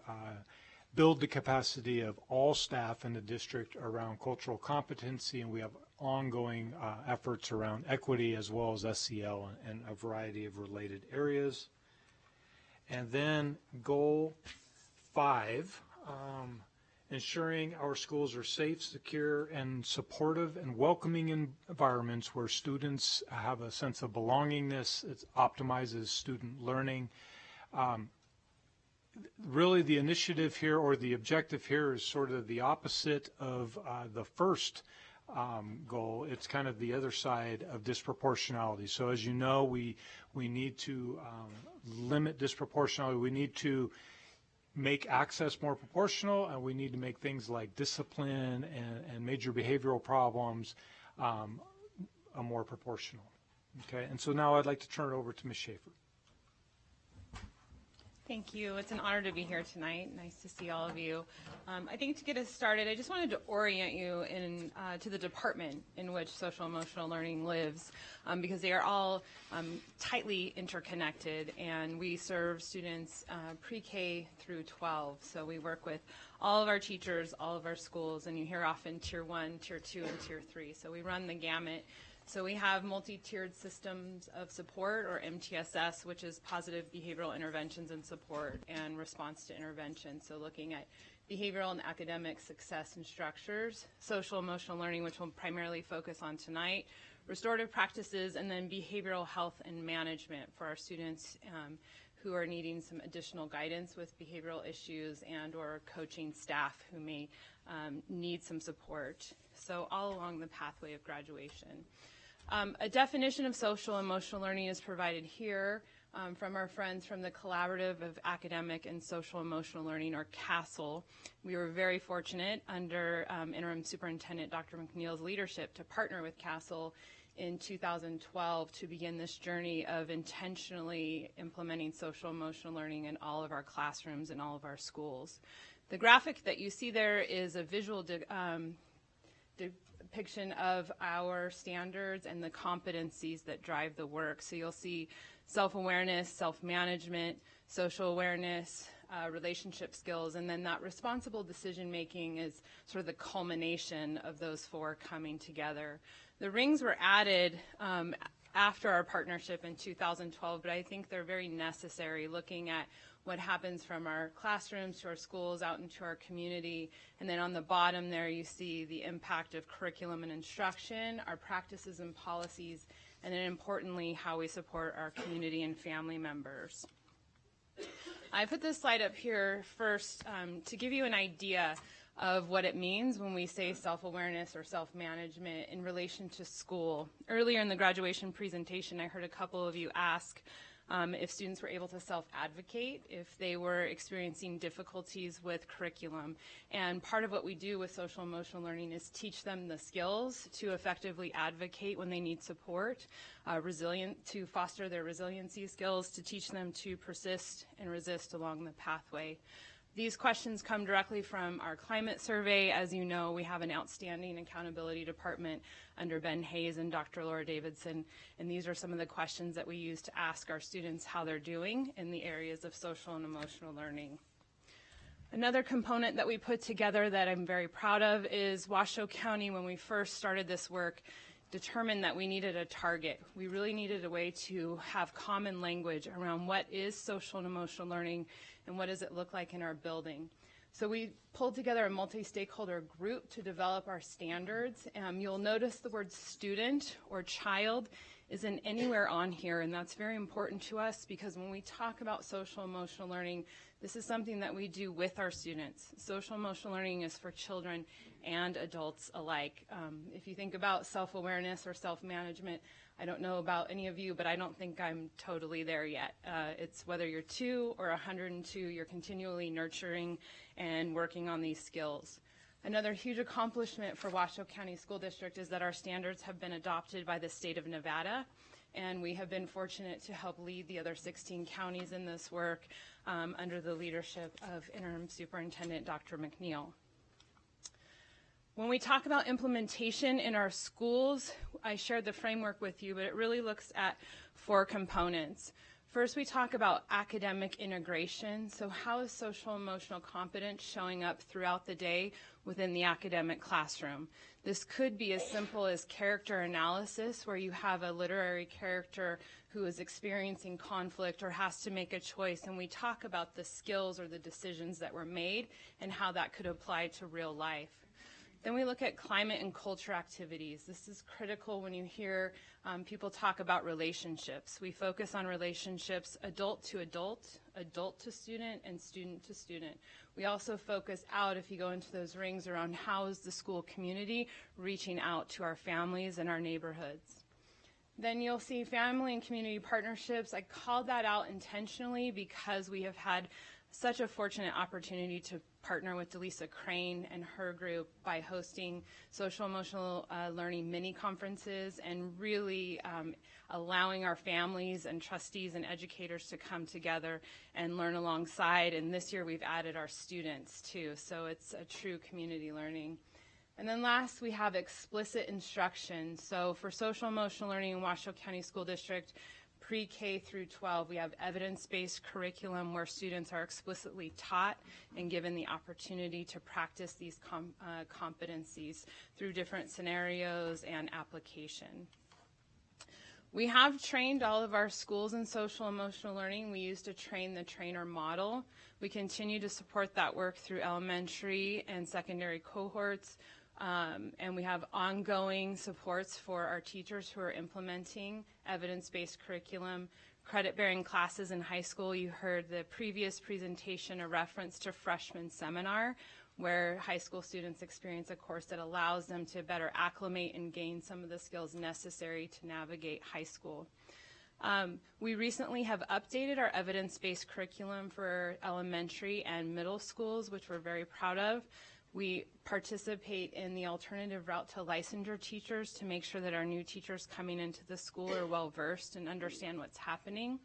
build the capacity of all staff in the district around cultural competency, and we have ongoing efforts around equity as well as SEL and a variety of related areas. And then goal 5, ensuring our schools are safe, secure, and supportive and welcoming environments where students have a sense of belongingness. It optimizes student learning. Really the initiative here, or the objective here, is sort of the opposite of the first goal. It's kind of the other side of disproportionality. So as you know, we need to limit disproportionality. We need to make access more proportional, and we need to make things like discipline and major behavioral problems more proportional. Okay, and so now I'd like to turn it over to Ms. Schaefer. Thank you. It's an honor to be here tonight. Nice to see all of you. I think to get us started, I just wanted to orient you to the department in which social emotional learning lives, because they are all tightly interconnected, and we serve students pre-K through 12. So we work with all of our teachers, all of our schools, and you hear often Tier 1, Tier 2, and Tier 3. So we run the gamut. So we have multi-tiered systems of support, or MTSS, which is positive behavioral interventions and support and response to intervention. So looking at behavioral and academic success and structures, social emotional learning, which we'll primarily focus on tonight, restorative practices, and then behavioral health and management for our students who are needing some additional guidance with behavioral issues and or coaching staff who may need some support. So all along the pathway of graduation. A definition of social emotional learning is provided here from our friends from the Collaborative of Academic and Social Emotional Learning, or CASEL. We were very fortunate under Interim Superintendent Dr. McNeil's leadership to partner with CASEL in 2012 to begin this journey of intentionally implementing social emotional learning in all of our classrooms and all of our schools. The graphic that you see there is a visual depiction of our standards and the competencies that drive the work. So you'll see self-awareness, self-management, social awareness, relationship skills, and then that responsible decision-making is sort of the culmination of those four coming together. The rings were added after our partnership in 2012, but I think they're very necessary, looking at what happens from our classrooms to our schools out into our community. And then on the bottom there you see the impact of curriculum and instruction, our practices and policies, and then importantly how we support our community and family members. I put this slide up here first to give you an idea of what it means when we say self-awareness or self-management in relation to school. Earlier in the graduation presentation I heard a couple of you ask if students were able to self-advocate, if they were experiencing difficulties with curriculum. And part of what we do with social emotional learning is teach them the skills to effectively advocate when they need support, to foster their resiliency skills, to teach them to persist and resist along the pathway. These questions come directly from our climate survey. As you know, we have an outstanding accountability department under Ben Hayes and Dr. Laura Davidson, and these are some of the questions that we use to ask our students how they're doing in the areas of social and emotional learning. Another component that we put together that I'm very proud of is Washoe County, when we first started this work, determined that we needed a target. We really needed a way to have common language around what is social and emotional learning and what does it look like in our building. So we pulled together a multi-stakeholder group to develop our standards. You'll notice the word student or child isn't anywhere on here, and that's very important to us because when we talk about social emotional learning, this is something that we do with our students. Social emotional learning is for children and adults alike. If you think about self-awareness or self-management, I don't know about any of you, but I don't think I'm totally there yet. It's whether you're 2 or 102, you're continually nurturing and working on these skills. Another huge accomplishment for Washoe County School District is that our standards have been adopted by the state of Nevada, and we have been fortunate to help lead the other 16 counties in this work under the leadership of Interim Superintendent Dr. McNeil. When we talk about implementation in our schools, I shared the framework with you, but it really looks at 4 components. First, we talk about academic integration. So how is social emotional competence showing up throughout the day within the academic classroom? This could be as simple as character analysis, where you have a literary character who is experiencing conflict or has to make a choice, and we talk about the skills or the decisions that were made and how that could apply to real life. Then we look at climate and culture activities. This is critical when you hear people talk about relationships. We focus on relationships adult to adult, adult to student, and student to student. We also focus out, if you go into those rings, around how is the school community reaching out to our families and our neighborhoods. Then you'll see family and community partnerships. I called that out intentionally because we have had such a fortunate opportunity to partner with Delisa Crane and her group by hosting social emotional learning mini conferences and really allowing our families and trustees and educators to come together and learn alongside. And this year we've added our students too, so it's a true community learning. And then last, we have explicit instruction. So for social emotional learning in Washoe County School District, pre-K through 12, we have evidence-based curriculum where students are explicitly taught and given the opportunity to practice these competencies through different scenarios and application. We have trained all of our schools in social emotional learning. We used to train the trainer model. We continue to support that work through elementary and secondary cohorts. And we have ongoing supports for our teachers who are implementing evidence-based curriculum, credit-bearing classes in high school. You heard the previous presentation a reference to freshman seminar, where high school students experience a course that allows them to better acclimate and gain some of the skills necessary to navigate high school. We recently have updated our evidence-based curriculum for elementary and middle schools, which we're very proud of. We participate in the alternative route to licensure teachers to make sure that our new teachers coming into the school are well versed and understand what's happening.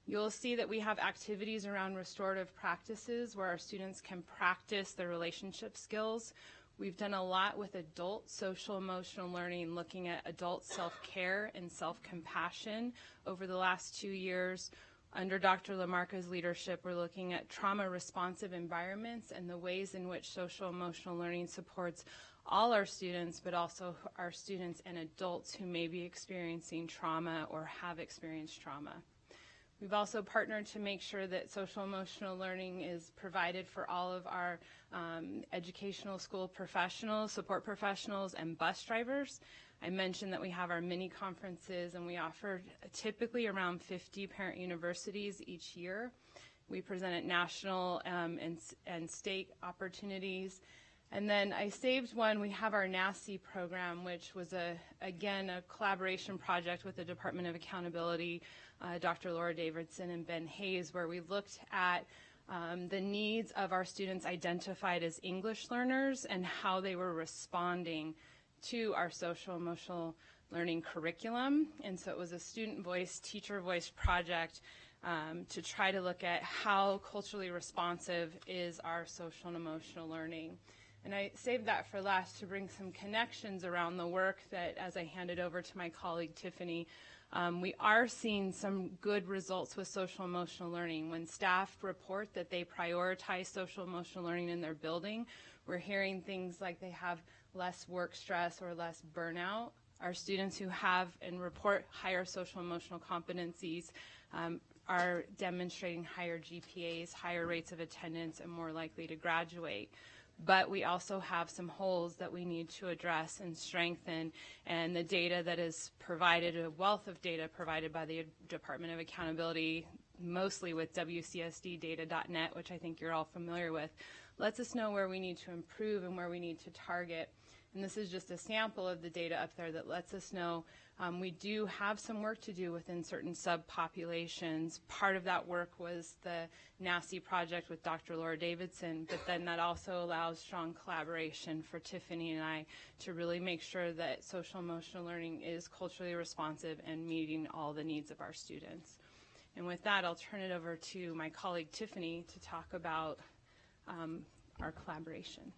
You'll see that we have activities around restorative practices where our students can practice their relationship skills. We've done a lot with adult social emotional learning, looking at adult self-care and self-compassion over the last 2 years. Under Dr. Lamarca's leadership, we're looking at trauma-responsive environments and the ways in which social emotional learning supports all our students, but also our students and adults who may be experiencing trauma or have experienced trauma. We've also partnered to make sure that social emotional learning is provided for all of our educational school professionals, support professionals, and bus drivers. I mentioned that we have our mini conferences, and we offer typically around 50 parent universities each year. We present at national and state opportunities. And then I saved one. We have our NASI program, which was, again, a collaboration project with the Department of Accountability, Dr. Laura Davidson and Ben Hayes, where we looked at the needs of our students identified as English learners and how they were responding to our social emotional learning curriculum. And so it was a student voice, teacher voice project to try to look at how culturally responsive is our social and emotional learning. And I saved that for last to bring some connections around the work that, as I hand it over to my colleague Tiffany, we are seeing some good results with social emotional learning. When staff report that they prioritize social emotional learning in their building, we're hearing things like they have less work stress or less burnout. Our students who have and report higher social emotional competencies are demonstrating higher GPAs, higher rates of attendance, and more likely to graduate. But we also have some holes that we need to address and strengthen, and the data that is provided, a wealth of data provided by the Department of Accountability, mostly with WCSD data.net, which I think you're all familiar with, lets us know where we need to improve and where we need to target. And this is just a sample of the data up there that lets us know we do have some work to do within certain subpopulations. Part of that work was the NASI project with Dr. Laura Davidson, but then that also allows strong collaboration for Tiffany and I to really make sure that social emotional learning is culturally responsive and meeting all the needs of our students. And with that, I'll turn it over to my colleague Tiffany to talk about our collaboration.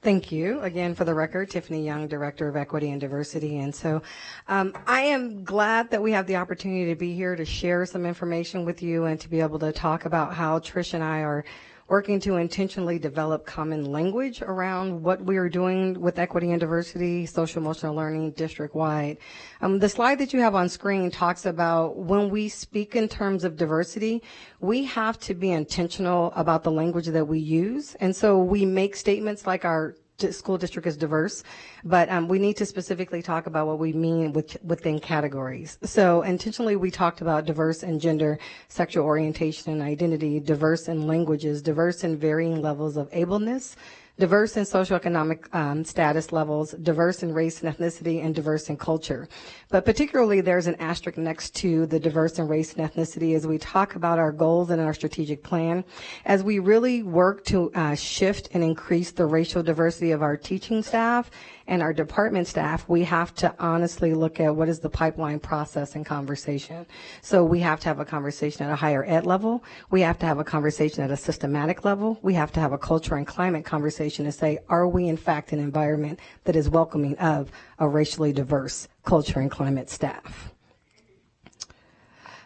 Thank you. Again, for the record, Tiffany Young, Director of Equity and Diversity. And so I am glad that we have the opportunity to be here to share some information with you and to be able to talk about how Trish and I are working to intentionally develop common language around what we are doing with equity and diversity, social emotional learning district-wide. The slide that you have on screen talks about when we speak in terms of diversity, we have to be intentional about the language that we use. And so we make statements like our school district is diverse, but we need to specifically talk about what we mean within categories. So intentionally, we talked about diverse in gender, sexual orientation and identity, diverse in languages, diverse in varying levels of ableness, diverse in socioeconomic status levels, diverse in race and ethnicity, and diverse in culture. But particularly there's an asterisk next to the diverse in race and ethnicity as we talk about our goals and our strategic plan. As we really work to shift and increase the racial diversity of our teaching staff and our department staff, we have to honestly look at what is the pipeline process and conversation. So we have to have a conversation at a higher ed level. We have to have a conversation at a systematic level. We have to have a culture and climate conversation to say, are we in fact an environment that is welcoming of a racially diverse culture and climate staff?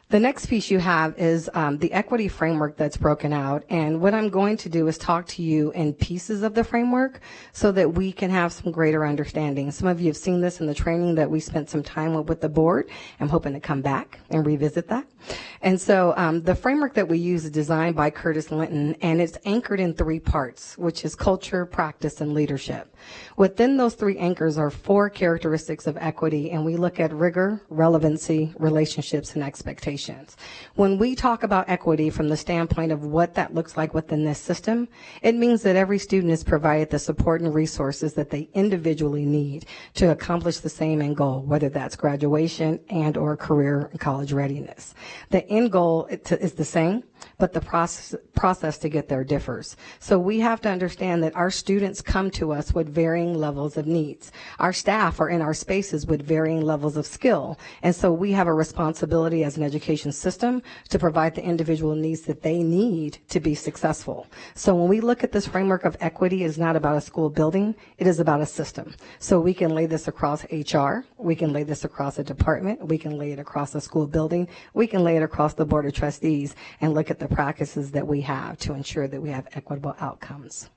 The next piece you have is the equity framework that's broken out. And what I'm going to do is talk to you in pieces of the framework so that we can have some greater understanding. Some of you have seen this in the training that we spent some time with the board. I'm hoping to come back and revisit that. And so the framework that we use is designed by Curtis Linton, and it's anchored in 3 parts, which is culture, practice, and leadership. Within those 3 anchors are 4 characteristics of equity, and we look at rigor, relevancy, relationships, and expectations. When we talk about equity from the standpoint of what that looks like within this system, it means that every student is provided the support and resources that they individually need to accomplish the same end goal, whether that's graduation and or career and college readiness. The end goal is the same, but the process to get there differs. So we have to understand that our students come to us with varying levels of needs. Our staff are in our spaces with varying levels of skill. And so we have a responsibility as an education system to provide the individual needs that they need to be successful. So when we look at this framework of equity, it's not about a school building, it is about a system. So we can lay this across HR, we can lay this across a department, we can lay it across a school building, we can lay it across the Board of Trustees and look at the practices that we have to ensure that we have equitable outcomes.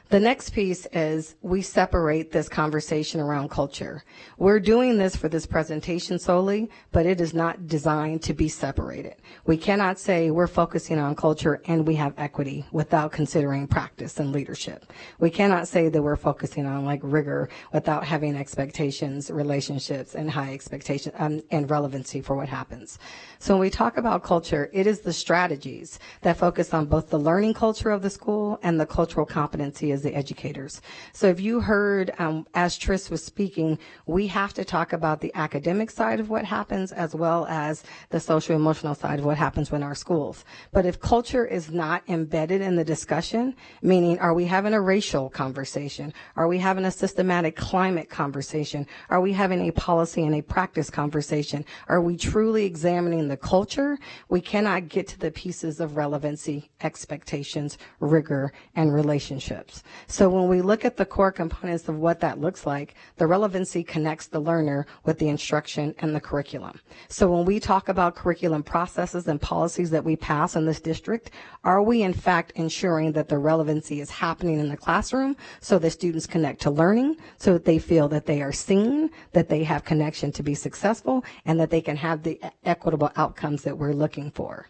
The next piece is we separate this conversation around culture. We're doing this for this presentation solely, but it is not designed to be separated. We cannot say we're focusing on culture and we have equity without considering practice and leadership. We cannot say that we're focusing on like rigor without having expectations, relationships, and high expectations and relevancy for what happens. So when we talk about culture, it is the strategies that focus on both the learning culture of the school and the cultural competency as the educators. So if you heard, as Tris was speaking, we have to talk about the academic side of what happens as well as the social emotional side of what happens in our schools. But if culture is not embedded in the discussion, meaning are we having a racial conversation? Are we having a systematic climate conversation? Are we having a policy and a practice conversation? Are we truly examining the culture? We cannot get to the pieces of relevancy, expectations, rigor, and relationships. So when we look at the core components of what that looks like, the relevancy connects the learner with the instruction and the curriculum. So when we talk about curriculum processes and policies that we pass in this district, are we in fact ensuring that the relevancy is happening in the classroom so that students connect to learning, so that they feel that they are seen, that they have connection to be successful, and that they can have the equitable outcomes that we're looking for?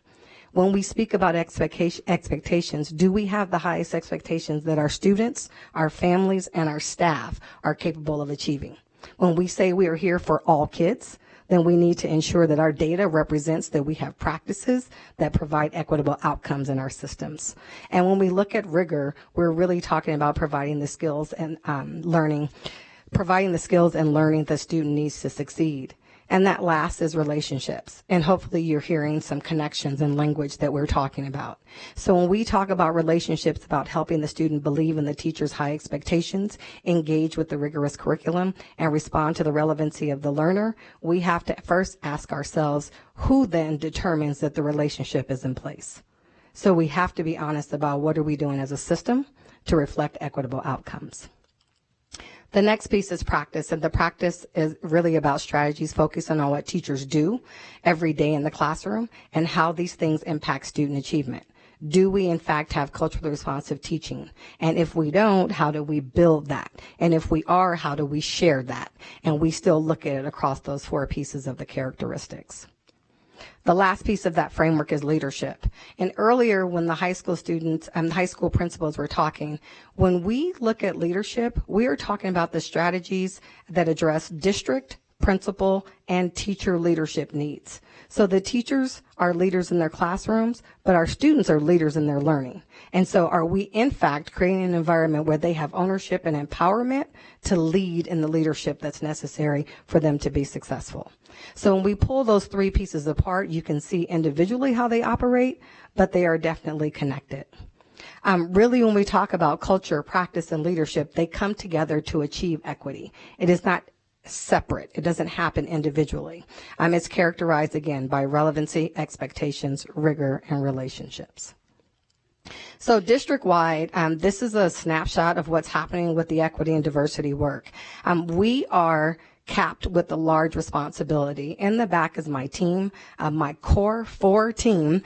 When we speak about expectations, do we have the highest expectations that our students, our families, and our staff are capable of achieving? When we say we are here for all kids, then we need to ensure that our data represents that we have practices that provide equitable outcomes in our systems. And when we look at rigor, we're really talking about providing the skills and learning the student needs to succeed. And that last is relationships. And hopefully you're hearing some connections and language that we're talking about. So when we talk about relationships, about helping the student believe in the teacher's high expectations, engage with the rigorous curriculum, and respond to the relevancy of the learner, we have to first ask ourselves, who then determines that the relationship is in place? So we have to be honest about what are we doing as a system to reflect equitable outcomes. The next piece is practice, and the practice is really about strategies focusing on what teachers do every day in the classroom and how these things impact student achievement. Do we, in fact, have culturally responsive teaching? And if we don't, how do we build that? And if we are, how do we share that? And we still look at it across those 4 pieces of the characteristics. The last piece of that framework is leadership. And earlier when the high school students and high school principals were talking, when we look at leadership, we are talking about the strategies that address district, principal, and teacher leadership needs. So the teachers are leaders in their classrooms, but our students are leaders in their learning. And so are we, in fact, creating an environment where they have ownership and empowerment to lead in the leadership that's necessary for them to be successful? So when we pull those three pieces apart, you can see individually how they operate, but they are definitely connected. Really, when we talk about culture, practice, and leadership, they come together to achieve equity. It is not separate. It doesn't happen individually. It's characterized, again, by relevancy, expectations, rigor, and relationships. So district-wide, this is a snapshot of what's happening with the equity and diversity work. We are capped with a large responsibility. In the back is my team, my core 4 team,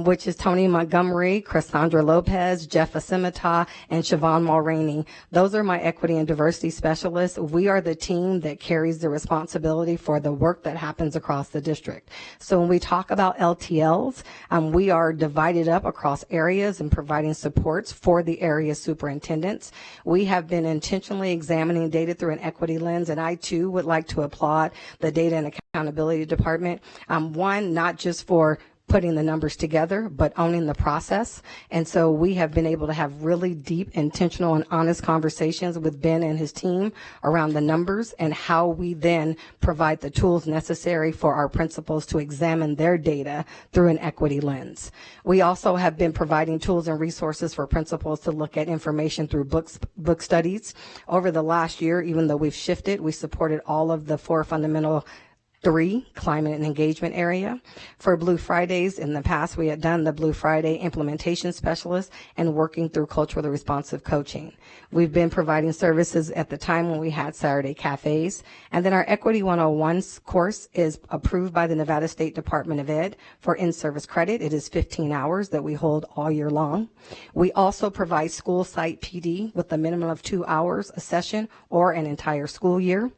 which is Tony Montgomery, Cassandra Lopez, Jeff Asimita, and Siobhan Mulroney. Those are my equity and diversity specialists. We are the team that carries the responsibility for the work that happens across the district. So when we talk about LTLs, we are divided up across areas and providing supports for the area superintendents. We have been intentionally examining data through an equity lens, and I too would like to applaud the Data and Accountability Department. One, not just for putting the numbers together, but owning the process. And so we have been able to have really deep, intentional, and honest conversations with Ben and his team around the numbers and how we then provide the tools necessary for our principals to examine their data through an equity lens. We also have been providing tools and resources for principals to look at information through book studies. Over the last year, even though we've shifted, we supported all of the 4 fundamental 3, climate and engagement area. For Blue Fridays, in the past, we had done the Blue Friday implementation specialist and working through culturally responsive coaching. We've been providing services at the time when we had Saturday cafes. And then our Equity 101 course is approved by the Nevada State Department of Ed for in-service credit. It is 15 hours that we hold all year long. We also provide school site PD with a minimum of 2 hours a session or an entire school year.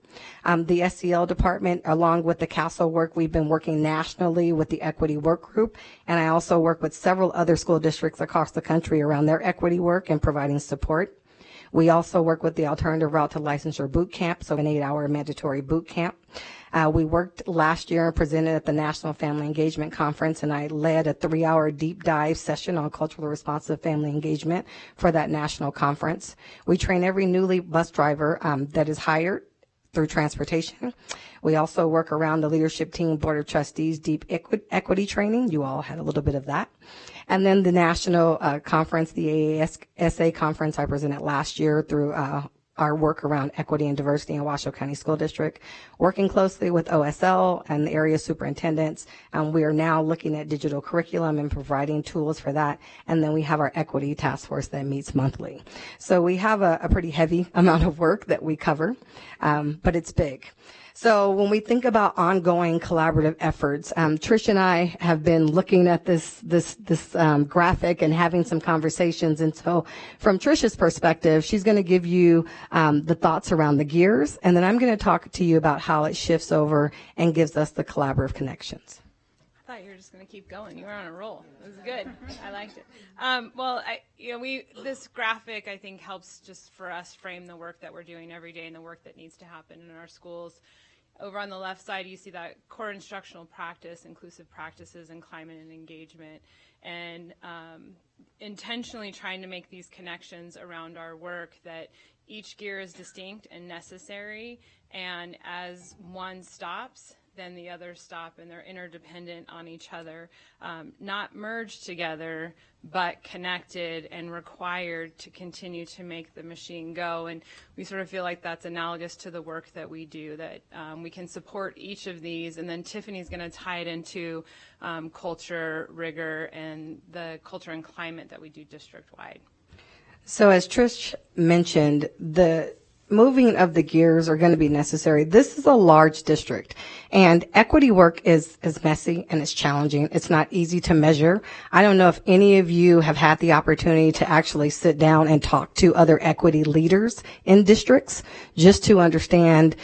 The SEL department, along with the CASEL work, we've been working nationally with the Equity Work Group, and I also work with several other school districts across the country around their equity work and providing support. We also work with the Alternative Route to Licensure Boot Camp, so an 8-hour mandatory boot camp. We worked last year and presented at the National Family Engagement Conference, and I led a 3-hour deep dive session on culturally responsive family engagement for that national conference. We train every newly bus driver that is hired through transportation. We also work around the leadership team, Board of Trustees, deep equity training. You all had a little bit of that. And then the national conference, the AASA conference I presented last year through our work around equity and diversity in Washoe County School District, working closely with OSL and the area superintendents. We are now looking at digital curriculum and providing tools for that. And then we have our equity task force that meets monthly. So we have a pretty heavy amount of work that we cover, but it's big. So when we think about ongoing collaborative efforts, Trish and I have been looking at this graphic and having some conversations. And so from Trish's perspective, she's going to give you the thoughts around the gears, and then I'm going to talk to you about how it shifts over and gives us the collaborative connections. I thought you were just going to keep going. You were on a roll. It was good. I liked it. This graphic, I think, helps just for us frame the work that we're doing every day and the work that needs to happen in our schools. Over on the left side, you see that core instructional practice, inclusive practices, and climate and engagement, and intentionally trying to make these connections around our work that each gear is distinct and necessary, and as one stops, then the others stop, and they're interdependent on each other, not merged together, but connected and required to continue to make the machine go. And we sort of feel like that's analogous to the work that we do, that we can support each of these, and then Tiffany's going to tie it into culture, rigor, and the culture and climate that we do district-wide. So as Trish mentioned, the moving of the gears are going to be necessary. This is a large district, and equity work is messy and it's challenging. It's not easy to measure. I don't know if any of you have had the opportunity to actually sit down and talk to other equity leaders in districts just to understand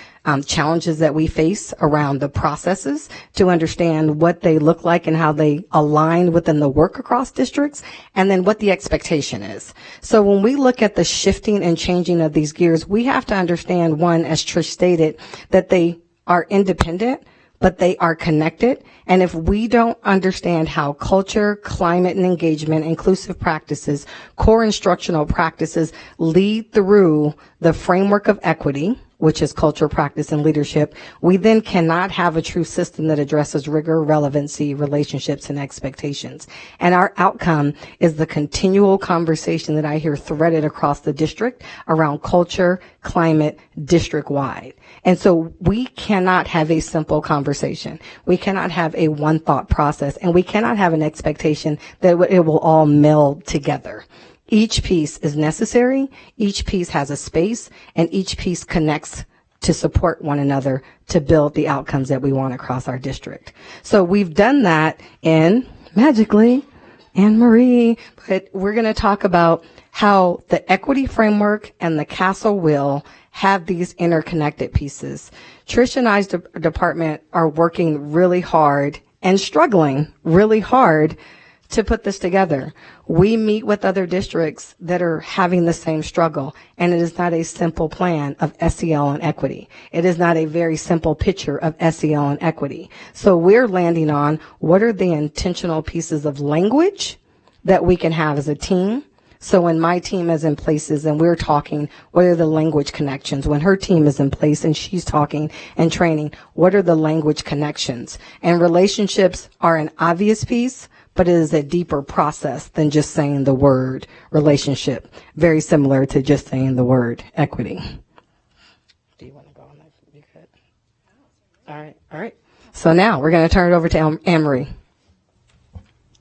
challenges that we face around the processes, to understand what they look like and how they align within the work across districts, and then what the expectation is. So when we look at the shifting and changing of these gears, we have to understand, one, as Trish stated, that they are independent, but they are connected. And if we don't understand how culture, climate, and engagement, inclusive practices, core instructional practices lead through the framework of equity, which is culture, practice, and leadership, we then cannot have a true system that addresses rigor, relevancy, relationships, and expectations. And our outcome is the continual conversation that I hear threaded across the district around culture, climate, district-wide. And so we cannot have a simple conversation. We cannot have a one thought process, and we cannot have an expectation that it will all meld together. Each piece is necessary, each piece has a space, and each piece connects to support one another to build the outcomes that we want across our district. So we've done that in, magically, Anne Marie, but we're going to talk about how the equity framework and the castle wheel have these interconnected pieces. Trish and I's department are working really hard and struggling really hard to put this together. We meet with other districts that are having the same struggle, and it is not a simple plan of SEL and equity. It is not a very simple picture of SEL and equity. So we're landing on what are the intentional pieces of language that we can have as a team. So when my team is in places and we're talking, what are the language connections? When her team is in place and she's talking and training, what are the language connections? And relationships are an obvious piece, but it is a deeper process than just saying the word relationship, very similar to just saying the word equity. Do you want to go on that? You could. All right. So now we're going to turn it over to Anne Marie.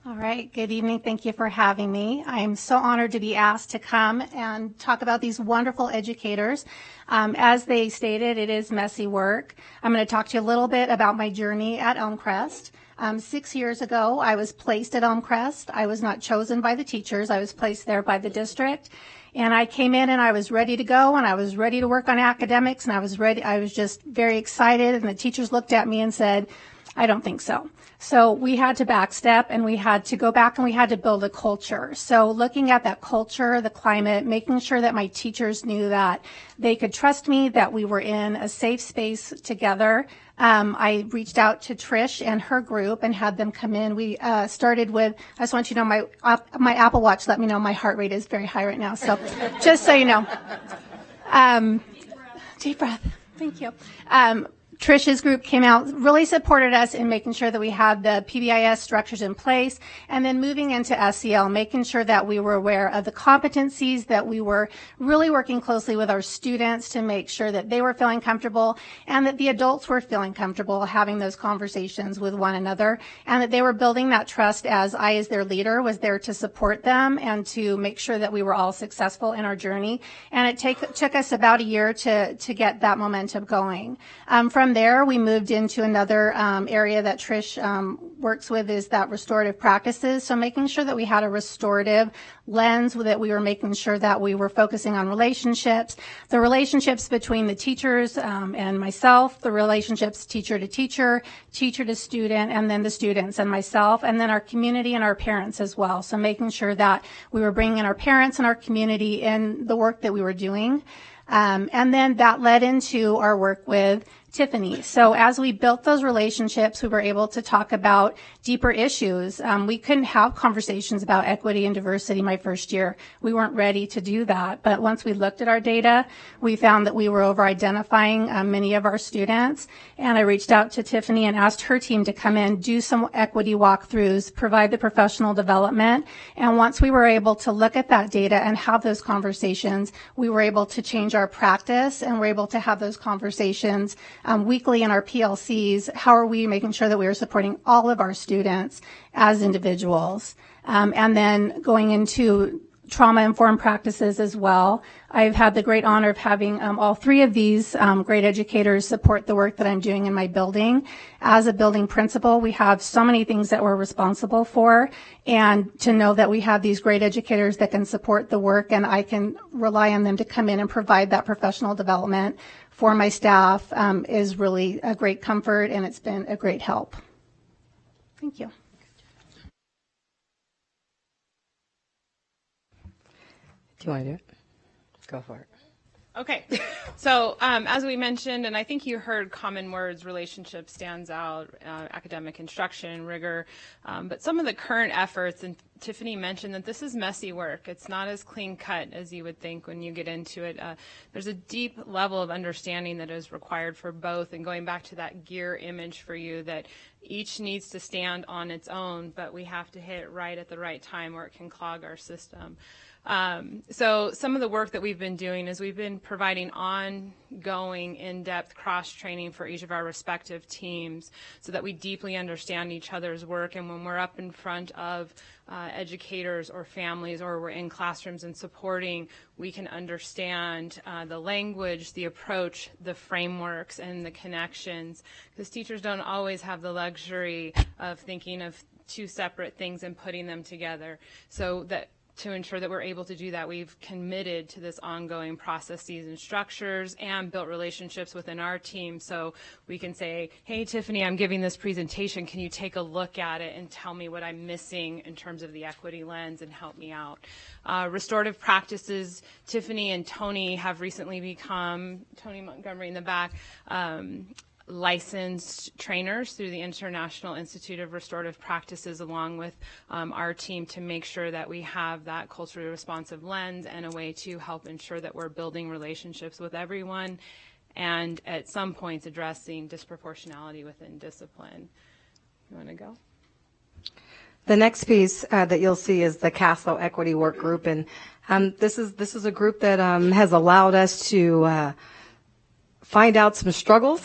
All right, good evening. Thank you for having me. I'm so honored to be asked to come and talk about these wonderful educators. As they stated, it is messy work. I'm going to talk to you a little bit about my journey at Elmcrest. 6 years ago, I was placed at Elmcrest. I was not chosen by the teachers. I was placed there by the district. And I came in and I was ready to go and I was ready to work on academics and I was just very excited. And the teachers looked at me and said, I don't think so. So we had to backstep and we had to go back and we had to build a culture. So looking at that culture, the climate, making sure that my teachers knew that they could trust me, that we were in a safe space together. I reached out to Trish and her group and had them come in. We started with, I just want you to know, my Apple Watch let me know my heart rate is very high right now. So just so you know. Deep breath. Thank you. Trish's group came out, really supported us in making sure that we had the PBIS structures in place, and then moving into SEL, making sure that we were aware of the competencies, that we were really working closely with our students to make sure that they were feeling comfortable and that the adults were feeling comfortable having those conversations with one another, and that they were building that trust as I, as their leader, was there to support them and to make sure that we were all successful in our journey. And it took us about a year to get that momentum going. From there, we moved into another area that Trish works with, is that restorative practices. So making sure that we had a restorative lens, that we were making sure that we were focusing on relationships, the relationships between the teachers and myself, the relationships teacher to teacher, teacher to student, and then the students and myself, and then our community and our parents as well. So making sure that we were bringing in our parents and our community in the work that we were doing. And then that led into our work with Tiffany. So as we built those relationships, we were able to talk about deeper issues. We couldn't have conversations about equity and diversity my first year. We weren't ready to do that. But once we looked at our data, we found that we were over-identifying many of our students. And I reached out to Tiffany and asked her team to come in, do some equity walkthroughs, provide the professional development. And once we were able to look at that data and have those conversations, we were able to change our practice and we're able to have those conversations weekly in our PLCs. How are we making sure that we are supporting all of our students as individuals? And then going into trauma-informed practices as well. I've had the great honor of having all three of these great educators support the work that I'm doing in my building. As a building principal, we have so many things that we're responsible for, and to know that we have these great educators that can support the work and I can rely on them to come in and provide that professional development for my staff is really a great comfort, and it's been a great help. Thank you. Do you want to do it? Go for it. Okay, so as we mentioned, and I think you heard common words, relationship stands out, academic instruction, rigor, but some of the current efforts, and Tiffany mentioned that this is messy work. It's not as clean cut as you would think when you get into it. There's a deep level of understanding that is required for both, and going back to that gear image for you, that each needs to stand on its own, but we have to hit it right at the right time or it can clog our system. So some of the work that we've been doing is we've been providing ongoing in-depth cross-training for each of our respective teams so that we deeply understand each other's work, and when we're up in front of educators or families, or we're in classrooms and supporting, we can understand the language, the approach, the frameworks, and the connections, because teachers don't always have the luxury of thinking of two separate things and putting them together. So that to ensure that we're able to do that, we've committed to this ongoing processes and structures and built relationships within our team, so we can say, hey, Tiffany, I'm giving this presentation. Can you take a look at it and tell me what I'm missing in terms of the equity lens and help me out? Restorative practices, Tiffany and Tony have recently become, Tony Montgomery in the back, licensed trainers through the International Institute of Restorative Practices, along with our team, to make sure that we have that culturally responsive lens and a way to help ensure that we're building relationships with everyone and at some points addressing disproportionality within discipline. You want to go? The next piece that you'll see is the Castle Equity Work Group, and this is a group that has allowed us to find out some struggles,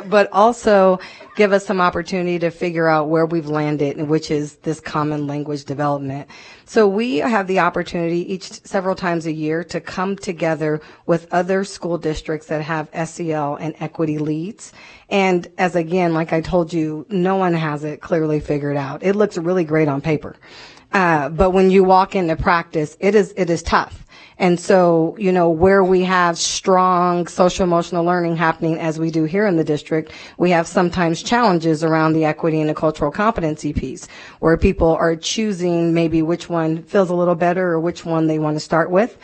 but also give us some opportunity to figure out where we've landed, which is this common language development. So we have the opportunity several times a year to come together with other school districts that have SEL and equity leads. And as again, like I told you, no one has it clearly figured out. It looks really great on paper. But when you walk into practice, it is tough. And so, where we have strong social emotional learning happening, as we do here in the district, we have sometimes challenges around the equity and the cultural competency piece, where people are choosing maybe which one feels a little better or which one they want to start with.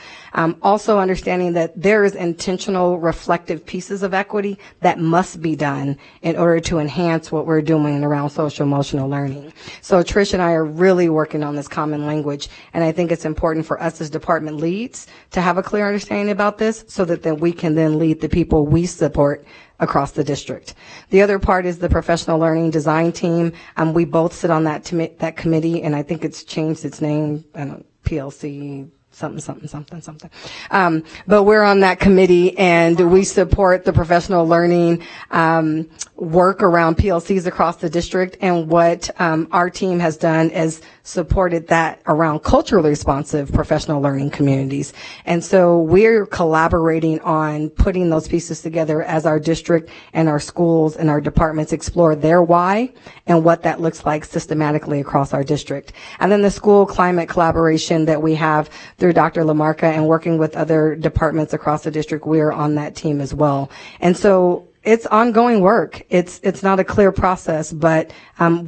Also understanding that there is intentional reflective pieces of equity that must be done in order to enhance what we're doing around social emotional learning. So Trish and I are really working on this common language, and I think it's important for us as department leads to have a clear understanding about this so that then we can then lead the people we support across the district. The other part is the professional learning design team. We both sit on that committee, and I think it's changed its name, PLC something. But we're on that committee, and we support the professional learning work around PLCs across the district. And what our team has done is supported that around culturally responsive professional learning communities. And so we're collaborating on putting those pieces together as our district and our schools and our departments explore their why and what that looks like systematically across our district. And then the school climate collaboration that we have through Dr. Lamarca and working with other departments across the district, we're on that team as well. And so it's ongoing work. It's not a clear process, but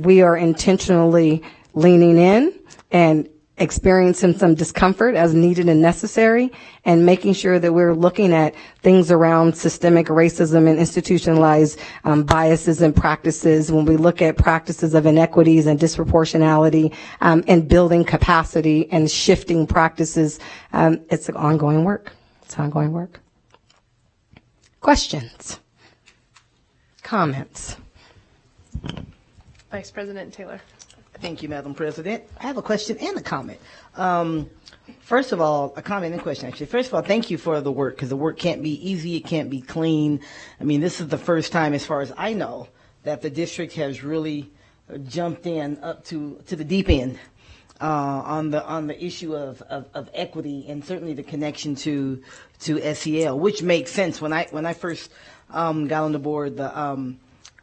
we are intentionally leaning in and experiencing some discomfort as needed and necessary, and making sure that we're looking at things around systemic racism and institutionalized biases and practices when we look at practices of inequities and disproportionality, and building capacity and shifting practices. It's ongoing work. It's ongoing work. Questions? Comments? Vice President Taylor. Thank you, Madam President. I have a question and a comment. First of all, a comment and a question, actually. First of all, thank you for the work, because the work can't be easy. It can't be clean. I mean, this is the first time, as far as I know, that the district has really jumped in up to the deep end on the issue of equity, and certainly the connection to SEL, which makes sense. When I first got on the board,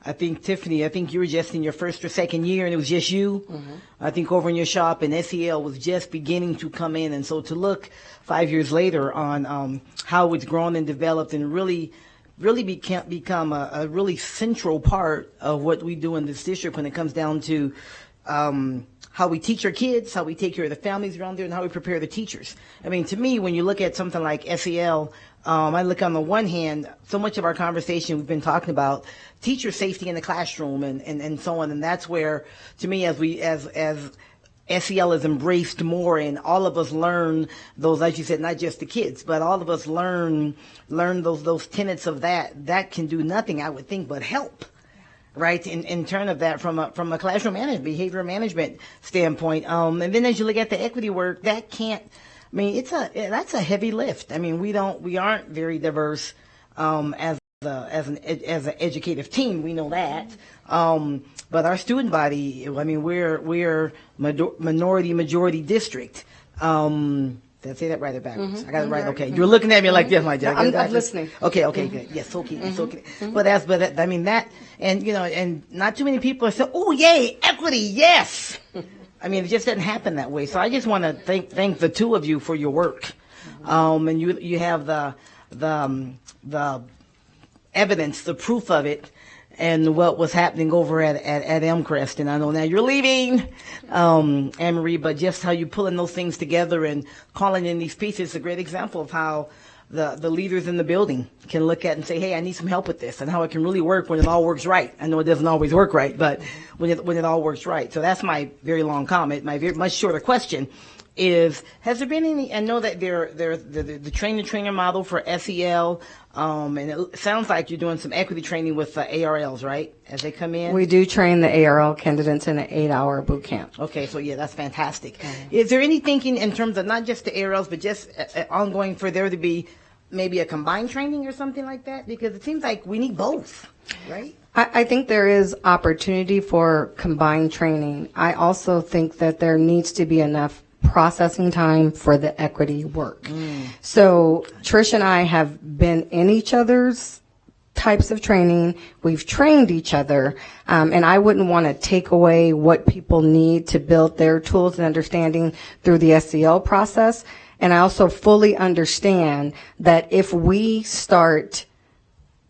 I think, Tiffany, you were just in your first or second year, and it was just you. Mm-hmm. I think over in your shop, and SEL was just beginning to come in. And so to look 5 years later on how it's grown and developed and really become a really central part of what we do in this district when it comes down to how we teach our kids, how we take care of the families around there, and how we prepare the teachers. I mean, to me, when you look at something like SEL, I look on the one hand, so much of our conversation we've been talking about teacher safety in the classroom and so on, and that's where, to me, as SEL is embraced more, and all of us learn those, as you said, not just the kids, but all of us learn those tenets of that can do nothing, I would think, but help. Right, in turn of that, from a classroom management, behavioral management standpoint, and then as you look at the equity work, that can't. I mean, that's a heavy lift. I mean, we aren't very diverse as an educative team. We know that, but our student body. I mean, we're minority majority district. Did I say that right or backwards? I got it right. Okay, you're looking at me like this, my dear. I'm listening. Okay, good. Yes, okay. But I mean that, and and not too many people are saying, "Oh, yay, equity, yes." I mean, it just doesn't happen that way. So I just want to thank the two of you for your work, and you have the evidence, the proof of it, and what was happening over at Elmcrest. And I know now you're leaving, Anne-Marie, but just how you pulling those things together and calling in these pieces is a great example of how the leaders in the building can look at and say, hey, I need some help with this, and how it can really work when it all works right. I know it doesn't always work right, but when it all works right. So that's my very long comment. My very much shorter question is, has there been any, I know that the trainer model for SEL, and it sounds like you're doing some equity training with the ARLs, right, as they come in? We do train the ARL candidates in an 8-hour boot camp. Okay, so yeah, that's fantastic. Is there any thinking in terms of not just the ARLs, but just ongoing for there to be maybe a combined training or something like that? Because it seems like we need both, right? I think there is opportunity for combined training. I also think that there needs to be enough processing time for the equity work. So Trish and I have been in each other's types of training. We've trained each other, and I wouldn't want to take away what people need to build their tools and understanding through the SEL process. And I also fully understand that if we start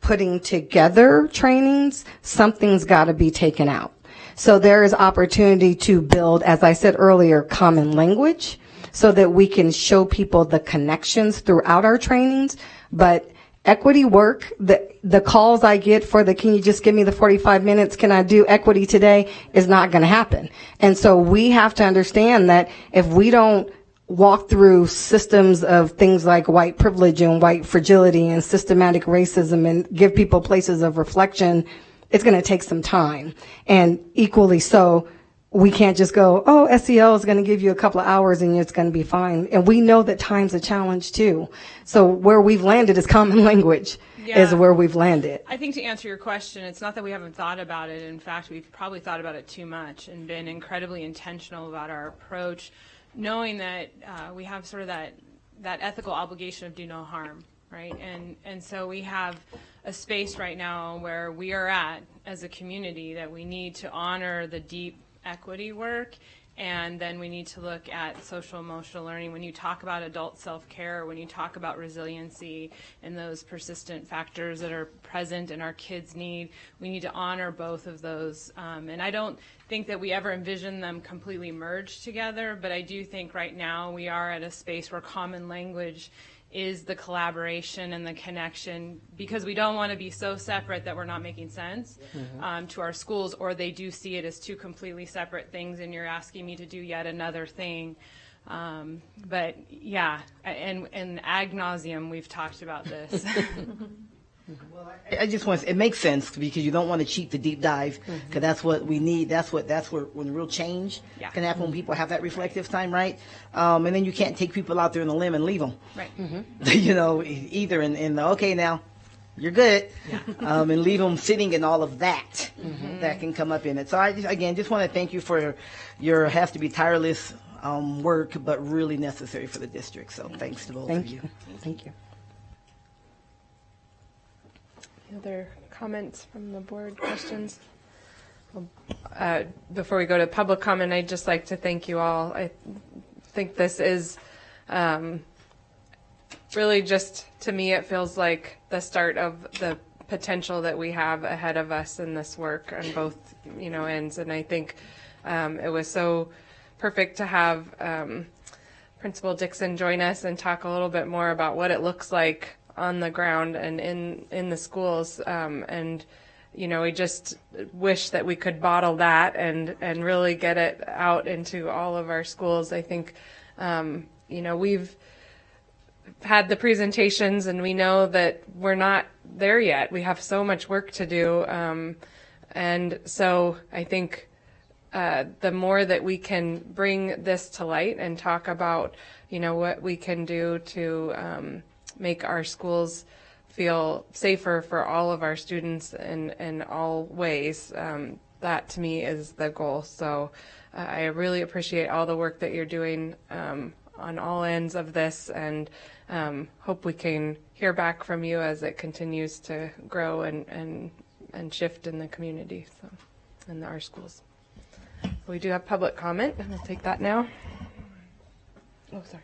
putting together trainings, something's got to be taken out. So there is opportunity to build, as I said earlier, common language so that we can show people the connections throughout our trainings. But equity work, the calls I get for can you just give me the 45 minutes, can I do equity today, is not going to happen. And so we have to understand that if we don't walk through systems of things like white privilege and white fragility and systematic racism and give people places of reflection, it's going to take some time. And equally so, we can't just go, oh, SEL is going to give you a couple of hours and it's going to be fine. And we know that time's a challenge too. So where we've landed is common language is where we've landed. I think to answer your question, it's not that we haven't thought about it. In fact, we've probably thought about it too much and been incredibly intentional about our approach, knowing that we have sort of that ethical obligation of do no harm, right? And so we have a space right now where we are at as a community that we need to honor the deep equity work, and then we need to look at social emotional learning. When you talk about adult self-care, when you talk about resiliency and those persistent factors that are present in our kids' need, we need to honor both of those. And I don't think that we ever envision them completely merged together, but I do think right now we are at a space where common language is the collaboration and the connection, because we don't want to be so separate that we're not making sense to our schools, or they do see it as two completely separate things and you're asking me to do yet another thing. But yeah, and ad nauseum, we've talked about this. Well, I just want to, it makes sense because you don't want to cheat the deep dive, because that's what we need. That's where when real change can happen, when people have that reflective time, right? And then you can't take people out there on the limb and leave them, right? You know, either in the okay now, you're good, and leave them sitting in all of that that can come up in it. So I just want to thank you for your has to be tireless work, but really necessary for the district. So thanks to both of you. Thank you. Other comments from the board, questions? Before we go to public comment, I'd just like to thank you all. I think this is really just, to me, it feels like the start of the potential that we have ahead of us in this work on both, ends. And I think it was so perfect to have Principal Dixon join us and talk a little bit more about what it looks like on the ground and in the schools. And we just wish that we could bottle that and really get it out into all of our schools. I think, we've had the presentations and we know that we're not there yet. We have so much work to do. And so I think the more that we can bring this to light and talk about, what we can do to make our schools feel safer for all of our students in all ways, that to me is the goal. So I really appreciate all the work that you're doing on all ends of this, and hope we can hear back from you as it continues to grow and shift in the community, so in our schools. We do have public comment, and we'll take that now. Oh, sorry.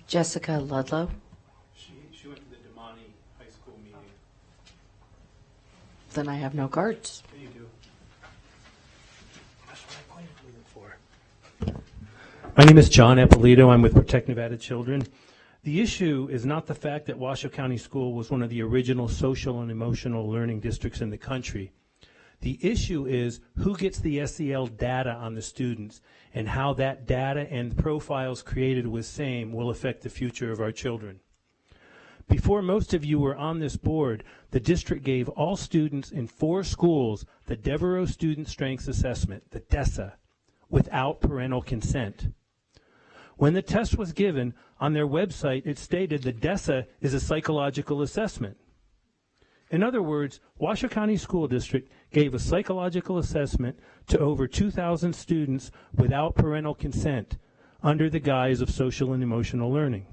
Jessica Ludlow. She went to the Damani High School meeting. Then I have no cards. There you do. That's what I pointed for. My name is John Eppolito. I'm with Protect Nevada Children. The issue is not the fact that Washoe County School was one of the original social and emotional learning districts in the country. The issue is who gets the SEL data on the students and how that data and profiles created with SAME will affect the future of our children. Before most of you were on this board, the district gave all students in 4 schools the Devereaux Student Strengths Assessment, the DESA, without parental consent. When the test was given, on their website it stated the DESA is a psychological assessment. In other words, Washoe County School District gave a psychological assessment to over 2,000 students without parental consent under the guise of social and emotional learning.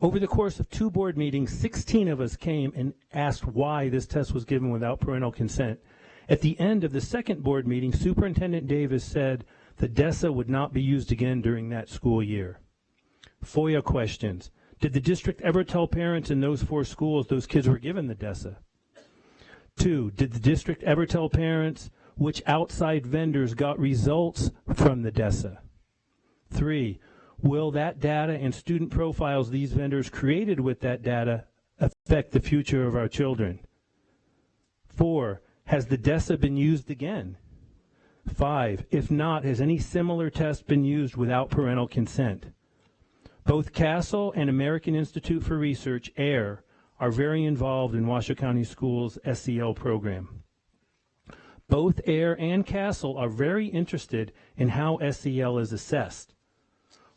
Over the course of 2 board meetings, 16 of us came and asked why this test was given without parental consent. At the end of the second board meeting, Superintendent Davis said the DESA would not be used again during that school year. FOIA questions. Did the district ever tell parents in those 4 schools those kids were given the DESA? 2, did the district ever tell parents which outside vendors got results from the DESA? 3, will that data and student profiles these vendors created with that data affect the future of our children? 4, has the DESA been used again? 5, if not, has any similar test been used without parental consent? Both Castle and American Institute for Research, AIR, are very involved in Washoe County Schools' SEL program. Both AIR and Castle are very interested in how SEL is assessed.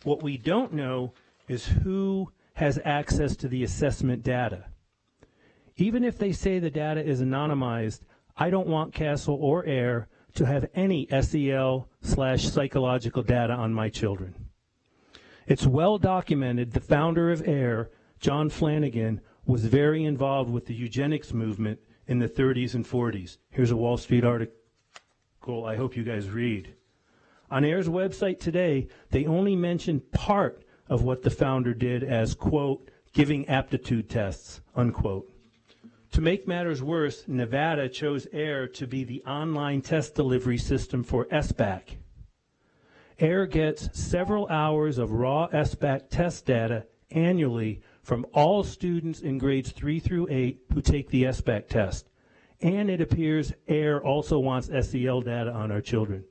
What we don't know is who has access to the assessment data. Even if they say the data is anonymized, I don't want Castle or AIR to have any SEL/psychological data on my children. It's well documented the founder of AIR, John Flanagan, was very involved with the eugenics movement in the 30s and 40s. Here's a Wall Street article I hope you guys read. On AIR's website today, they only mention part of what the founder did as, quote, giving aptitude tests, unquote. To make matters worse, Nevada chose AIR to be the online test delivery system for SBAC. AIR gets several hours of raw SBAC test data annually from all students in grades 3 through 8 who take the SBAC test. And it appears AIR also wants SEL data on our children.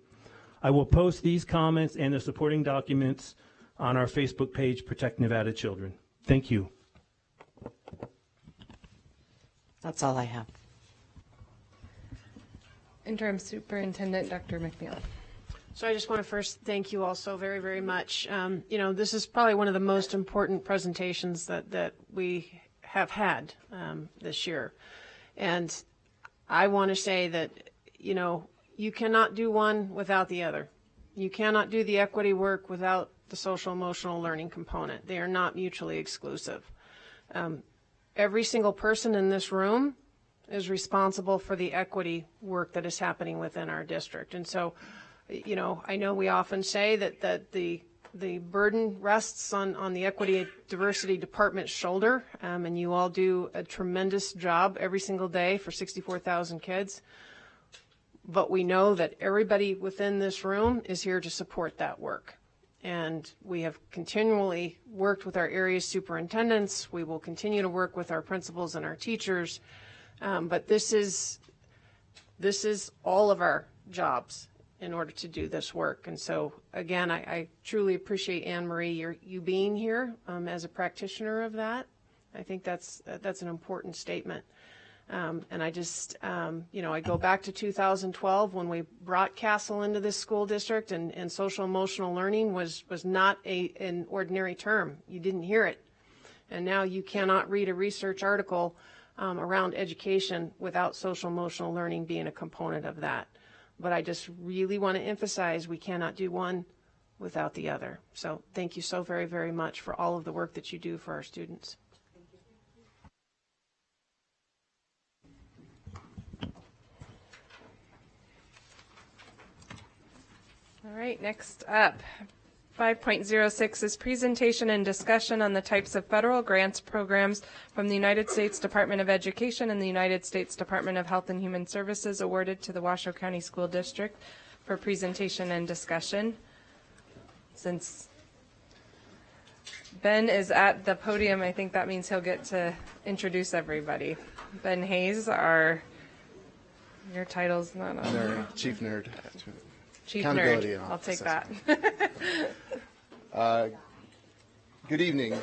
I will post these comments and the supporting documents on our Facebook page, Protect Nevada Children. Thank you. That's all I have. Interim Superintendent Dr. McNeil. So I just want to first thank you all so very, very much. This is probably one of the most important presentations that we have had this year. And I want to say that, you cannot do one without the other. You cannot do the equity work without the social emotional learning component. They are not mutually exclusive. Every single person in this room is responsible for the equity work that is happening within our district. And so, I know we often say that the burden rests on the Equity and Diversity Department's shoulder, and you all do a tremendous job every single day for 64,000 kids. but we know that everybody within this room is here to support that work. And we have continually worked with our area superintendents. We will continue to work with our principals and our teachers. But this is all of our jobs in order to do this work. And so, again, I truly appreciate, Anne Marie, you being here as a practitioner of that. I think that's an important statement. And I just, I go back to 2012 when we brought Castle into this school district, and social emotional learning was not an ordinary term. You didn't hear it. And now you cannot read a research article around education without social emotional learning being a component of that. But I just really want to emphasize we cannot do one without the other. So thank you so very, very much for all of the work that you do for our students. All right, next up, 5.06 is presentation and discussion on the types of federal grants programs from the United States Department of Education and the United States Department of Health and Human Services awarded to the Washoe County School District for presentation and discussion. Since Ben is at the podium, I think that means he'll get to introduce everybody. Ben Hayes, your title's not on there. Chief Nerd. Chief Nerd. I'll take that. Good evening,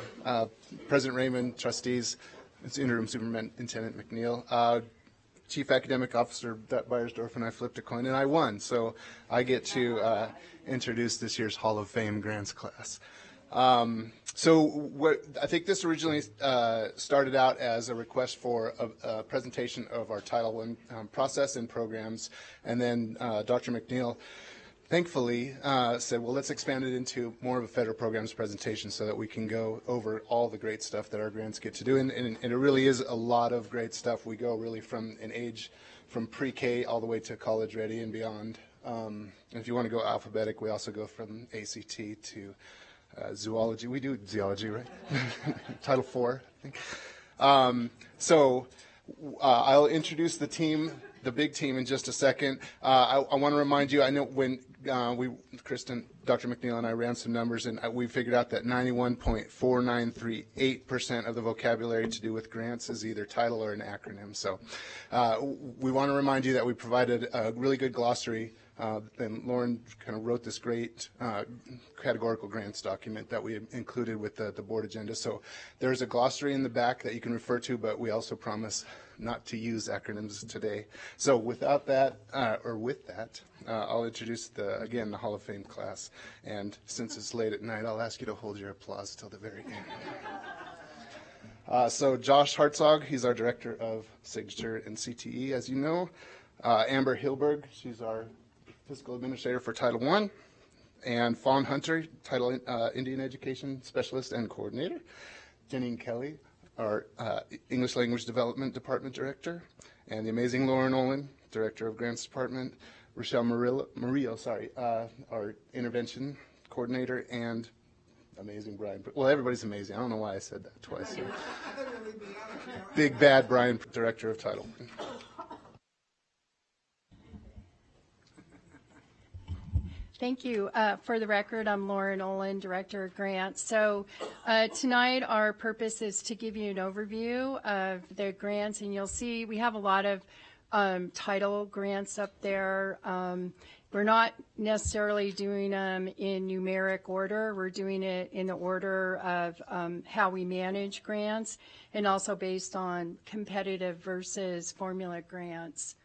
President Raymond, trustees, it's Interim Superintendent McNeil. Chief Academic Officer Beiersdorf and I flipped a coin and I won, so I get to introduce this year's Hall of Fame grants class. So I think this originally started out as a request for a presentation of our Title I process and programs, and then Dr. McNeil thankfully said, well, let's expand it into more of a federal programs presentation so that we can go over all the great stuff that our grants get to do. And it really is a lot of great stuff. We go really from an age from pre-K all the way to college ready and beyond. And if you want to go alphabetic, we also go from ACT to zoology. We do zoology, right? Title IV, I think. So I'll introduce the team, the big team, in just a second. I want to remind you, I know when Kristen, Dr. McNeil and I ran some numbers, and we figured out that 91.4938% of the vocabulary to do with grants is either title or an acronym. So we want to remind you that we provided a really good glossary, and Lauren kind of wrote this great categorical grants document that we included with the board agenda. So there's a glossary in the back that you can refer to, but we also promise not to use acronyms today. So without that, I'll introduce again the Hall of Fame class. And since it's late at night, I'll ask you to hold your applause till the very end. So Josh Hartzog, he's our Director of Signature and CTE, as you know. Amber Hilberg, she's our Fiscal Administrator for Title I. And Fawn Hunter, Title Indian Education Specialist and Coordinator. Janine Kelly, our English Language Development Department Director, and the amazing Lauren Olin, Director of Grants Department, Rochelle Murillo, our Intervention Coordinator, and amazing Brian. Well, everybody's amazing. I don't know why I said that twice. Big bad Brian, Director of Title. Thank you. For the record, I'm Lauren Olin, Director of Grants. So tonight our purpose is to give you an overview of the grants, and you'll see we have a lot of title grants up there. We're not necessarily doing them in numeric order. We're doing it in the order of how we manage grants, and also based on competitive versus formula grants.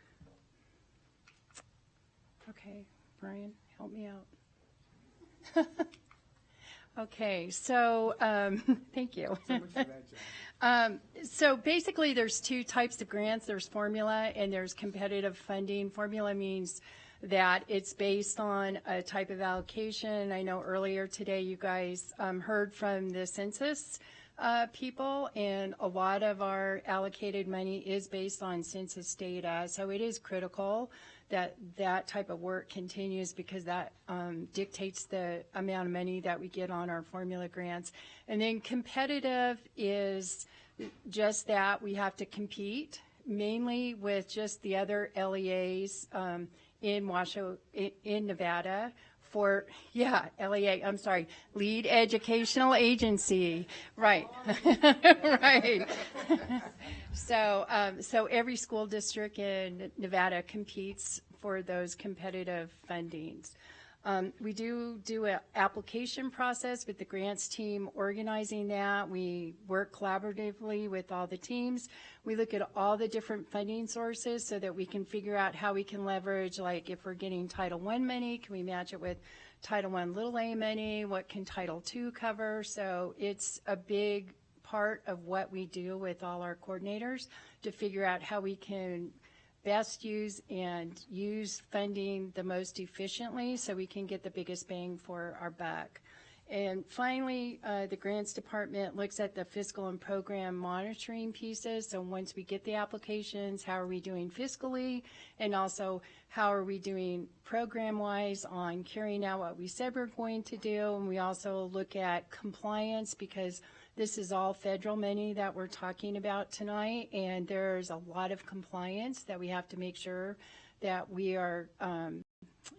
Okay, Brian. Help me out. Okay, so thank you. So basically there's two types of grants. There's formula and there's competitive funding. Formula means that it's based on a type of allocation. I know earlier today you guys heard from the Census people, and a lot of our allocated money is based on Census data. So it is critical that that type of work continues, because that dictates the amount of money that we get on our formula grants. And then competitive is just that we have to compete mainly with just the other LEAs in Washoe, in Nevada for, LEA, I'm sorry, Lead Educational Agency, right, right. So every school district in Nevada competes for those competitive fundings. We do an application process with the grants team organizing that. We work collaboratively with all the teams. We look at all the different funding sources so that we can figure out how we can leverage, like if we're getting Title I money, can we match it with Title I little a money? What can Title II cover? So it's a big part of what we do with all our coordinators to figure out how we can best use funding the most efficiently so we can get the biggest bang for our buck. And finally, the grants department looks at the fiscal and program monitoring pieces. So once we get the applications, how are we doing fiscally? And also, how are we doing program-wise on carrying out what we said we're going to do? And we also look at compliance, because this is all federal money that we're talking about tonight, and there's a lot of compliance that we have to make sure that we are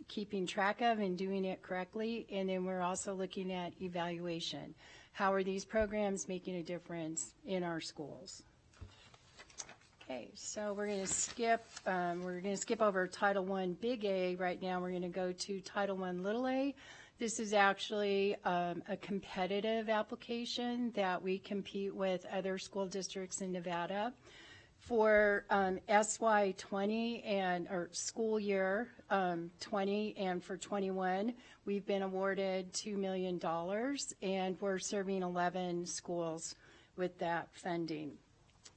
keeping track of and doing it correctly. And then we're also looking at evaluation. How are these programs making a difference in our schools? Okay, so we're going to skip over Title I Big A right now. We're going to go to Title I Little A. This is actually a competitive application that we compete with other school districts in Nevada. For SY20 or school year 20 and for 21, we've been awarded $2 million, and we're serving 11 schools with that funding.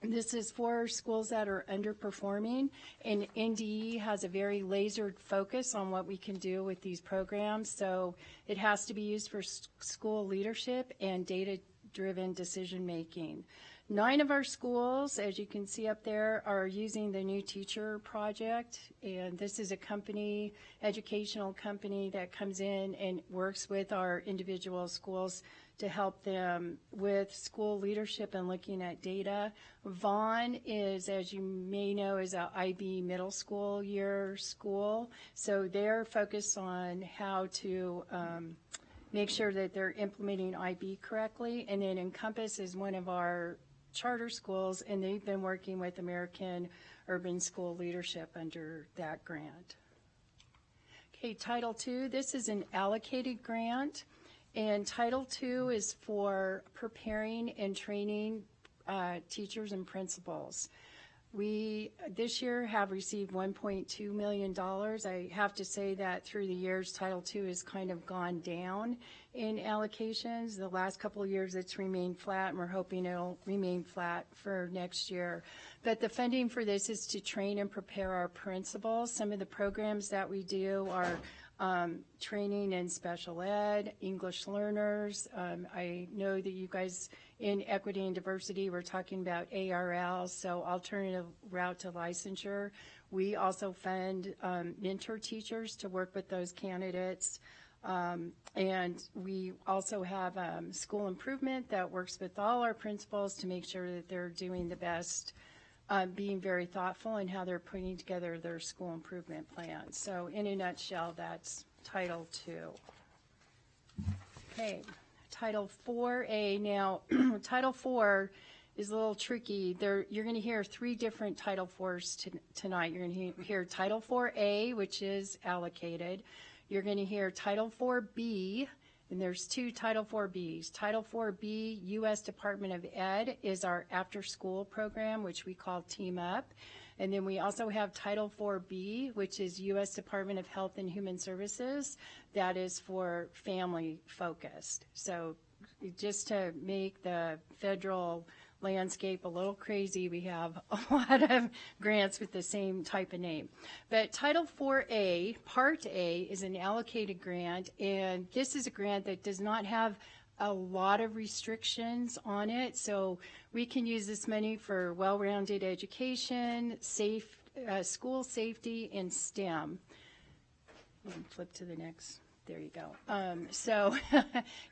This is for schools that are underperforming, and NDE has a very lasered focus on what we can do with these programs. So it has to be used for school leadership and data-driven decision making. 9 of our schools, as you can see up there, are using the New Teacher Project, and this is a company, educational company, that comes in and works with our individual schools to help them with school leadership and looking at data. Vaughn is, as you may know, is a IB middle school year school, so they're focused on how to make sure that they're implementing IB correctly. And then Encompass is one of our charter schools, and they've been working with American Urban School Leadership under that grant. Okay, Title II, this is an allocated grant, and Title II is for preparing and training teachers and principals. We, this year, have received $1.2 million. I have to say that through the years, Title II has kind of gone down in allocations. The last couple of years, it's remained flat, and we're hoping it'll remain flat for next year. But the funding for this is to train and prepare our principals. Some of the programs that we do are training in special ed, English learners. I know that you guys in equity and diversity, we're talking about ARL, so alternative route to licensure. We also fund mentor teachers to work with those candidates. And we also have school improvement that works with all our principals to make sure that they're doing the best, being very thoughtful in how they're putting together their school improvement plan. So in a nutshell, that's Title II. Okay, Title 4A. Now, Title 4 is a little tricky. You're going to hear 3 different Title 4s tonight. You're going to hear Title 4A, which is allocated. You're going to hear Title 4B, and there's 2 Title 4Bs. Title 4B, U.S. Department of Ed, is our after-school program, which we call Team Up. And then we also have Title 4B, which is U.S. Department of Health and Human Services. That is for family-focused. So just to make the federal landscape a little crazy, we have a lot of grants with the same type of name. But Title 4A, Part A, is an allocated grant, and this is a grant that does not have a lot of restrictions on it, so we can use this money for well-rounded education, school safety, and STEM. You can flip to the next. There you go. So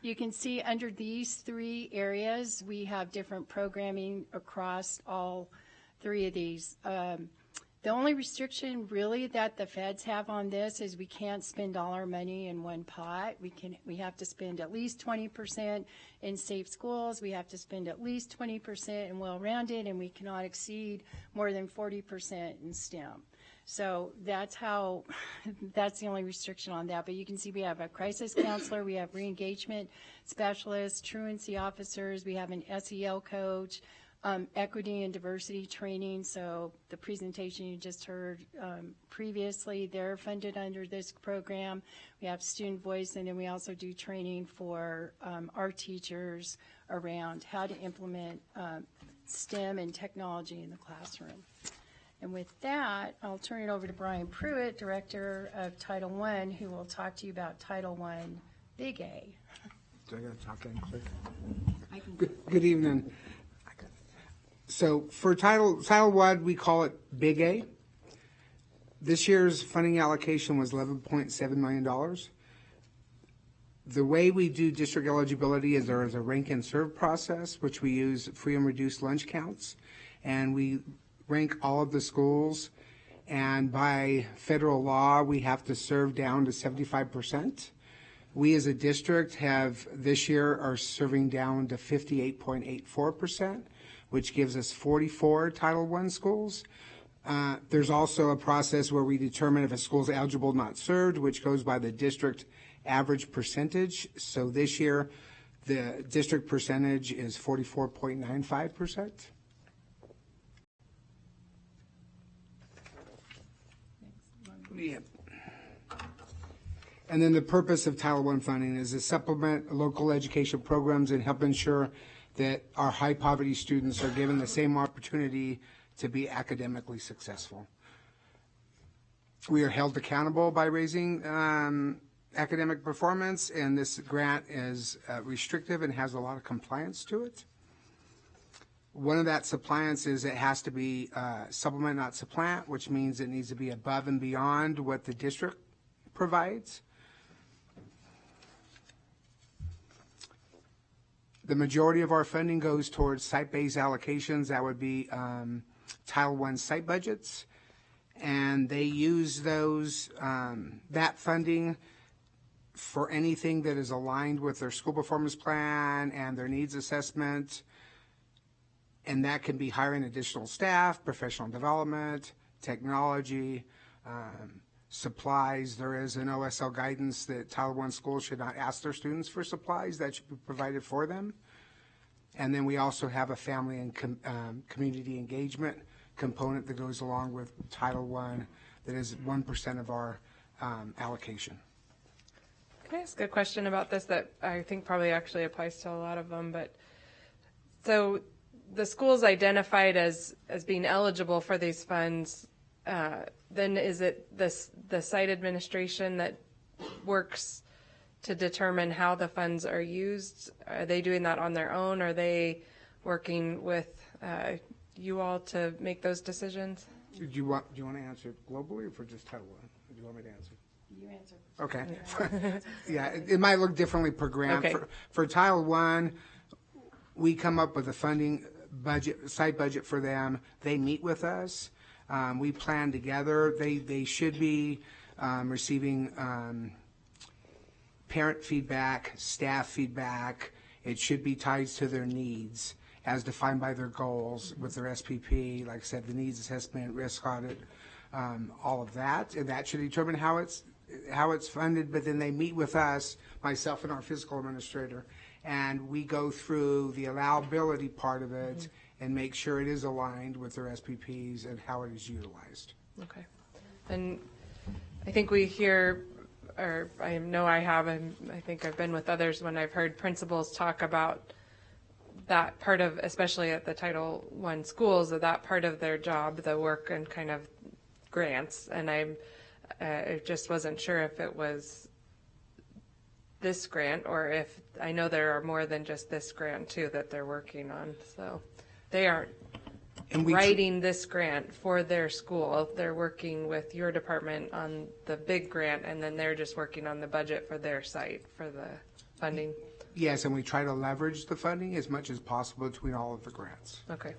you can see under these 3 areas, we have different programming across all 3 of these. The only restriction really that the feds have on this is we can't spend all our money in one pot. We have to spend at least 20% in safe schools. We have to spend at least 20% in well-rounded, and we cannot exceed more than 40% in STEM. So that's the only restriction on that. But you can see we have a crisis counselor, we have re-engagement specialists, truancy officers, we have an SEL coach, equity and diversity training. So the presentation you just heard previously, they're funded under this program. We have student voice, and then we also do training for our teachers around how to implement STEM and technology in the classroom. And with that, I'll turn it over to Brian Pruitt, Director of Title I, who will talk to you about Title I Big A. Do I got to talk in quick? Good evening. So for Title I, we call it Big A. This year's funding allocation was $11.7 million. The way we do district eligibility is there is a rank and serve process, which we use free and reduced lunch counts, and we rank all of the schools, and by federal law, we have to serve down to 75%. We as a district have this year are serving down to 58.84%, which gives us 44 Title I schools. There's also a process where we determine if a school is eligible not served, which goes by the district average percentage. So this year, the district percentage is 44.95%. Yeah. And then the purpose of Title I funding is to supplement local education programs and help ensure that our high poverty students are given the same opportunity to be academically successful. We are held accountable by raising academic performance, and this grant is restrictive and has a lot of compliance to it. One of that suppliance is it has to be supplement, not supplant, which means it needs to be above and beyond what the district provides. The majority of our funding goes towards site-based allocations. That would be Title I site budgets, and they use those that funding for anything that is aligned with their school performance plan and their needs assessment. And that can be hiring additional staff, professional development, technology, supplies. There is an OSL guidance that Title I schools should not ask their students for supplies. That should be provided for them. And then we also have a family and community engagement component that goes along with Title I that is 1% of our allocation. Can I ask a question about this that I think probably actually applies to a lot of them? But so the schools identified as being eligible for these funds, then is it the site administration that works to determine how the funds are used? Are they doing that on their own? Are they working with you all to make those decisions? Do you want to answer it globally or for just Title I? Do you want me to answer? You answer. Okay. Yeah, it might look differently per grant. Okay. For Title I, we come up with a funding budget, site budget for them. They meet with us. We plan together. They should be receiving parent feedback, staff feedback. It should be tied to their needs as defined by their goals with their SPP, like I said, the needs assessment, risk audit, all of that. And that should determine how it's funded. But then they meet with us, myself and our fiscal administrator, and we go through the allowability part of it and make sure it is aligned with their SPPs and how it is utilized. Okay. And I think we hear, or I know I have, and I think I've been with others when I've heard principals talk about that part of, especially at the Title I schools, that part of their job, the work and kind of grants. And I just wasn't sure if it was this grant or if, I know there are more than just this grant too that they're working on. So they aren't writing this grant for their school. They're working with your department on the big grant, and then they're just working on the budget for their site for the funding. Yes, and we try to leverage the funding as much as possible between all of the grants. Okay.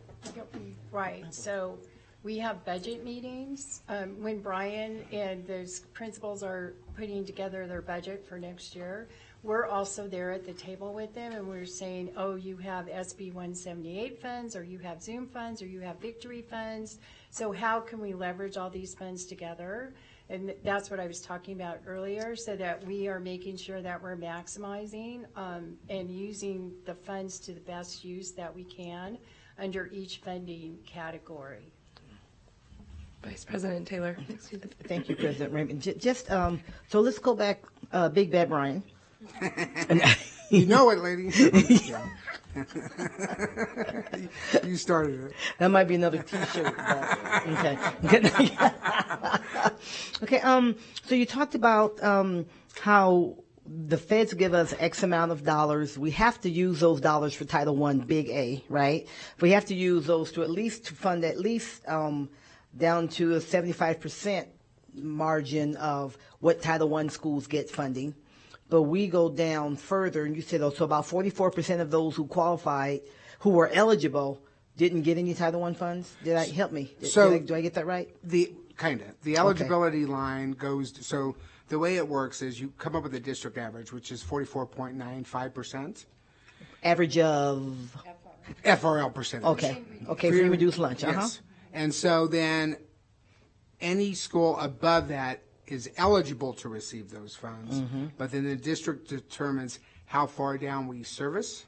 Right. So We have budget meetings when Brian and those principals are putting together their budget for next year. We're also there at the table with them, and we're saying, oh, you have SB 178 funds, or you have Zoom funds, or you have Victory funds. So how can we leverage all these funds together? And that's what I was talking about earlier, so that we are making sure that we're maximizing and using the funds to the best use that we can under each funding category. Vice President Taylor. Thank you, President Raymond. Just so let's go back, Big Bad Brian. You know it, lady. You started it. That might be another T-shirt. Okay. Okay. So you talked about how the feds give us X amount of dollars. We have to use those dollars for Title I, Big A, right? We have to use those to fund at least down to a 75% margin of what Title I schools get funding. But we go down further, and you said, so about 44% of those who qualified, who were eligible, didn't get any Title I funds? Help me? Do I get that right? The eligibility line goes, so the way it works is you come up with a district average, which is 44.95%. Average of? FRL percentage. Okay, free reduced lunch, Yes. And so then any school above that is eligible to receive those funds, but then the district determines how far down we service,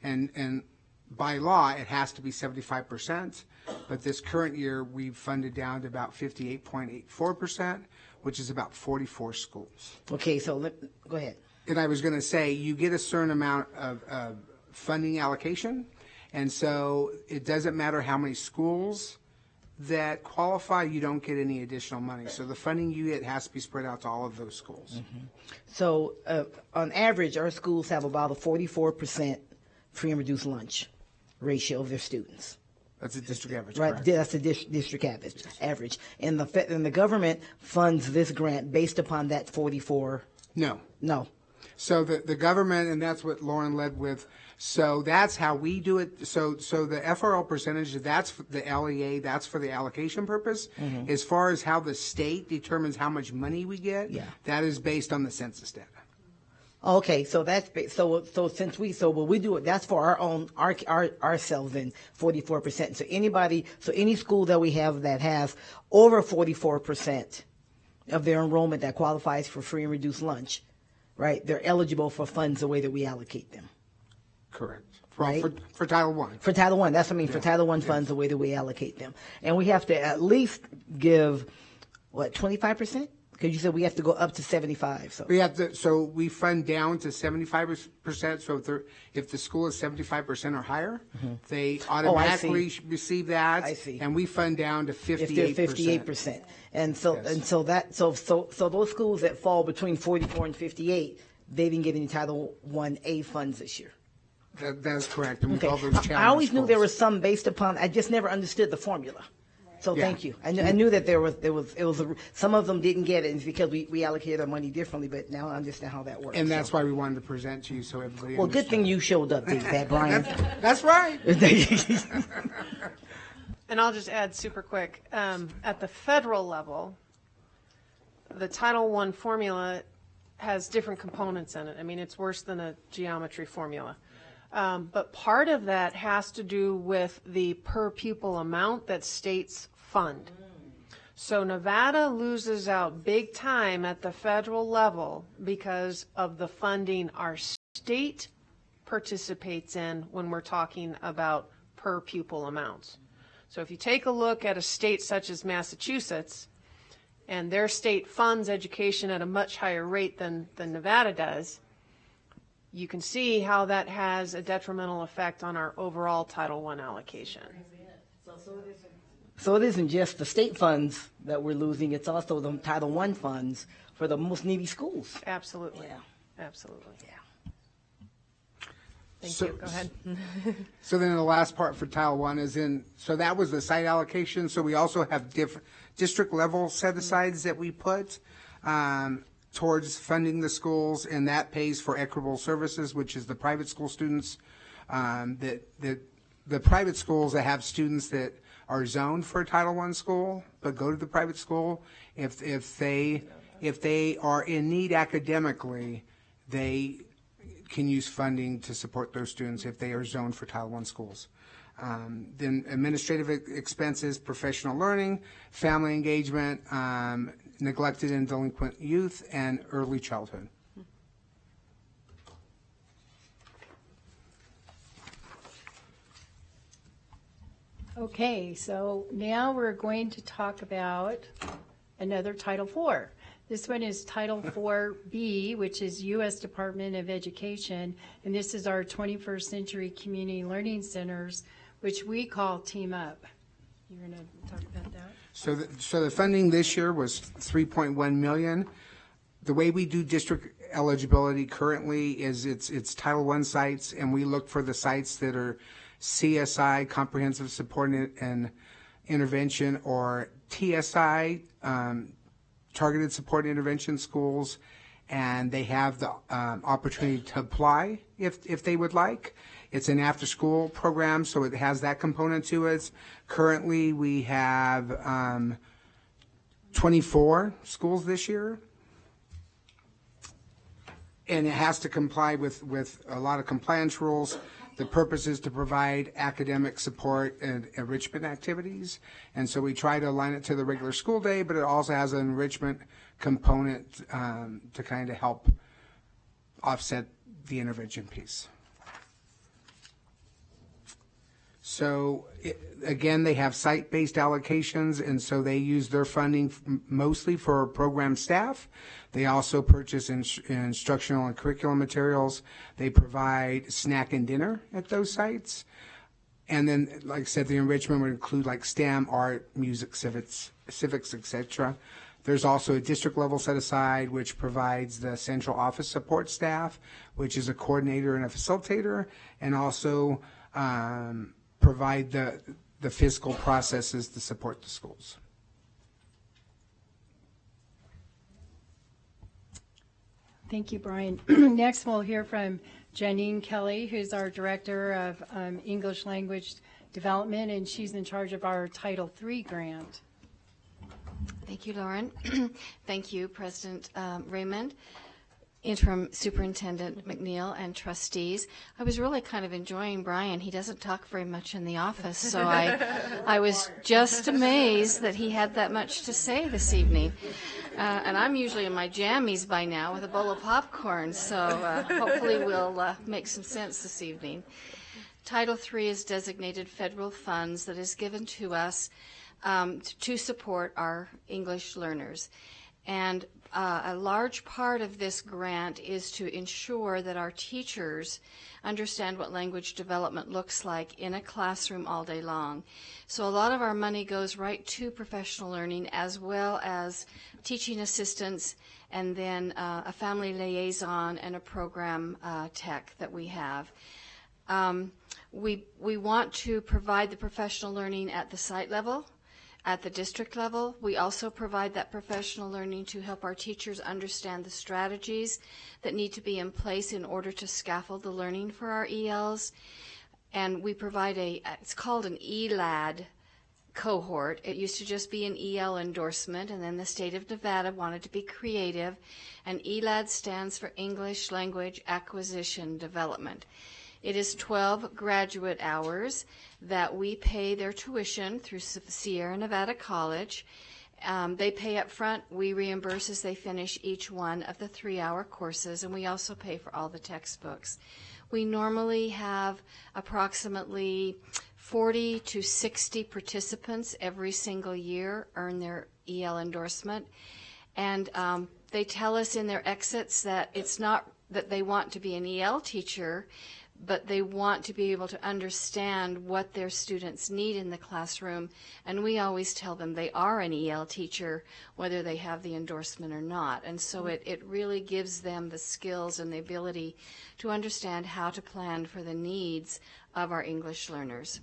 and by law it has to be 75%, but this current year we've funded down to about 58.84%, which is about 44 schools. Okay, so go ahead. And I was going to say, you get a certain amount of funding allocation, and so it doesn't matter how many schools that qualify, you don't get any additional money. So the funding you get has to be spread out to all of those schools. So on average, our schools have about a 44% free and reduced lunch ratio of their students. That's a district average, right? Correct. That's a district average. And the government funds this grant based upon that 44. No. So the government, and that's what Lauren led with. So that's how we do it. So the FRL percentage, that's the LEA, that's for the allocation purpose. As far as how the state determines how much money we get, that is based on the census data. Okay, so that's when we do it, that's for our own ourselves in 44%. So any school that we have that has over 44% of their enrollment that qualifies for free and reduced lunch, right? They're eligible for funds the way that we allocate them. Correct. Right? For Title I. For Title I, that's what I mean. For Title I funds, the way that we allocate them, and we have to at least give 25%. Because you said we have to go up to 75. So we fund down to 75%. So if the school is 75% or higher, they automatically receive that. I see. And we fund down to 58%. If they're 58%, and so those schools that fall between 44 and 58, they didn't get any Title I funds this year. That's correct. And we call those challenge I always knew schools. there was some based upon. I just never understood the formula. So thank you. I knew that there was some of them didn't get it because we allocated our money differently, but now I understand how that works. And that's why we wanted to present to you so everybody. Well, good thing you showed up, Big Bad Brian. That's right. And I'll just add super quick. At the federal level, the Title I formula has different components in it. I mean, it's worse than a geometry formula. But part of that has to do with the per pupil amount that states fund. So Nevada loses out big time at the federal level because of the funding our state participates in when we're talking about per pupil amounts. So if you take a look at a state such as Massachusetts, and their state funds education at a much higher rate than Nevada does, you can see how that has a detrimental effect on our overall Title I allocation. So it isn't just the state funds that we're losing, it's also the Title I funds for the most needy schools. Absolutely. Absolutely. Thank So- you. Go ahead. So then the last part for Title I is so that was the site allocation. So we also have different district level set-asides that we put towards funding the schools, and that pays for equitable services, which is the private school students that the private schools that have students that are zoned for a Title I school but go to the private school, if they are in need academically, they can use funding to support those students if they are zoned for Title I schools. Then administrative expenses, professional learning, family engagement, neglected and delinquent youth, and early childhood. Okay, so now we're going to talk about another Title IV. This one is Title IV-B, which is U.S. Department of Education, and this is our 21st Century Community Learning Centers, which we call Team Up. You're going to talk about that? So the funding this year was $3.1 million. The way we do district eligibility currently is it's Title I sites, and we look for the sites that are CSI, Comprehensive Support and Intervention, or TSI, Targeted Support Intervention schools, and they have the opportunity to apply if they would like. It's an after-school program, so it has that component to it. Currently, we have 24 schools this year, and it has to comply with a lot of compliance rules. The purpose is to provide academic support and enrichment activities, and so we try to align it to the regular school day, but it also has an enrichment component to kind of help offset the intervention piece. So again, they have site-based allocations, and so they use their funding mostly for program staff. They also purchase instructional and curriculum materials. They provide snack and dinner at those sites. And then, like I said, the enrichment would include like STEM, art, music, civics, etc. There's also a district level set aside, which provides the central office support staff, which is a coordinator and a facilitator, and also provide the fiscal processes to support the schools. Thank you, Brian. Next, we'll hear from Janine Kelly, who's our Director of English Language Development, and she's in charge of our Title III grant. Thank you, Lauren. Thank you, President Raymond, Interim Superintendent McNeil, and trustees. I was really kind of enjoying Brian. He doesn't talk very much in the office, so I was just amazed that he had that much to say this evening. And I'm usually in my jammies by now with a bowl of popcorn, so hopefully we'll make some sense this evening. Title III is designated federal funds that is given to us to support our English learners. And a large part of this grant is to ensure that our teachers understand what language development looks like in a classroom all day long. So a lot of our money goes right to professional learning, as well as teaching assistants, and then a family liaison and a program tech that we have. We want to provide the professional learning at the site level. At the district level, we also provide that professional learning to help our teachers understand the strategies that need to be in place in order to scaffold the learning for our ELs. And we provide it's called an ELAD cohort. It used to just be an EL endorsement, and then the state of Nevada wanted to be creative, and ELAD stands for English Language Acquisition Development. It is 12 graduate hours that we pay their tuition through Sierra Nevada College. They pay up front. We reimburse as they finish each one of the 3-hour courses, and we also pay for all the textbooks. We normally have approximately 40 to 60 participants every single year earn their EL endorsement, and they tell us in their exits that it's not that they want to be an EL teacher, but they want to be able to understand what their students need in the classroom, and we always tell them they are an EL teacher whether they have the endorsement or not. And so it really gives them the skills and the ability to understand how to plan for the needs of our English learners.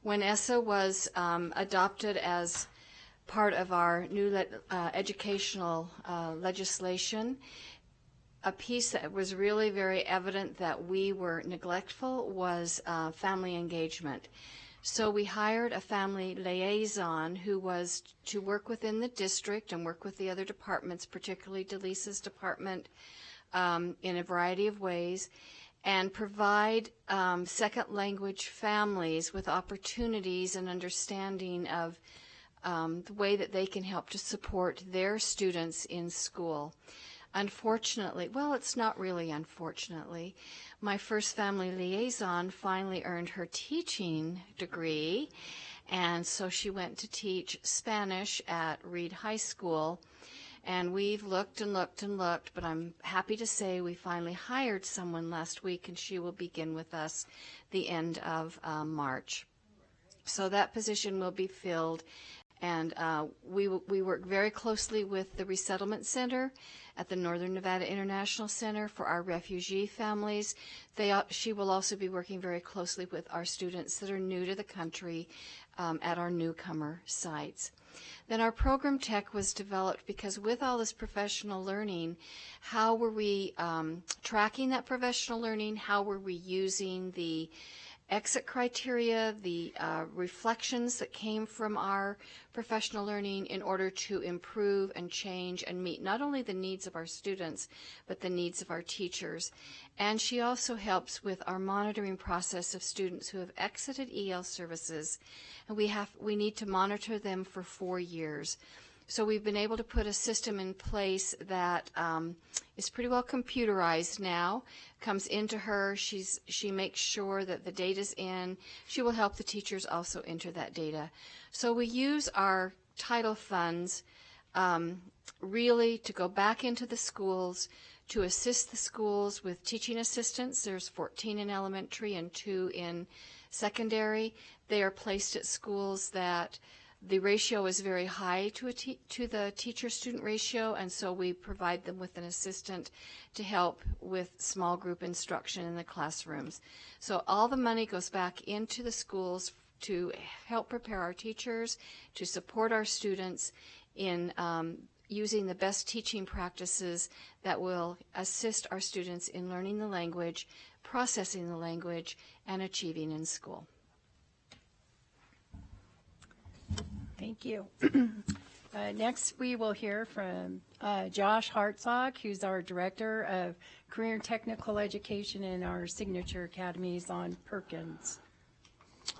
When ESSA was adopted as part of our new educational legislation, a piece that was really very evident that we were neglectful was family engagement. So we hired a family liaison who was to work within the district and work with the other departments, particularly Delisa's department, in a variety of ways, and provide second language families with opportunities and understanding of the way that they can help to support their students in school. Unfortunately, well, it's not really unfortunately, my first family liaison finally earned her teaching degree, and so she went to teach Spanish at Reed High School. And we've looked and looked and looked, but I'm happy to say we finally hired someone last week, and she will begin with us the end of March. So that position will be filled, and we work very closely with the Resettlement Center at the Northern Nevada International Center for our refugee families. She will also be working very closely with our students that are new to the country at our newcomer sites. Then our program tech was developed because with all this professional learning, how were we tracking that professional learning? How were we using the exit criteria, the reflections that came from our professional learning in order to improve and change and meet not only the needs of our students, but the needs of our teachers. And she also helps with our monitoring process of students who have exited EL services, and we need to monitor them for 4 years. So we've been able to put a system in place that is pretty well computerized now, comes into her, she makes sure that the data's in. She will help the teachers also enter that data. So we use our title funds really to go back into the schools, to assist the schools with teaching assistants. There's 14 in elementary and 2 in secondary. They are placed at schools that the ratio is very high to the teacher-student ratio, and so we provide them with an assistant to help with small group instruction in the classrooms. So all the money goes back into the schools to help prepare our teachers, to support our students in using the best teaching practices that will assist our students in learning the language, processing the language, and achieving in school. Thank you. Next, we will hear from Josh Hartzog, who's our Director of Career and Technical Education in our Signature Academies on Perkins.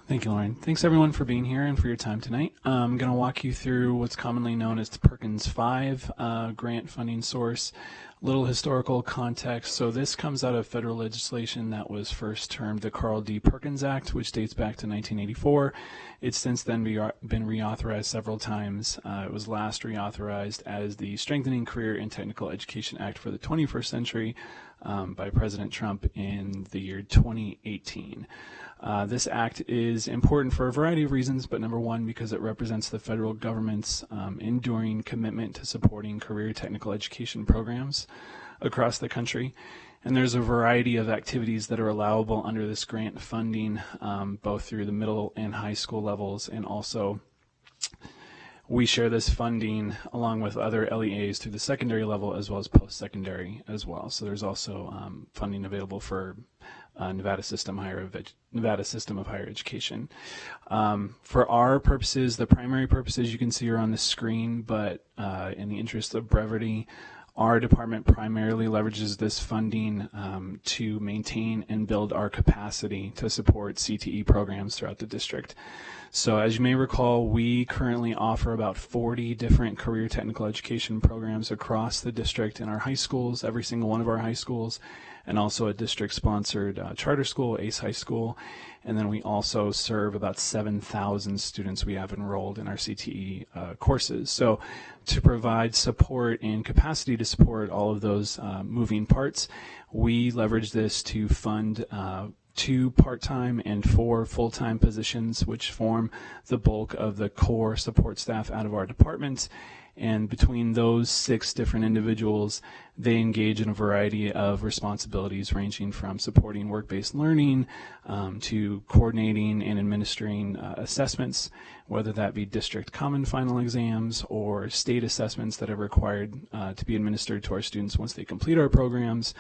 Thank you, Lauren. Thanks, everyone, for being here and for your time tonight. I'm going to walk you through what's commonly known as the Perkins 5 grant funding source. Little historical context. So this comes out of federal legislation that was first termed the Carl D. Perkins Act, which dates back to 1984. It's since then been reauthorized several times. It was last reauthorized as the Strengthening Career and Technical Education Act for the 21st Century by President Trump in the year 2018. This act is important for a variety of reasons, but number one, because it represents the federal government's enduring commitment to supporting career technical education programs across the country. And there's a variety of activities that are allowable under this grant funding, both through the middle and high school levels, and also we share this funding along with other LEAs through the secondary level as well as post-secondary as well. So there's also funding available for Nevada System of Higher Education. For our purposes, the primary purposes you can see are on the screen, but in the interest of brevity, our department primarily leverages this funding to maintain and build our capacity to support CTE programs throughout the district. So as you may recall, we currently offer about 40 different career technical education programs across the district in our high schools, every single one of our high schools, and also a district-sponsored charter school, ACE High School. And then we also serve about 7,000 students we have enrolled in our CTE courses. So to provide support and capacity to support all of those moving parts, we leverage this to fund 2 part-time and 4 full-time positions, which form the bulk of the core support staff out of our department. And between those 6 different individuals, they engage in a variety of responsibilities ranging from supporting work-based learning to coordinating and administering assessments, whether that be district common final exams or state assessments that are required to be administered to our students once they complete our programs,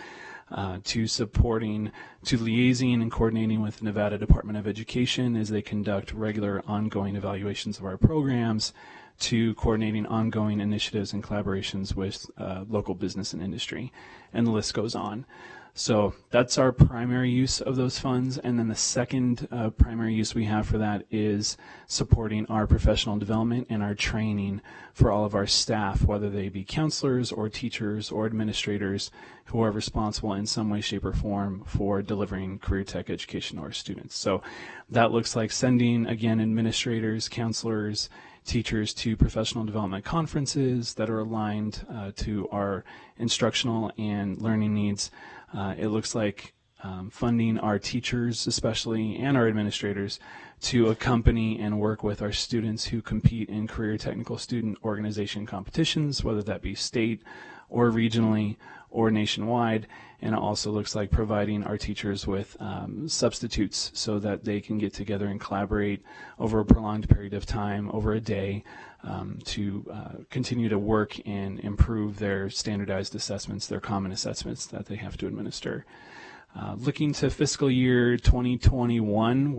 to liaising and coordinating with the Nevada Department of Education as they conduct regular ongoing evaluations of our programs, to coordinating ongoing initiatives and collaborations with local business and industry, and the list goes on. So that's our primary use of those funds, and then the second primary use we have for that is supporting our professional development and our training for all of our staff, whether they be counselors or teachers or administrators who are responsible in some way, shape, or form for delivering career tech education to our students. So that looks like sending, again, administrators, counselors, teachers to professional development conferences that are aligned to our instructional and learning needs. It looks like funding our teachers especially and our administrators to accompany and work with our students who compete in career technical student organization competitions, whether that be state or regionally or nationwide. And it also looks like providing our teachers with substitutes so that they can get together and collaborate over a prolonged period of time, over a day, to continue to work and improve their standardized assessments, their common assessments that they have to administer. Looking to fiscal year 2021,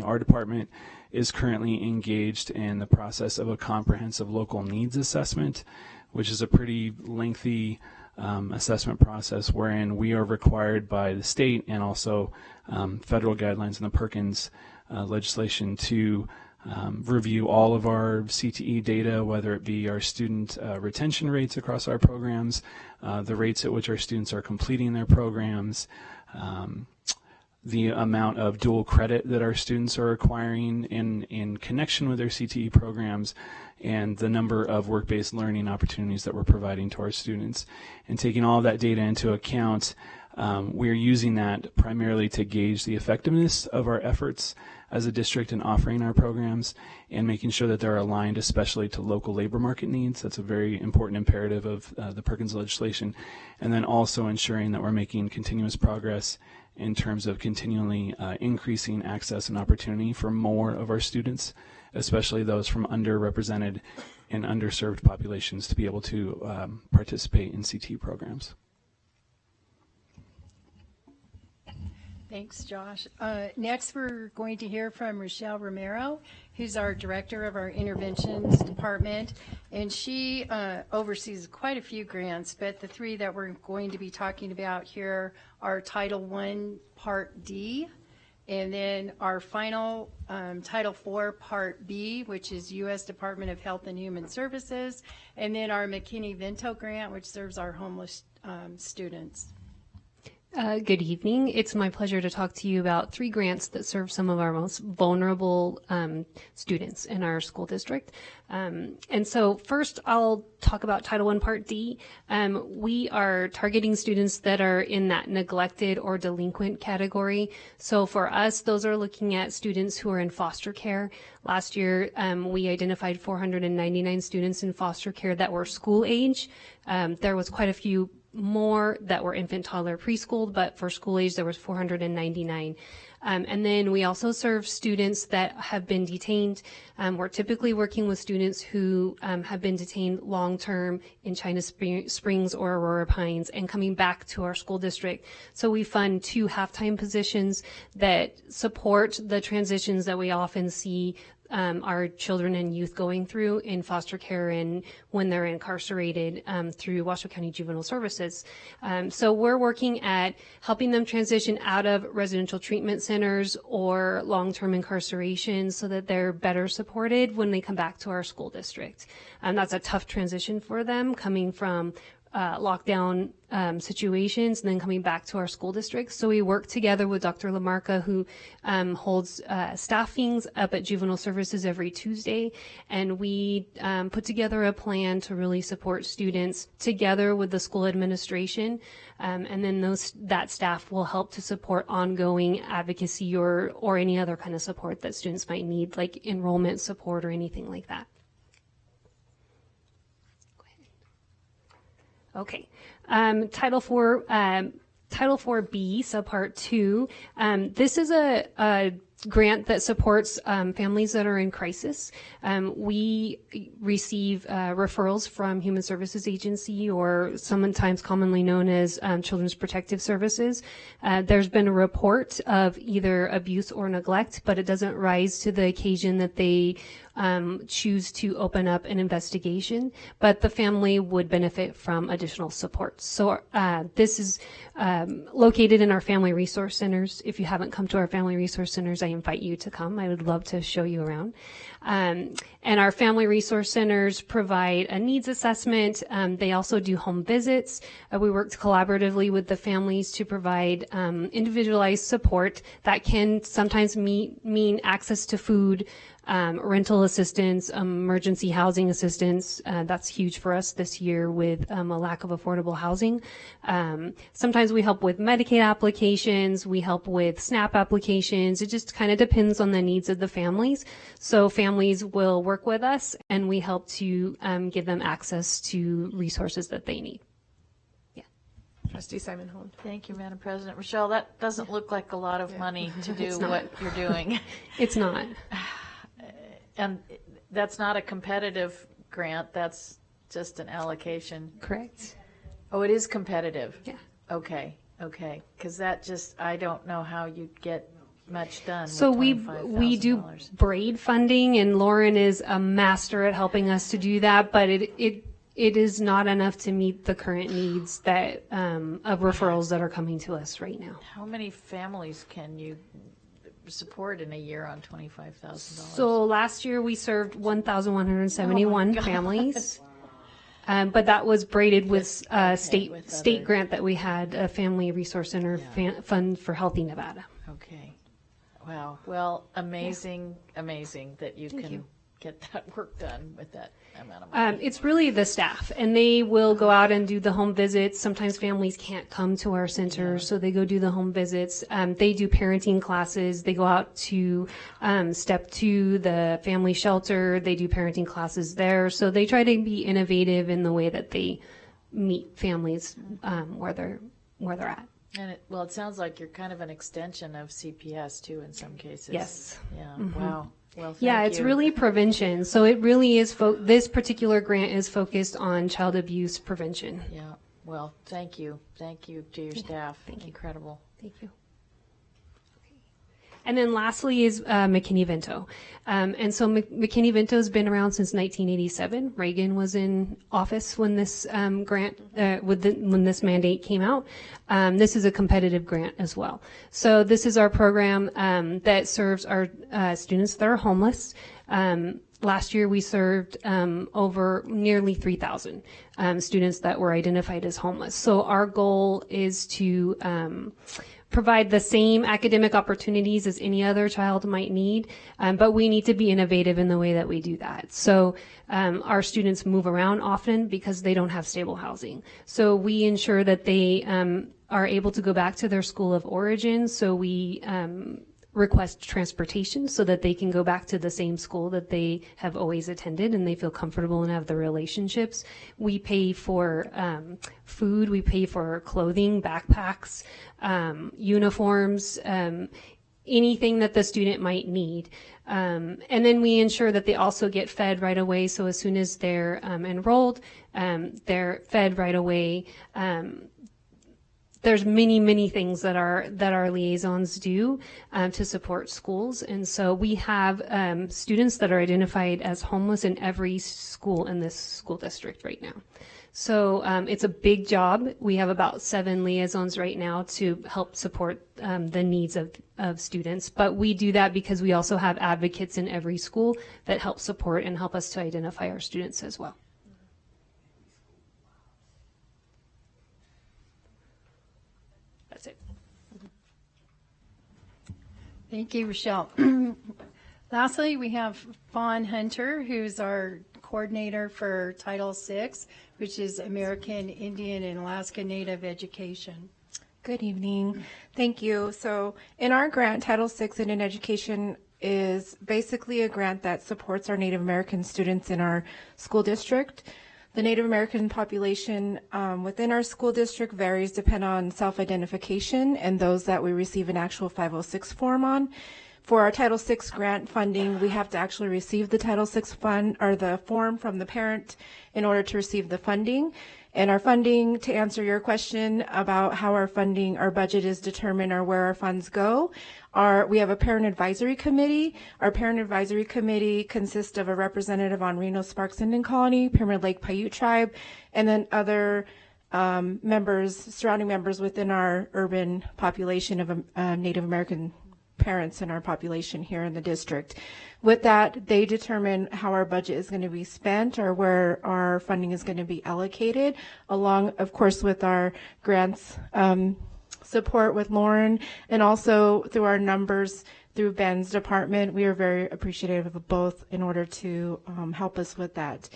our department is currently engaged in the process of a comprehensive local needs assessment, which is a pretty lengthy assessment process wherein we are required by the state and also federal guidelines in the Perkins legislation to review all of our CTE data, whether it be our student retention rates across our programs, the rates at which our students are completing their programs, the amount of dual credit that our students are acquiring in connection with their CTE programs, and the number of work-based learning opportunities that we're providing to our students. And taking all of that data into account, we're using that primarily to gauge the effectiveness of our efforts as a district in offering our programs and making sure that they're aligned especially to local labor market needs. That's a very important imperative of the Perkins legislation. And then also ensuring that we're making continuous progress in terms of continually increasing access and opportunity for more of our students, especially those from underrepresented and underserved populations, to be able to participate in CT programs. Thanks, Josh. Next, we're going to hear from Rochelle Romero, who's our director of our interventions department, and she oversees quite a few grants, but the 3 that we're going to be talking about here are Title I, Part D, and then our final Title IV, Part B, which is U.S. Department of Health and Human Services, and then our McKinney-Vento grant, which serves our homeless students. Good evening. It's my pleasure to talk to you about 3 grants that serve some of our most vulnerable students in our school district. And so first I'll talk about Title I Part D. We are targeting students that are in that neglected or delinquent category. So for us, those are looking at students who are in foster care. Last year, we identified 499 students in foster care that were school age. There was quite a few more that were infant, toddler, preschool, but for school age there was 499. And then we also serve students that have been detained. We're typically working with students who have been detained long-term in China Springs or Aurora Pines and coming back to our school district. So we fund 2 half-time positions that support the transitions that we often see our children and youth going through in foster care and when they're incarcerated through Washoe County Juvenile Services. So we're working at helping them transition out of residential treatment centers or long-term incarceration so that they're better supported when they come back to our school district. That's a tough transition for them, coming from lockdown situations and then coming back to our school districts. So we work together with Dr. Lamarca, who holds staffings up at Juvenile Services every Tuesday, and we put together a plan to really support students together with the school administration, and then that staff will help to support ongoing advocacy or any other kind of support that students might need, like enrollment support or anything like that. Okay, Title IV B, Subpart 2. This is a grant that supports families that are in crisis. We receive referrals from Human Services Agency, or sometimes commonly known as Children's Protective Services. There's been a report of either abuse or neglect, but it doesn't rise to the occasion that they choose to open up an investigation, but the family would benefit from additional support. So this is located in our family resource centers. If you haven't come to our family resource centers, I invite you to come. I would love to show you around. And our family resource centers provide a needs assessment. They also do home visits. We worked collaboratively with the families to provide individualized support that can sometimes mean access to food, rental assistance, emergency housing assistance. That's huge for us this year with a lack of affordable housing. Sometimes we help with Medicaid applications. We help with SNAP applications. It just kind of depends on the needs of the families. So families will work with us, and we help to give them access to resources that they need. Trustee Simon Holland. Thank you, Madam President. Rochelle, that doesn't look like a lot of money to do what you're doing. It's not. And that's not a competitive grant, that's just an allocation. Correct. Oh, it is competitive? Yeah. Okay, because that just, I don't know how you'd get much done So with we do braid funding, and Lauren is a master at helping us to do that, but it is not enough to meet the current needs that of referrals that are coming to us right now. How many families can you support in a year on $25,000? So last year we served 1,171 families, but that was braided with state grant that we had, a Family Resource Center Fund for Healthy Nevada. Okay. Wow. Well, amazing that you can get that work done with that amount of money. It's really the staff, and they will go out and do the home visits. Sometimes families can't come to our center, so they go do the home visits. They do parenting classes. They go out to Step 2, the family shelter. They do parenting classes there. So they try to be innovative in the way that they meet families where they're at. And it sounds like you're kind of an extension of CPS too in some cases. Yes. Yeah. Mm-hmm. Wow. Well, it's really prevention. So it really is, this particular grant is focused on child abuse prevention. Yeah. Well, thank you. Thank you to your staff. Incredible. Thank you. And then lastly is McKinney-Vento. And so McKinney-Vento has been around since 1987. Reagan was in office when this when this mandate came out. This is a competitive grant as well. So this is our program that serves our students that are homeless. Last year we served over nearly 3,000 students that were identified as homeless. So our goal is to provide the same academic opportunities as any other child might need, but we need to be innovative in the way that we do that. So our students move around often because they don't have stable housing. So we ensure that they are able to go back to their school of origin. So we request transportation so that they can go back to the same school that they have always attended and they feel comfortable and have the relationships. We pay for food, we pay for clothing, backpacks, uniforms, anything that the student might need. And then we ensure that they also get fed right away. So as soon as they're enrolled, they're fed right away. There's many things that our liaisons do to support schools, and so we have students that are identified as homeless in every school in this school district right now. So it's a big job. We have about 7 liaisons right now to help support the needs of students, but we do that because we also have advocates in every school that help support and help us to identify our students as well. Thank you, Rochelle. Lastly, we have Fawn Hunter, who's our coordinator for Title VI, which is American Indian and Alaska Native Education. Good evening. Thank you. So in our grant, Title VI Indian Education is basically a grant that supports our Native American students in our school district. The Native American population within our school district varies depending on self-identification and those that we receive an actual 506 form on. For our Title VI grant funding, we have to actually receive the Title VI fund or the form from the parent in order to receive the funding. And our funding, to answer your question about how our funding, our budget is determined or where our funds go, we have a parent advisory committee. Our parent advisory committee consists of a representative on Reno Sparks Indian Colony, Pyramid Lake Paiute Tribe, and then other members, surrounding members within our urban population of Native American parents in our population here in the district. With that, they determine how our budget is going to be spent or where our funding is going to be allocated, along, of course, with our grants support with Lauren, and also through our numbers through Ben's department. We are very appreciative of both in order to help us with that.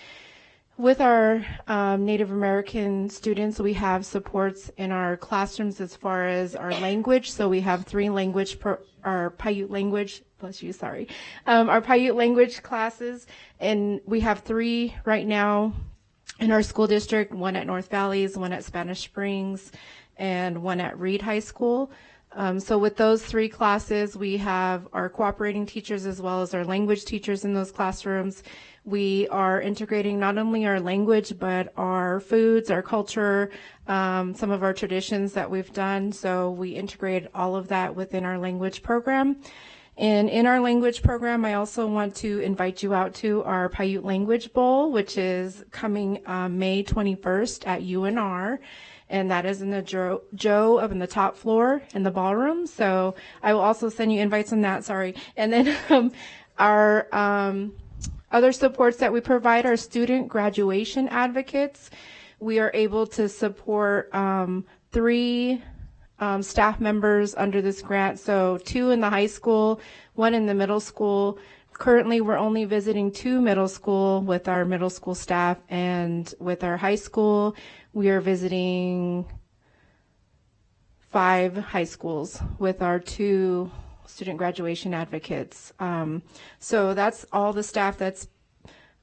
With our Native American students, we have supports in our classrooms as far as our language. So we have 3 language, our Paiute language, bless you, sorry, our Paiute language classes. And we have 3 right now in our school district, 1 at North Valleys, 1 at Spanish Springs, and 1 at Reed High School. So with those 3 classes, we have our cooperating teachers as well as our language teachers in those classrooms. We are integrating not only our language, but our foods, our culture, some of our traditions that we've done. So we integrate all of that within our language program. And in our language program, I also want to invite you out to our Paiute Language Bowl, which is coming May 21st at UNR. And that is in the Joe up in the top floor in the ballroom. So I will also send you invites on that, sorry. And then our other supports that we provide are student graduation advocates. We are able to support 3 staff members under this grant. So 2 in the high school, 1 in the middle school. Currently, we're only visiting 2 middle school with our middle school staff, and with our high school, we are visiting 5 high schools with our 2 student graduation advocates. So that's all the staff that's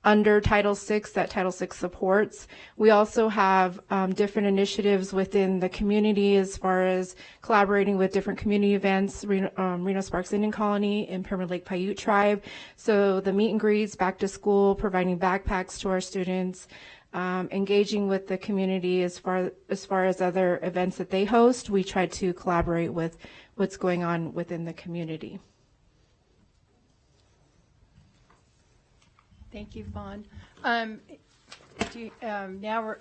under Title VI that Title VI supports. We also have different initiatives within the community as far as collaborating with different community events, Reno Sparks Indian Colony and Pyramid Lake Paiute Tribe. So the meet and greets, back to school, providing backpacks to our students, engaging with the community as far as other events that they host. We try to collaborate with what's going on within the community. Thank you, Fawn. Now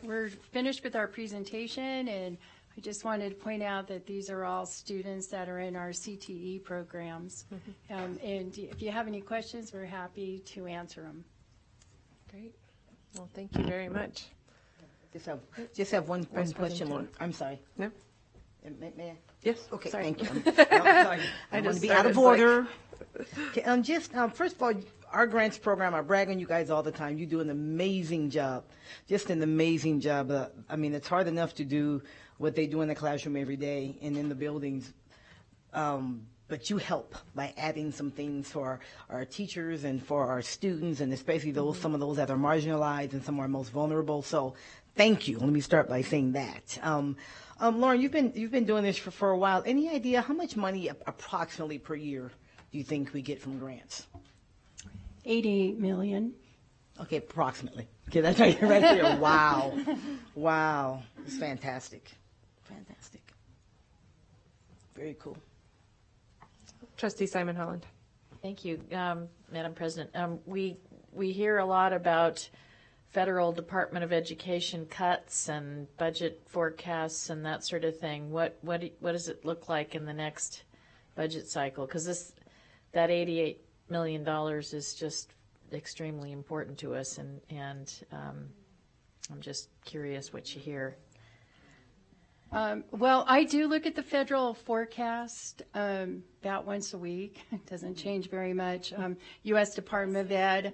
we're finished with our presentation, and I just wanted to point out that these are all students that are in our CTE programs. And if you have any questions, we're happy to answer them. Great. Well, thank you very much. Just have one question, Lauren. I'm sorry. No. May I? Yes. Okay, sorry. thank you. Sorry. I want to be out of order. Okay, first of all, our grants program, I brag on you guys all the time. You do an amazing job, just an amazing job. I mean, it's hard enough to do what they do in the classroom every day and in the buildings. But you help by adding some things for our teachers and for our students, and especially some of those that are marginalized and some are most vulnerable. So thank you. Let me start by saying that. Lauren, you've been doing this for a while. Any idea how much money approximately per year do you think we get from grants? 88 million. Okay, approximately. Okay, that's right there. Wow. Wow. It's fantastic. Fantastic. Very cool. Trustee Simon Holland. Thank you, Madam President. We hear a lot about federal Department of Education cuts and budget forecasts and that sort of thing. What does it look like in the next budget cycle? Because that $88 million is just extremely important to us, and I'm just curious what you hear. Well, I do look at the federal forecast about once a week. It doesn't change very much. U.S. Department of Ed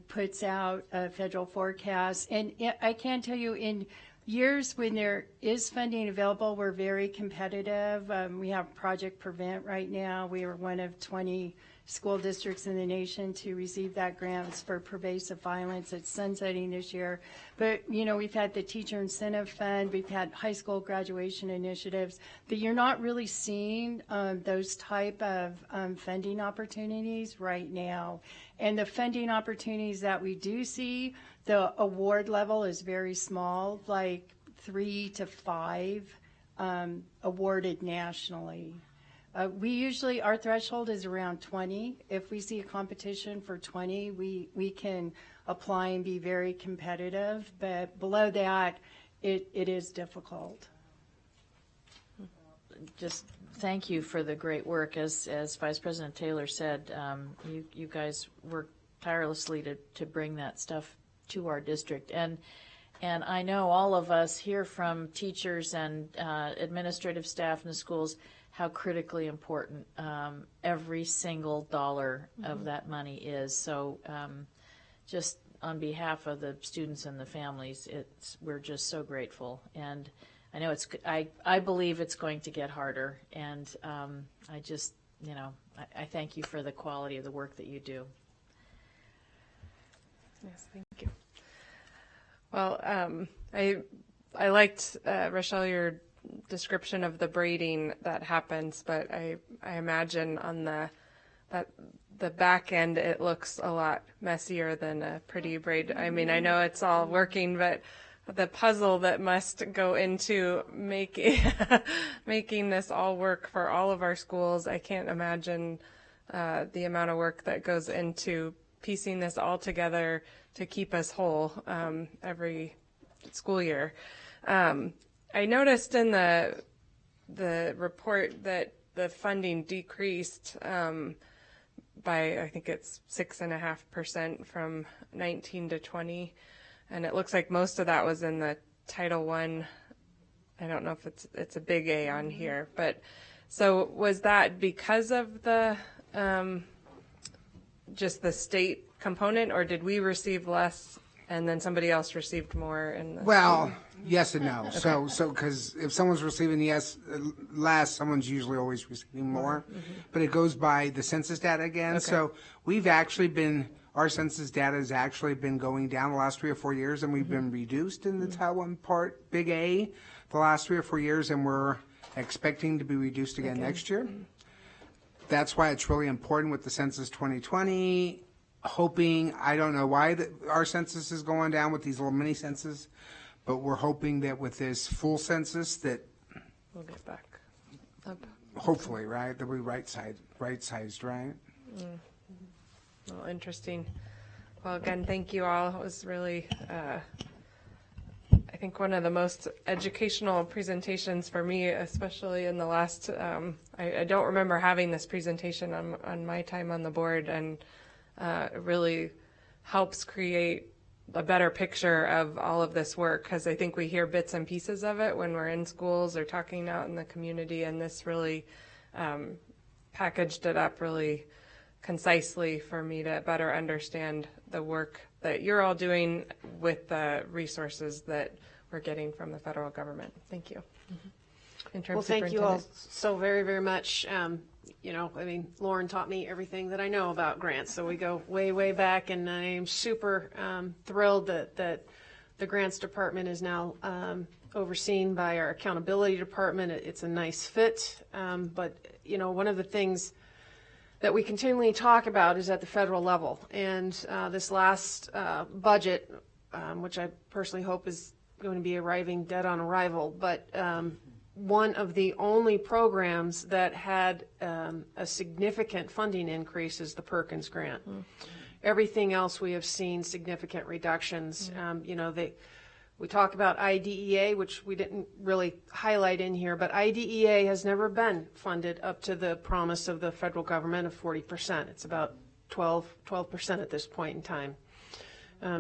puts out a federal forecast. And I can tell you, in years when there is funding available, we're very competitive. We have Project Prevent right now. We are one of 20 school districts in the nation to receive that grant. It's for pervasive violence. It's sunsetting this year. But, you know, we've had the Teacher Incentive Fund. We've had high school graduation initiatives. But you're not really seeing those type of funding opportunities right now. And the funding opportunities that we do see, the award level is very small, like 3 to 5 awarded nationally. We usually, our threshold is around 20. If we see a competition for 20, we can apply and be very competitive. But below that, it is difficult. Just thank you for the great work. As Vice President Taylor said, you guys work tirelessly to bring that stuff to our district. And I know all of us hear from teachers and administrative staff in the schools how critically important every single dollar of that money is. So just on behalf of the students and the families, we're just so grateful. And I know I believe it's going to get harder. And I just, you know, I thank you for the quality of the work that you do. Yes, thank you. Well, I liked, Rochelle, your description of the braiding that happens, but I imagine on the back end it looks a lot messier than a pretty braid. I mean, I know it's all working, but the puzzle that must go into making this all work for all of our schools, I can't imagine the amount of work that goes into piecing this all together to keep us whole every school year. I noticed in the report that the funding decreased by, I think it's 6.5% from 19 to 20, and it looks like most of that was in the Title I. I don't know if it's a big A on here, but so was that because of the just the state component, or did we receive less and then somebody else received more? Well, yes and no. Okay. So because if someone's receiving less, someone's usually always receiving more. Mm-hmm. But it goes by the census data again. Okay. So we've actually our census data has actually been going down the last 3 or 4 years, and we've been reduced in the Title I part, big A, the last 3 or 4 years, and we're expecting to be reduced again next year. That's why it's really important with the Census 2020, hoping, I don't know why our census is going down with these little mini census, but we're hoping that with this full census that we'll get back up. Hopefully, right? That we right-sized, right? Well, interesting. Well, again, thank you all. It was really, I think, one of the most educational presentations for me, especially in the last, I don't remember having this presentation on my time on the board, and it really helps create a better picture of all of this work, because I think we hear bits and pieces of it when we're in schools or talking out in the community, and this really packaged it up really concisely for me to better understand the work that you're all doing with the resources that we're getting from the federal government. Thank you. Interim Well, thank you all Superintendent. so very, very much. You know, I mean, Lauren taught me everything that I know about grants, so we go way, way back, and I am super thrilled that the grants department is now overseen by our accountability department. It's a nice fit, but, you know, one of the things that we continually talk about is at the federal level, and this last budget, which I personally hope is going to be arriving dead on arrival, but one of the only programs that had a significant funding increase is the Perkins grant. Everything else we have seen significant reductions. You know, we talk about IDEA, which we didn't really highlight in here, but IDEA has never been funded up to the promise of the federal government of 40%. It's about 12% at this point in time.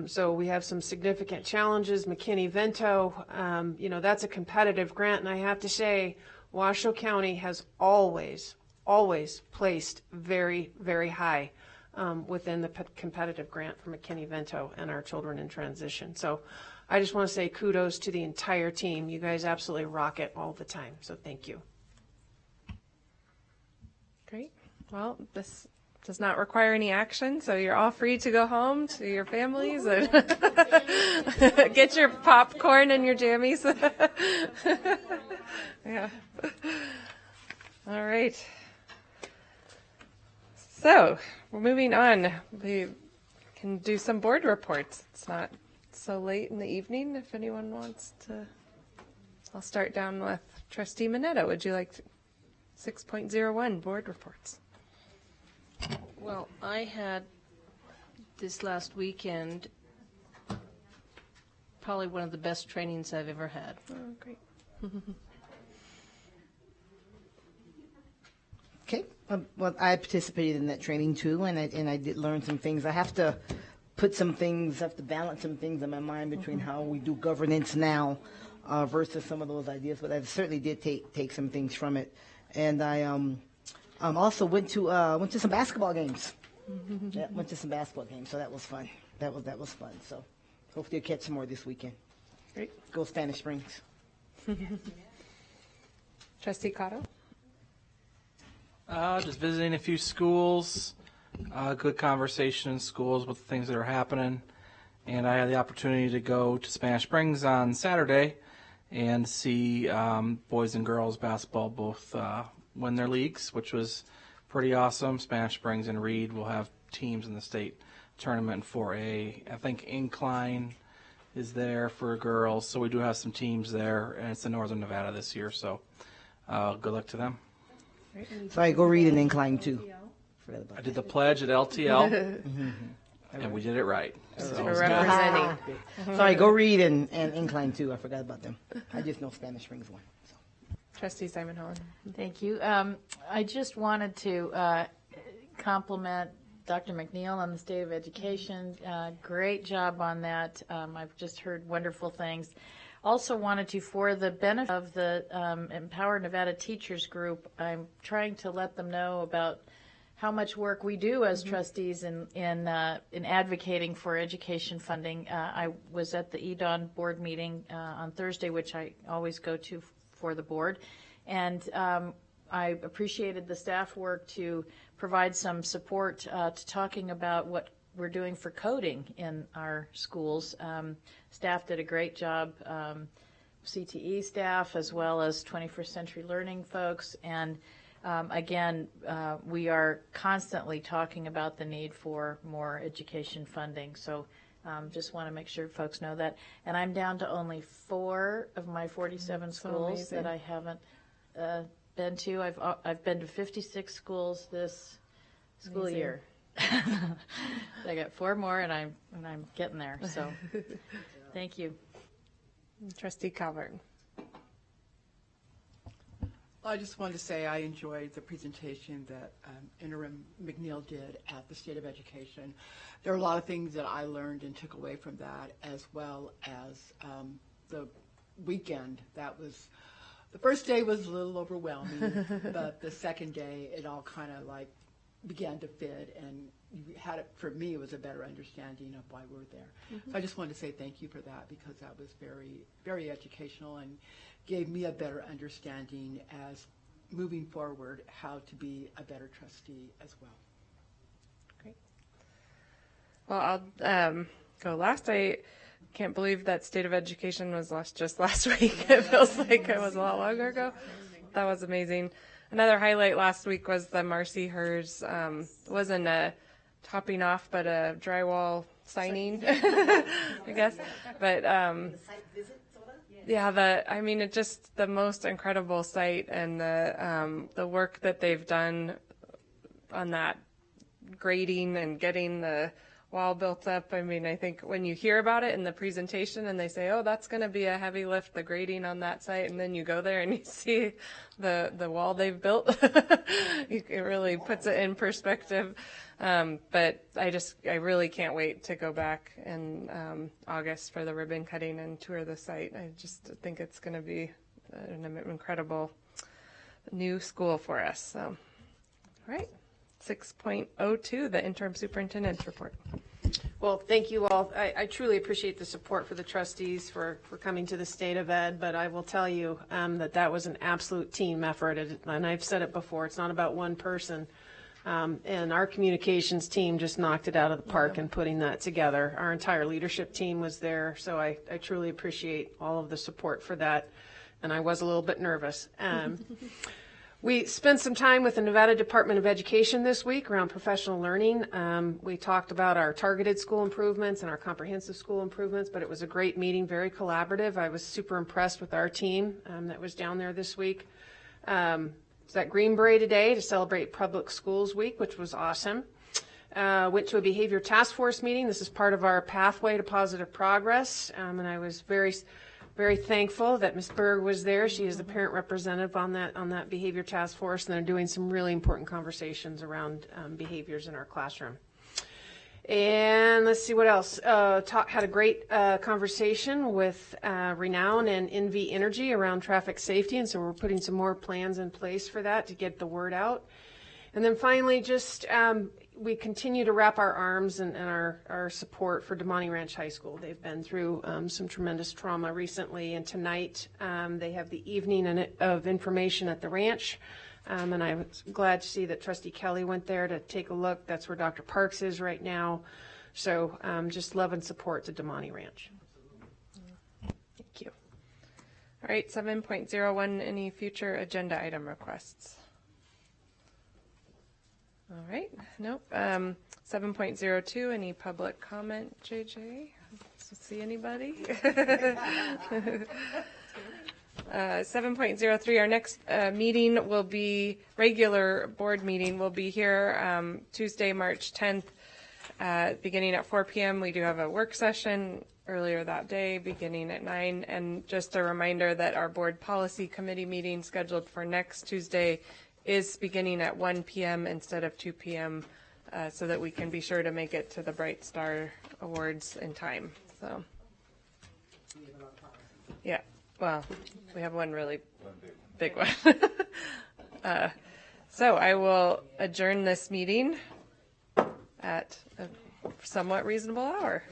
So we have some significant challenges. McKinney-Vento, that's a competitive grant, and I have to say, Washoe County has always placed very, very high within the competitive grant for McKinney-Vento and our children in transition. So I just want to say kudos to the entire team. You guys absolutely rock it all the time, so thank you. Great. Well, this does not require any action, so you're all free to go home to your families and get your popcorn and your jammies. Yeah. All right. So we're moving on. We can do some board reports. It's not so late in the evening if anyone wants to. I'll start down with Trustee Mineta. Would you like 6.01 board reports? Well, I had this last weekend probably one of the best trainings I've ever had. Oh, great. Okay. Well, I participated in that training too, and I did learn some things. I have to balance some things in my mind between how we do governance now versus some of those ideas. But I certainly did take some things from it, and I also went to some basketball games. Yeah, went to some basketball games, so that was fun. That was fun. So hopefully you'll catch some more this weekend. Great. Go Spanish Springs. Trustee Cotto? Just visiting a few schools, good conversation in schools with the things that are happening. And I had the opportunity to go to Spanish Springs on Saturday and see boys and girls basketball both win their leagues, which was pretty awesome. Spanish Springs and Reed will have teams in the state tournament in 4A. I think Incline is there for girls, so we do have some teams there, and it's in Northern Nevada this year, so good luck to them. Sorry, go Reed and Incline too. I did the pledge at LTL, and we did it right. So. For representing. Sorry, go Reed and Incline too. I forgot about them. I just know Spanish Springs won. So. Trustee Simon Holland. Thank you. I just wanted to compliment Dr. McNeil on the state of education. Great job on that. I've just heard wonderful things. Also wanted to, for the benefit of the Empower Nevada Teachers Group, I'm trying to let them know about how much work we do as trustees in advocating for education funding. I was at the EDON board meeting on Thursday, which I always go to for the board, and I appreciated the staff work to provide some support to talking about what we're doing for coding in our schools. Staff did a great job, CTE staff as well as 21st Century Learning folks, and again, we are constantly talking about the need for more education funding. So just want to make sure folks know that. And I'm down to only 4 of my 47 schools that I haven't been to. I've been to 56 schools this school year. I got 4 more, and I'm getting there. So, thank you, Trustee Calvert. I just wanted to say I enjoyed the presentation that Interim McNeil did at the State of Education. There are a lot of things that I learned and took away from that, as well as the weekend. The first day was a little overwhelming, but the second day it all kind of like began to fit, and you had it, for me, it was a better understanding of why we're there. So I just wanted to say thank you for that, because that was very, very educational and gave me a better understanding as moving forward how to be a better trustee as well. Great. Well, I'll go last. I can't believe that State of Education was just last week. It feels like it was a lot longer ago. That was amazing. Another highlight last week was the Marcy Hers, wasn't a topping off, but a drywall signing, I guess. But yeah, it's just the most incredible site, and the work that they've done on that grading and getting the wall built up. I mean, I think when you hear about it in the presentation and they say, oh, that's going to be a heavy lift, the grading on that site, and then you go there and you see the wall they've built, it really puts it in perspective. But I really can't wait to go back in August for the ribbon cutting and tour the site. I just think it's going to be an incredible new school for us. So, all right. 6.02, the interim superintendent's report. Well, thank you all. I truly appreciate the support for the trustees for coming to the State of Ed, but I will tell you that was an absolute team effort, and I've said it before, it's not about one person. And our communications team just knocked it out of the park in putting that together. Our entire leadership team was there, so I truly appreciate all of the support for that, and I was a little bit nervous. We spent some time with the Nevada Department of Education this week around professional learning. We talked about our targeted school improvements and our comprehensive school improvements, but it was a great meeting, very collaborative. I was super impressed with our team that was down there this week. Was at Green Beret today to celebrate Public Schools Week, which was awesome. Went to a behavior task force meeting. This is part of our pathway to positive progress, and I was very thankful that Ms. Berg was there. She is the parent representative on that behavior task force, and they're doing some really important conversations around behaviors in our classroom. And let's see what else. Had a great conversation with Renown and NV Energy around traffic safety, and so we're putting some more plans in place for that to get the word out. And then finally, just we continue to wrap our arms and our support for Damani Ranch High School. They've been through some tremendous trauma recently, and tonight they have the evening of information at the ranch. And I was glad to see that Trustee Kelly went there to take a look. That's where Dr. Parks is right now. So just love and support to Damani Ranch. Thank you. All right, 7.01, any future agenda item requests? All right, nope. 7.02, any public comment, JJ? See anybody? 7.03, our next meeting will be, regular board meeting will be here Tuesday, March 10th, beginning at 4 p.m. We do have a work session earlier that day, beginning at 9. And just a reminder that our board policy committee meeting scheduled for next Tuesday is beginning at 1 p.m. instead of 2 p.m. So that we can be sure to make it to the Bright Star Awards in time. So, yeah. Well, we have one really big one. So I will adjourn this meeting at a somewhat reasonable hour.